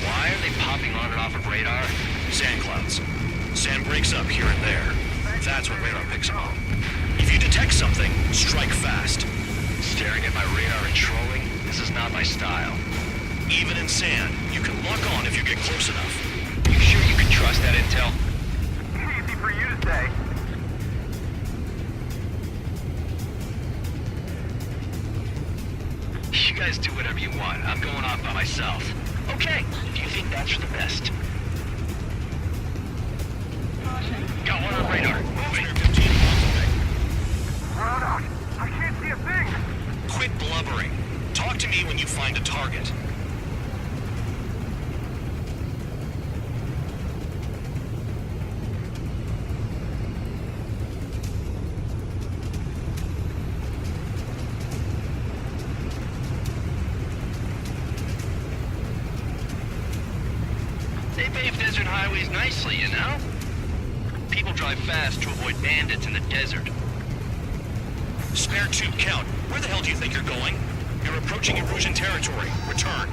Why are they popping on and off of radar? Sand clouds. Sand breaks up here and there. That's what radar picks up. If you detect something, strike fast. Staring at my radar and trolling? This is not my style. Even in sand, you can lock on if you get close enough. You sure you can trust that intel? Easy for you to say. You guys do whatever you want. I'm going off by myself. Okay, do you think that's for the best? Got one on radar. Moving. 15 miles away. Run out. I can't see a thing. Quit blubbering. Talk to me when you find a target. They pave desert highways nicely, you know? People drive fast to avoid bandits in the desert. Spare 2, count. Where the hell do you think you're going? You're approaching Erusian territory. Return.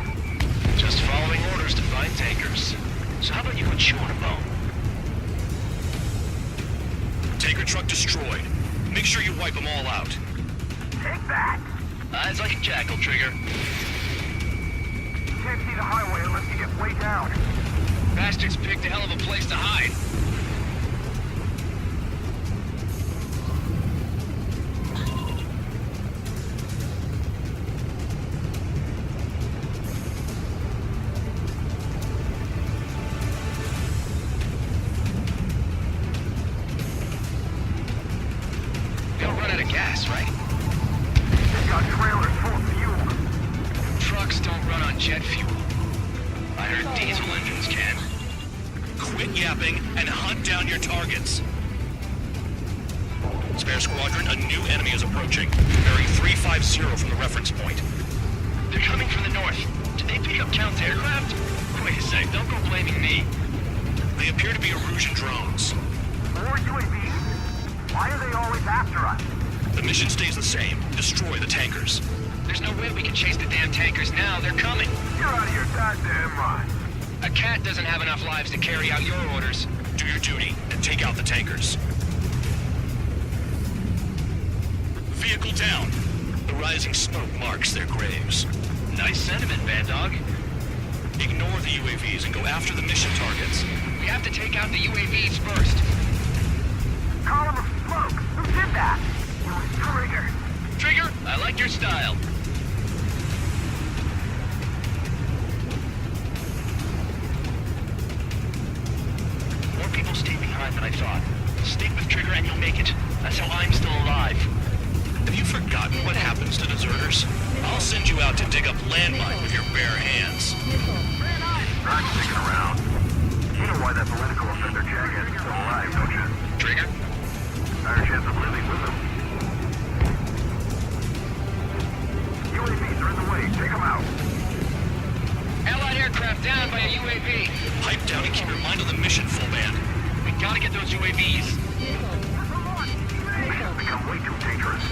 Just following orders to find tankers. So how about you go chew on a bone? Tanker truck destroyed. Make sure you wipe them all out. Take that. Eyes like a jackal, Trigger. You can't see the highway unless you get way down. Bastards picked a hell of a place to hide. They'll run out of gas, right? They've got trailers full of fuel. Trucks don't run on jet fuel. I heard diesel engines can. Quit yapping and hunt down your targets. Spare squadron, a new enemy is approaching. Bearing 350 from the reference point. They're coming from the north. Did they pick up Count's aircraft? Wait a sec, don't go blaming me. They appear to be Erusian drones. More UAVs? Why are they always after us? The mission stays the same. Destroy the tankers. There's no way we can chase the damn tankers now. They're coming. You're out of your goddamn mind. A cat doesn't have enough lives to carry out your orders. Do your duty and take out the tankers. Vehicle down. The rising smoke marks their graves. Nice sentiment, Bad Dog. Ignore the UAVs and go after the mission targets. We have to take out the UAVs first. Column of smoke. Who did that? It was Trigger. Trigger, I like your style. More people stay behind than I thought. Stick with Trigger and you'll make it. That's how I'm still alive. Have you forgotten what happens to deserters? I'll send you out to dig up landmine with your bare hands. Not sticking around. You know why that jackass is still alive, don't you? Trigger? Higher chance of living with him. UAVs are in the way. Take them out. Allied aircraft down by a UAV. Pipe down and keep your mind on the mission, full band. We gotta get those UAVs. Mission's become way too dangerous.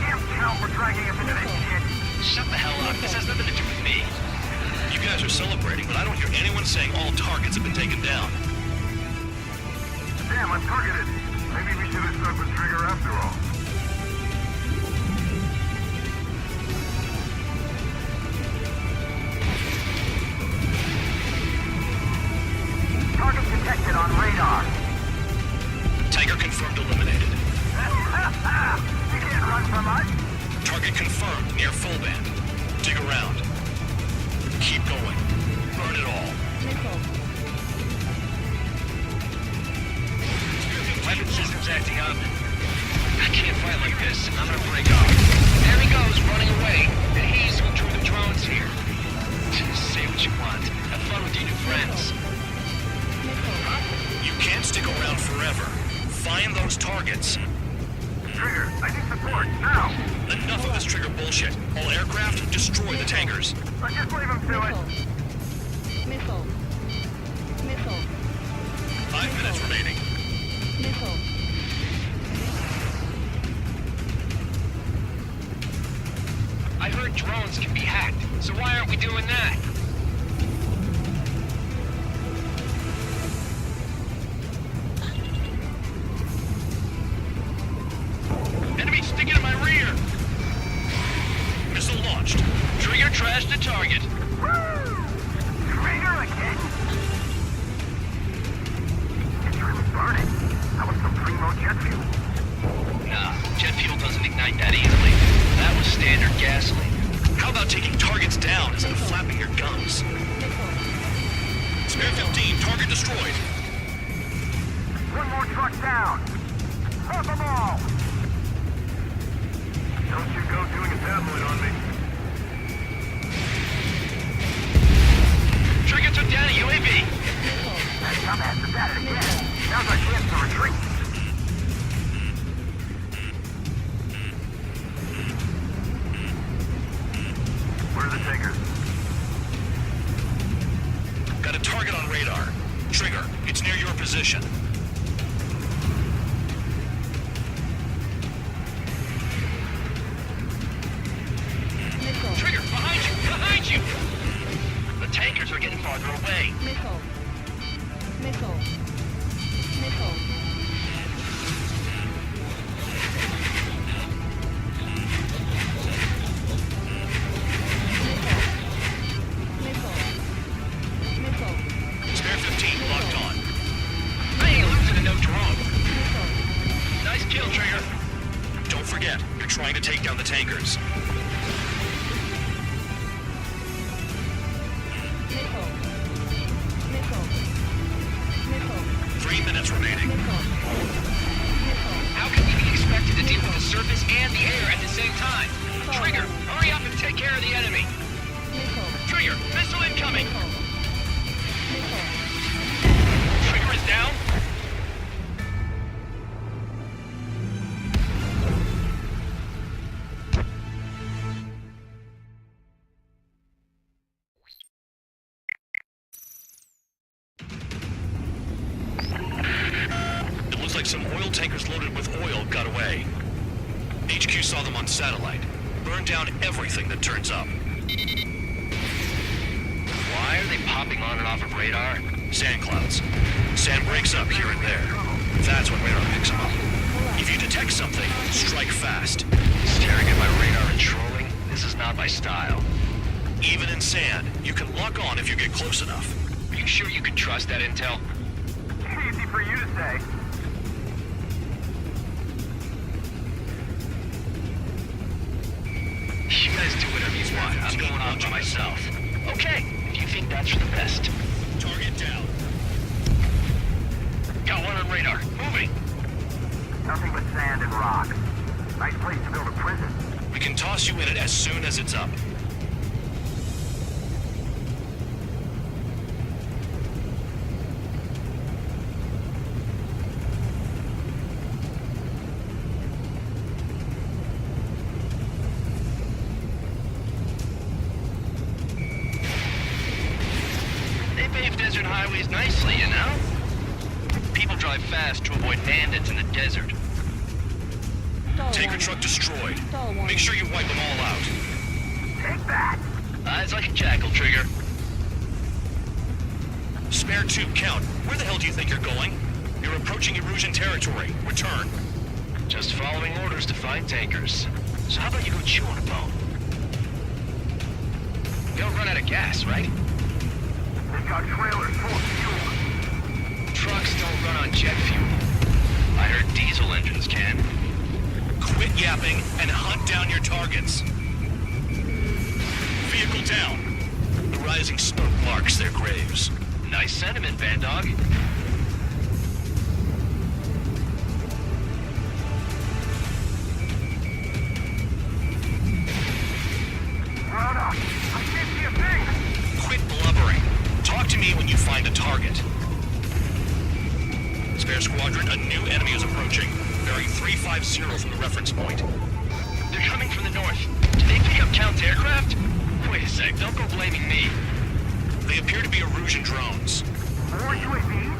Damn count, we're dragging us into this shit. Shut the hell up. This has nothing to do with me. You guys are celebrating, but I don't hear anyone saying all targets have been taken down. Damn, I'm targeted. Maybe we should have stuck with Trigger after all. Target detected on radar. Tiger confirmed eliminated. You can't run from us. Target confirmed near full band. Dig around. Keep going. Burn it all. Weapon system's acting up. I can't fight like this. I'm gonna break off. There he goes, running away. And he's who drew the drones here. Say what you want. Have fun with your new friends. You can't stick around forever. Find those targets. Trigger, I need support, now! Enough of this Trigger bullshit. All aircraft, destroy the tankers. Let's just leave him to it. Missile. Missile. 5 minutes remaining. Missile. I heard drones can be hacked, so why aren't we doing that? Enemy sticking in my rear! Missile launched. Trigger trashed the target. Trigger again? It's really burning. That was some primo jet fuel. Nah, jet fuel doesn't ignite that easily. That was standard gasoline. How about taking targets down instead of flapping your gums? Spare 15, target destroyed. One more truck down. Have them all. Don't you go doing a tabloid on me. Trigger took down a UAV. That dumbass is at it again. Now's our chance to retreat. Where are the tankers? Got a target on radar. Trigger, it's near your position. Trigger, behind you! Behind you! The tankers are getting farther away. Missile. Missile. Missile. Spare 15, locked on. I ain't losing to no drone. Nice kill, Trigger. Don't forget, you're trying to take down the tankers. Missile. Missile. Missile. 3 minutes remaining. How can we be expected to deal with the surface and the air at the same time? Trigger, hurry up and take care of the enemy. Trigger, missile incoming. Trigger is down. It looks like some oil tankers loaded with oil got away. HQ saw them on satellite. Burned down everything that turns up. Why are they popping on and off of radar? Sand clouds. Sand breaks up here and there. That's when radar picks them up. If you detect something, strike fast. Staring at my radar and trolling? This is not my style. Even in sand, you can lock on if you get close enough. Are you sure you can trust that intel? Easy for you to say. You guys do whatever you want. I'm going on by myself. Okay, if you think that's for the best. Target down. Got one on radar. Moving. Nothing but sand and rock. Nice place to build a prison. We can toss you in it as soon as it's up. highways nicely, you know? People drive fast to avoid bandits in the desert. Tanker truck destroyed. Make sure you wipe them all out. Take that! Eyes like a jackal, Trigger. Spare 2, Count. Where the hell do you think you're going? You're approaching Erusian territory. Return. Just following orders to find tankers. So how about you go chew on a bone? You don't run out of gas, right? They've got trailers full of fuel. Trucks don't run on jet fuel. I heard diesel engines can. Quit yapping and hunt down your targets. Vehicle down. The rising smoke marks their graves. Nice sentiment, Bandog. Rhoda, I can't see a thing! Quit blubbering. Talk to me when you find a target. Spare Squadron, a new enemy is approaching. Bearing 350 from the reference point. They're coming from the north. Did they pick up Count's aircraft? Wait a sec, don't go blaming me. They appear to be Erusian drones. More UAVs?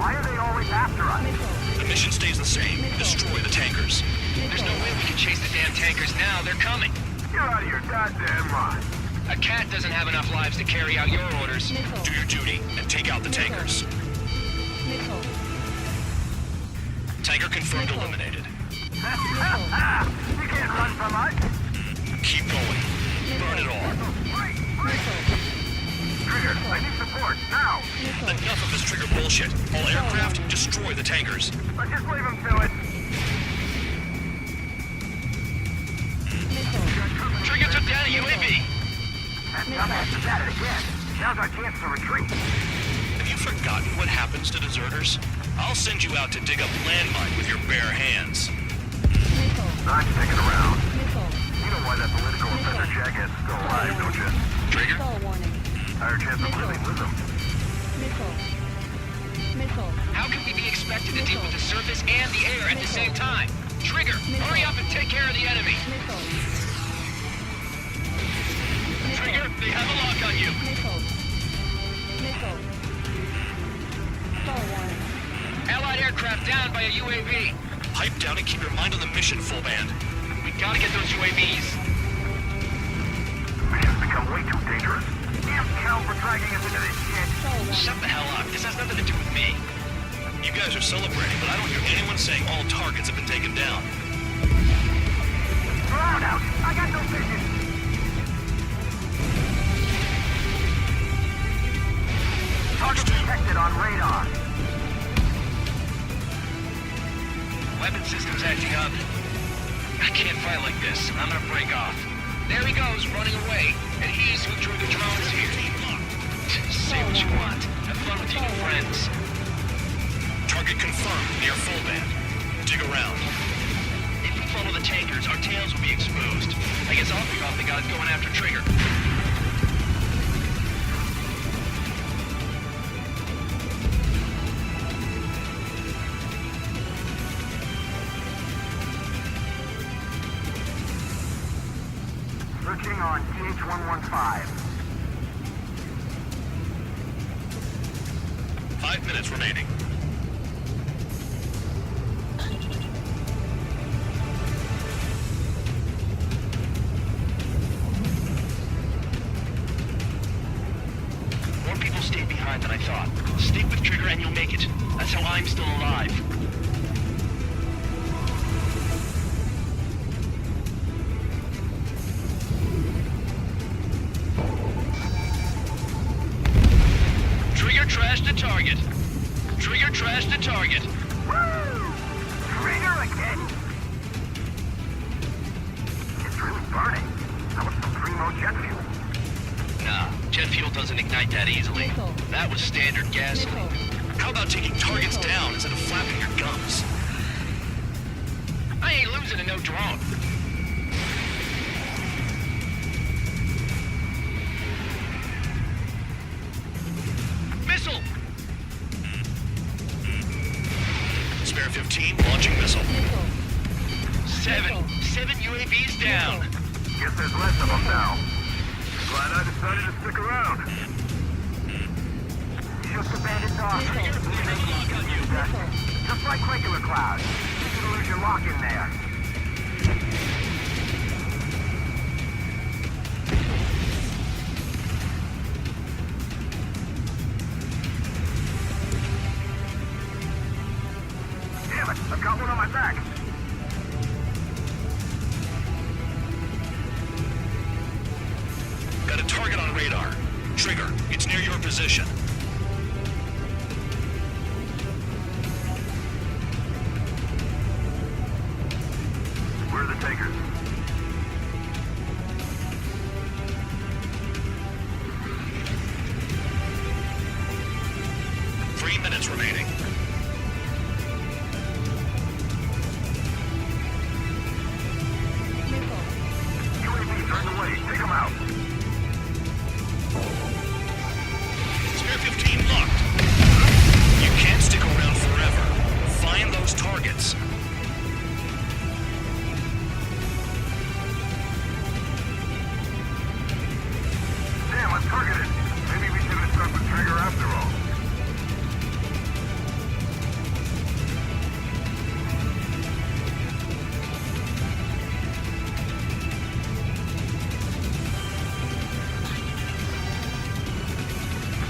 Why are they always after us? The mission stays the same. Destroy the tankers. There's no way we can chase the damn tankers now. They're coming. You're out of your goddamn mind. A cat doesn't have enough lives to carry out your orders. Do your duty and take out the tankers. Tanker confirmed eliminated. You can't run from us. Keep going. Burn it all. Trigger, I need support, now! Enough of this Trigger bullshit. All aircraft, destroy the tankers. Let's just leave them to it. Trigger took down a UAV. That dumbass is at it again. Now's our chance to retreat. Have you forgotten what happens to deserters? I'll send you out to dig up landmine with your bare hands. I'm sticking around. You know why that political offender jackass is still alive, don't you? Trigger? Higher chance of living with him. How can we be expected to deal with the surface and the air at the same time? Trigger, hurry up and take care of the enemy. Trigger, they have a lock on you. Allied aircraft down by a UAV. Pipe down and keep your mind on the mission, full band. We gotta get those UAVs. Mission's become way too dangerous. Damn Cal for dragging us into this shit. Shut the hell up. This has nothing to do with me. You guys are celebrating, but I don't hear anyone saying all targets have been taken down. Throw out! I got no vision! Target detected on radar. Weapon system's acting up. I can't fight like this. I'm gonna break off. There he goes, running away. And he's who drew the drones here. Say what you want. Have fun with your new friends. Target confirmed near full band. Dig around. If we follow the tankers, our tails will be exposed. I guess I'll pick off the guys going after Trigger. Searching on TH-115. 5 minutes remaining. More people stayed behind than I thought. Stick with Trigger and you'll make it. That's how I'm still alive. Trigger trashed the target. Trigger trashed the target. Woo! Trigger again? It's really burning. That was some primo jet fuel. Nah, jet fuel doesn't ignite that easily. That was standard gasoline. How about taking targets down instead of flapping your gums? I ain't losing to no drone. Missile! Spare 15, launching missile. Seven UAVs down. Guess there's less of them now. Glad I decided to stick around. Should just bandits off. Just like regular clouds. You're gonna lose your lock in there. Damn it, I've got one on my back. Got a target on radar. Trigger, it's near your position. Where are the takers? Three minutes remaining. UAV turned away. Take them out. Spare 15 locked. You can't stick around forever. Find those targets. Damn, I'm targeted. Maybe we should have stuck with Trigger after all.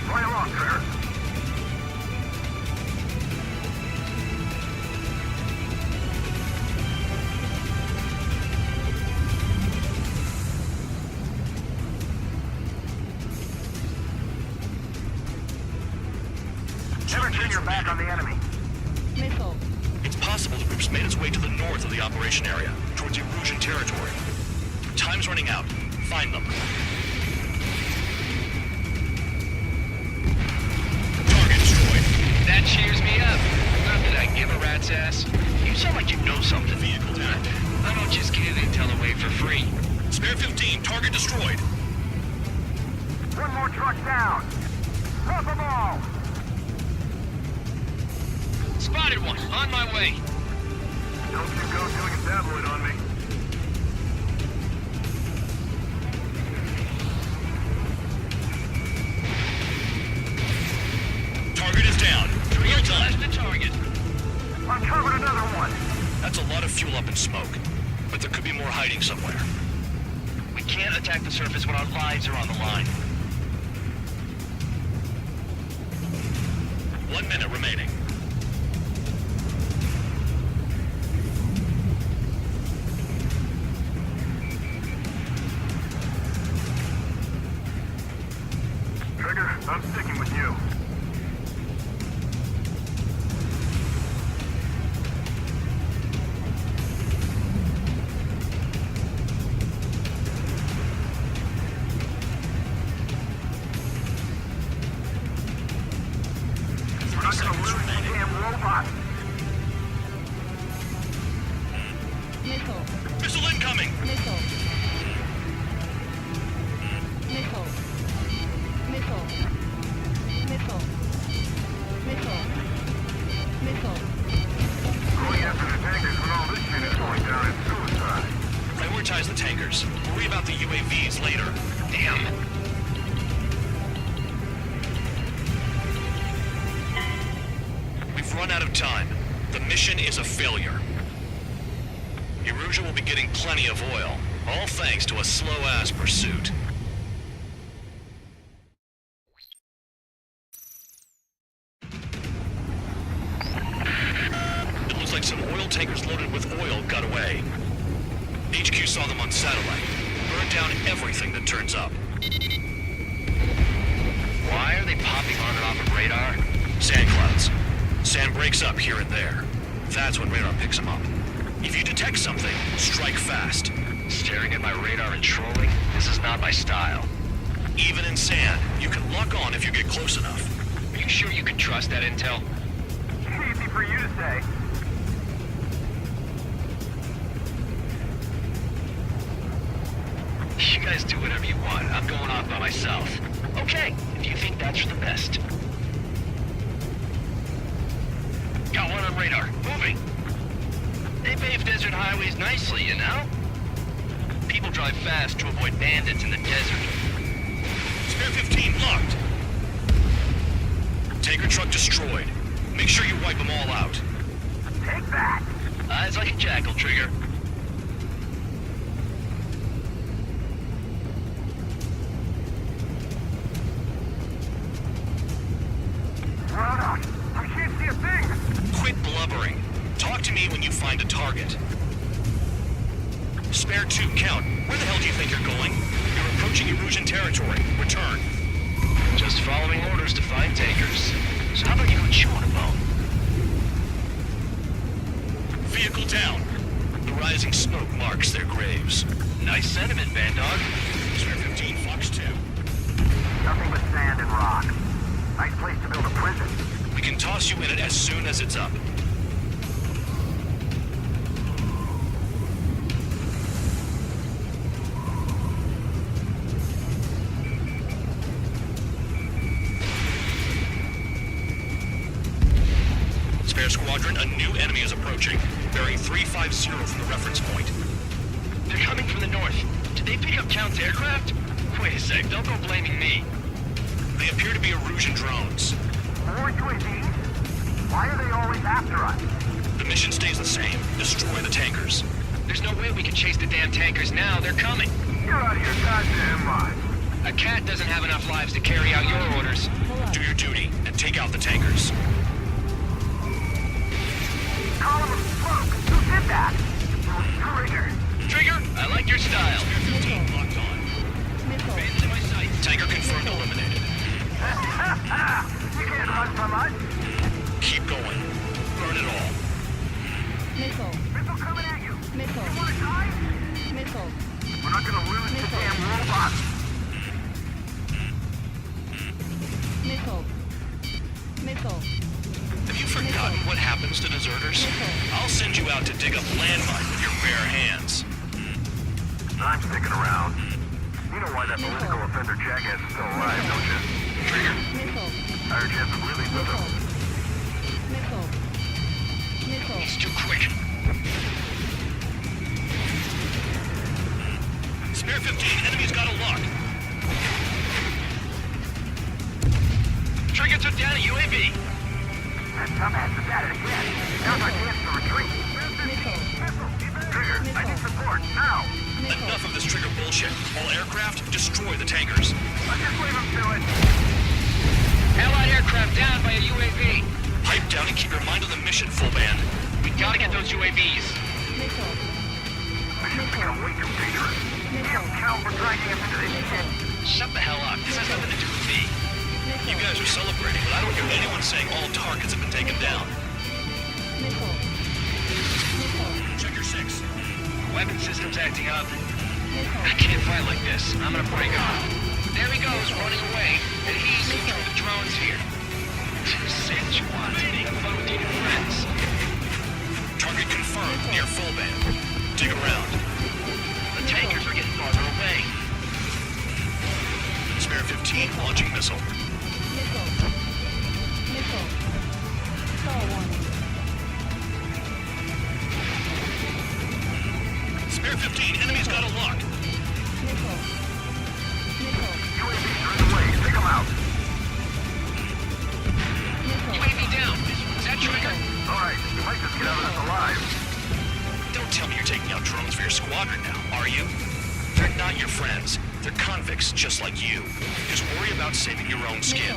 Play along, Trigger. Never turn your back on the enemy. Missile. It's possible the group's made its way to the north of the operation area, towards Erusian territory. Time's running out. Find them. Target destroyed. That cheers me up. Not that I give a rat's ass. You sound like you know something. Vehicle down. I don't just give intel away for free. Spare 15, target destroyed. One more truck down. Drop them all. Spotted one. On my way. Don't you go doing a tabloid on me. Target is down. Well done. The target. Uncovered another one. That's a lot of fuel up in smoke. But there could be more hiding somewhere. We can't attack the surface when our lives are on the line. 1 minute remaining. Trigger, I'm sticking with you. We're not gonna lose the damn robot. Missile. Missile incoming! Missile. Missile. Missile. Missile. Missile. Missile. Going after the tankers when all this shit is going down is suicide. Prioritize the tankers. Worry about the UAVs later. Damn. We've run out of time. The mission is a failure. Erusia will be getting plenty of oil, all thanks to a slow-ass pursuit. It looks like some oil tankers loaded with oil got away. HQ saw them on satellite. Burned down everything that turns up. Why are they popping on and off of radar? Sand clouds. Sand breaks up here and there. That's when radar picks them up. If you detect something, strike fast. Staring at my radar and trolling? This is not my style. Even in sand, you can lock on if you get close enough. Are you sure you can trust that intel? Easy for you to say. You guys do whatever you want. I'm going off by myself. Okay, if you think that's for the best. Got one on radar. Moving. They pave desert highways nicely, you know? People drive fast to avoid bandits in the desert. Spare 15 locked. Tanker truck destroyed. Make sure you wipe them all out. Take that! Eyes like a jackal, Trigger. Run out! I can't see a thing! Quit blubbering. Talk to me when you find a target. Spare 2, Count. Where the hell do you think you're going? You're approaching Erusian territory. Return. Just following orders to find tankers. So how about you go chew on a bone? Vehicle down. The rising smoke marks their graves. Nice sentiment, Band Dog. Spare 15, Fox 2. Nothing but sand and rock. Nice place to build a prison. We can toss you in it as soon as it's up. Spare Squadron, a new enemy is approaching, bearing 350 from the reference point. They're coming from the north. Did they pick up Count's aircraft? Wait a sec, don't go blaming me. They appear to be Erusian drones. More UAVs? Why are they always after us? The mission stays the same. Destroy the tankers. There's no way we can chase the damn tankers now. They're coming. You're out of your goddamn mind. A cat doesn't have enough lives to carry out your orders. Do your duty and take out the tankers. Column of smoke! Who did that? Trigger! Trigger, I like your style. Spare 15 locked on. Missile. Fans in my sights. Tanker confirmed eliminated. You can't run from us! Keep going. Burn it all. Missile. Missile coming at you! Missile. You wanna die? Missile. We're not gonna lose the Missile. damn robots! Missile. Missile. Have you forgotten what happens to deserters? I'll send you out to dig up landmine with your bare hands. I'm sticking around. You know why that political offender jackass is still alive, don't you? Trigger. Missile. Higher chance of living with him. Missile. Missile. He's too quick. Spare 15, enemy's got a lock. Trigger took down a UAV. That dumbass is at it again. Now's our chance to retreat. Missile. Trigger, I need support, now! Enough of this Trigger bullshit. All aircraft, destroy the tankers. Let's just leave him to it. Allied aircraft down by a UAV. Pipe down and keep your mind on the mission, full band. We gotta get those UAVs. Missile. Mission's become way too dangerous. Damn cow for dragging him into this shit. Shut the hell up. This has nothing to do with me. You guys are celebrating, but I don't hear anyone saying all targets have been taken down. Missile. Missile. Check your 6. Weapon system's acting up. Missile. I can't fight like this. I'm gonna break off. There he goes, running away. And he's control the drones here. Say what you want. Making fun with your new friends. Target confirmed near full band. Dig around. The tankers are getting farther away. Spare 15 launching missile. Missile. Missile. Star warning. Spare 15, enemy's got a lock. Missile. Missile. UAVs are in the way. Take them out. Missile. UAV down. Is that Trigger? Alright, we might just get out of this alive. Don't tell me you're taking out drones for your squadron now, are you? They're not your friends. They're convicts just like you. Just worry about saving your own skin.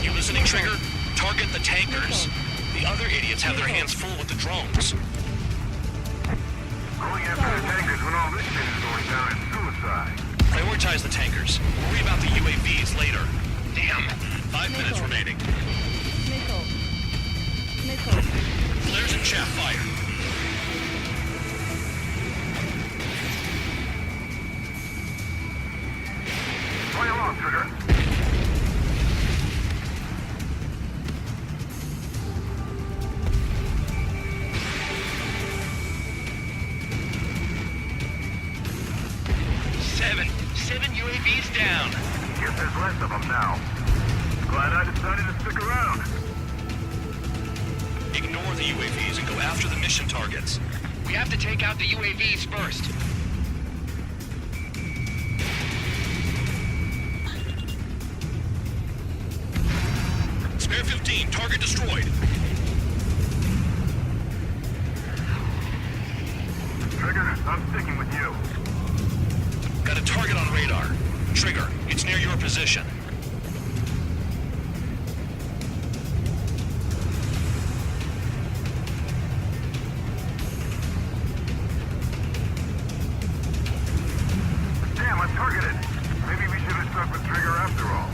You listening, Trigger? Target the tankers. The other idiots have their hands full with the drones. Going after the tankers when all this shit is going down is suicide. Prioritize the tankers. Worry about the UAVs later. Damn. 5 minutes remaining. Missile. Missile. Flares and chaff fire. Play along, Trigger. Seven UAVs down. Guess there's less of them now. Glad I decided to stick around. Ignore the UAVs and go after the mission targets. We have to take out the UAVs first. 15, target destroyed. Trigger, I'm sticking with you. Got a target on radar. Trigger, it's near your position. Damn, I'm targeted. Maybe we should have stuck with Trigger after all.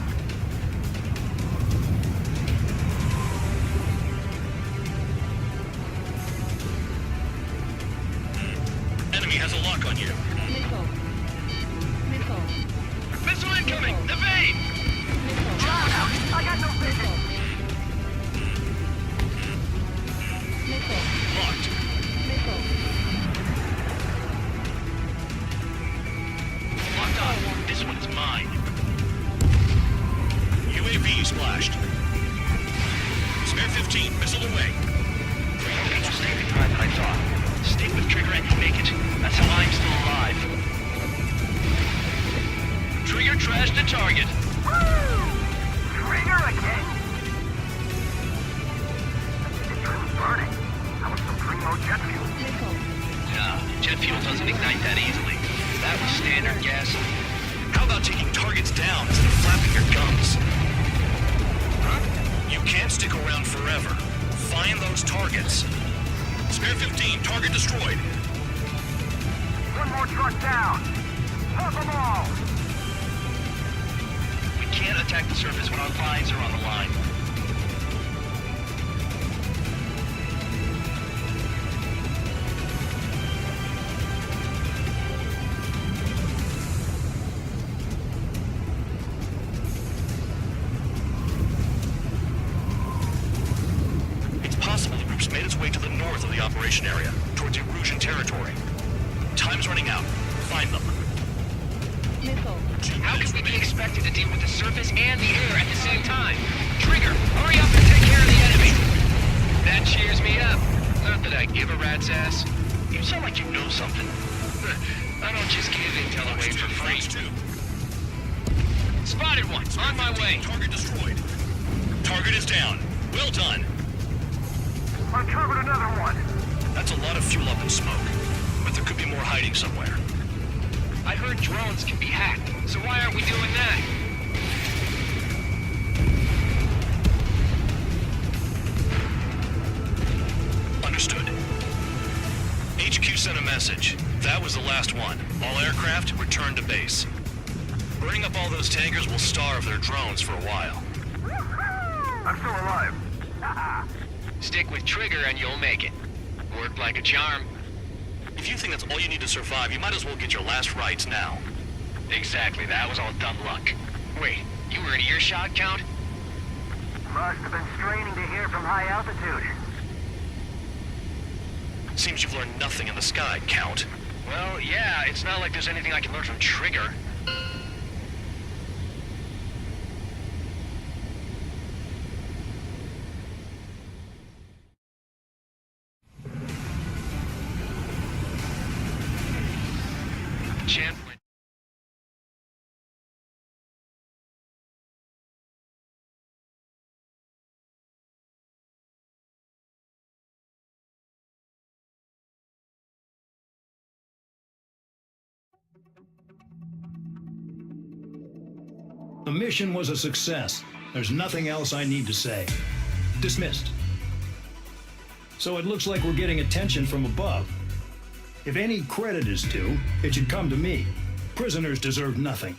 Enemy has a lock on you. Missile. Missile. Missile incoming! Evade! I got no vision. Missile. Locked. Missile. Locked on. This one's mine. UAV splashed. Spare 15, missile away. More saving time than I thought. Stick with Trigger and you make it. That's how I'm still alive. Trigger trashed the target. Trigger again? It's really burning. How much some primo jet fuel? Missile. Nah, jet fuel doesn't ignite that easily. That was standard gasoline. How about taking targets down instead of flapping your gums? Huh? You can't stick around forever. Find those targets. Spare 15, target destroyed. One more truck down. Pop them all. We can't attack the surface when our lives are on the line. It's possible the group's made its way to the north of the operation area, towards Erusian territory. Time's running out. Find them. Missile. How can we be expected to deal with the surface and the air at the same time? Trigger, hurry up and take care of the enemy. That cheers me up. Not that I give a rat's ass. You sound like you know something. I don't just give intel away for free. Spotted one. On my way. Target destroyed. Target is down. Well done. Uncovered another one. That's a lot of fuel up in smoke. But there could be more hiding somewhere. I heard drones can be hacked, so why aren't we doing that? Understood. HQ sent a message. That was the last one. All aircraft, return to base. Burning up all those tankers will starve their drones for a while. I'm still alive. Stick with Trigger and you'll make it. Worked like a charm. If you think that's all you need to survive, you might as well get your last rites now. Exactly, that was all dumb luck. Wait, you were in earshot, Count? Must have been straining to hear from high altitude. Seems you've learned nothing in the sky, Count. Well, yeah, it's not like there's anything I can learn from Trigger. Champlin. The mission was a success. There's nothing else I need to say. Dismissed. So it looks like we're getting attention from above. If any credit is due, it should come to me. Prisoners deserve nothing.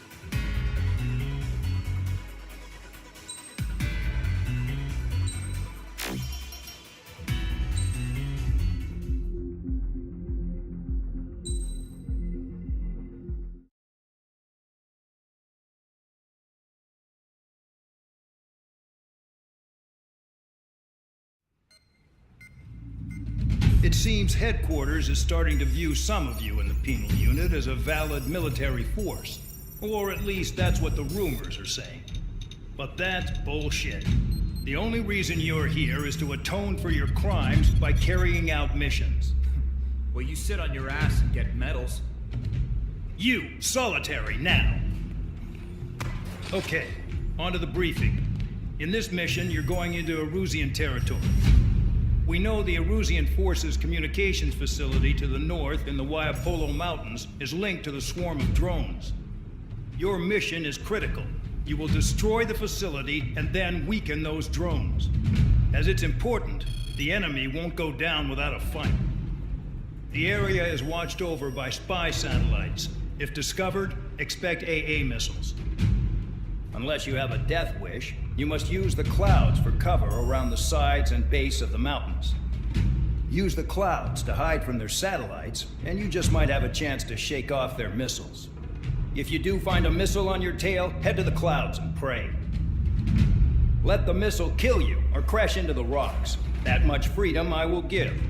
It seems headquarters is starting to view some of you in the penal unit as a valid military force. Or at least that's what the rumors are saying. But that's bullshit. The only reason you're here is to atone for your crimes by carrying out missions. Well, you sit on your ass and get medals. You, Solitary, now. Okay, on to the briefing. In this mission, you're going into Erusian territory. We know the Erusian Forces communications facility to the north in the Waiapolo Mountains is linked to the swarm of drones. Your mission is critical. You will destroy the facility and then weaken those drones. As it's important, the enemy won't go down without a fight. The area is watched over by spy satellites. If discovered, expect AA missiles. Unless you have a death wish, you must use the clouds for cover around the sides and base of the mountains. Use the clouds to hide from their satellites, and you just might have a chance to shake off their missiles. If you do find a missile on your tail, head to the clouds and pray. Let the missile kill you or crash into the rocks. That much freedom I will give.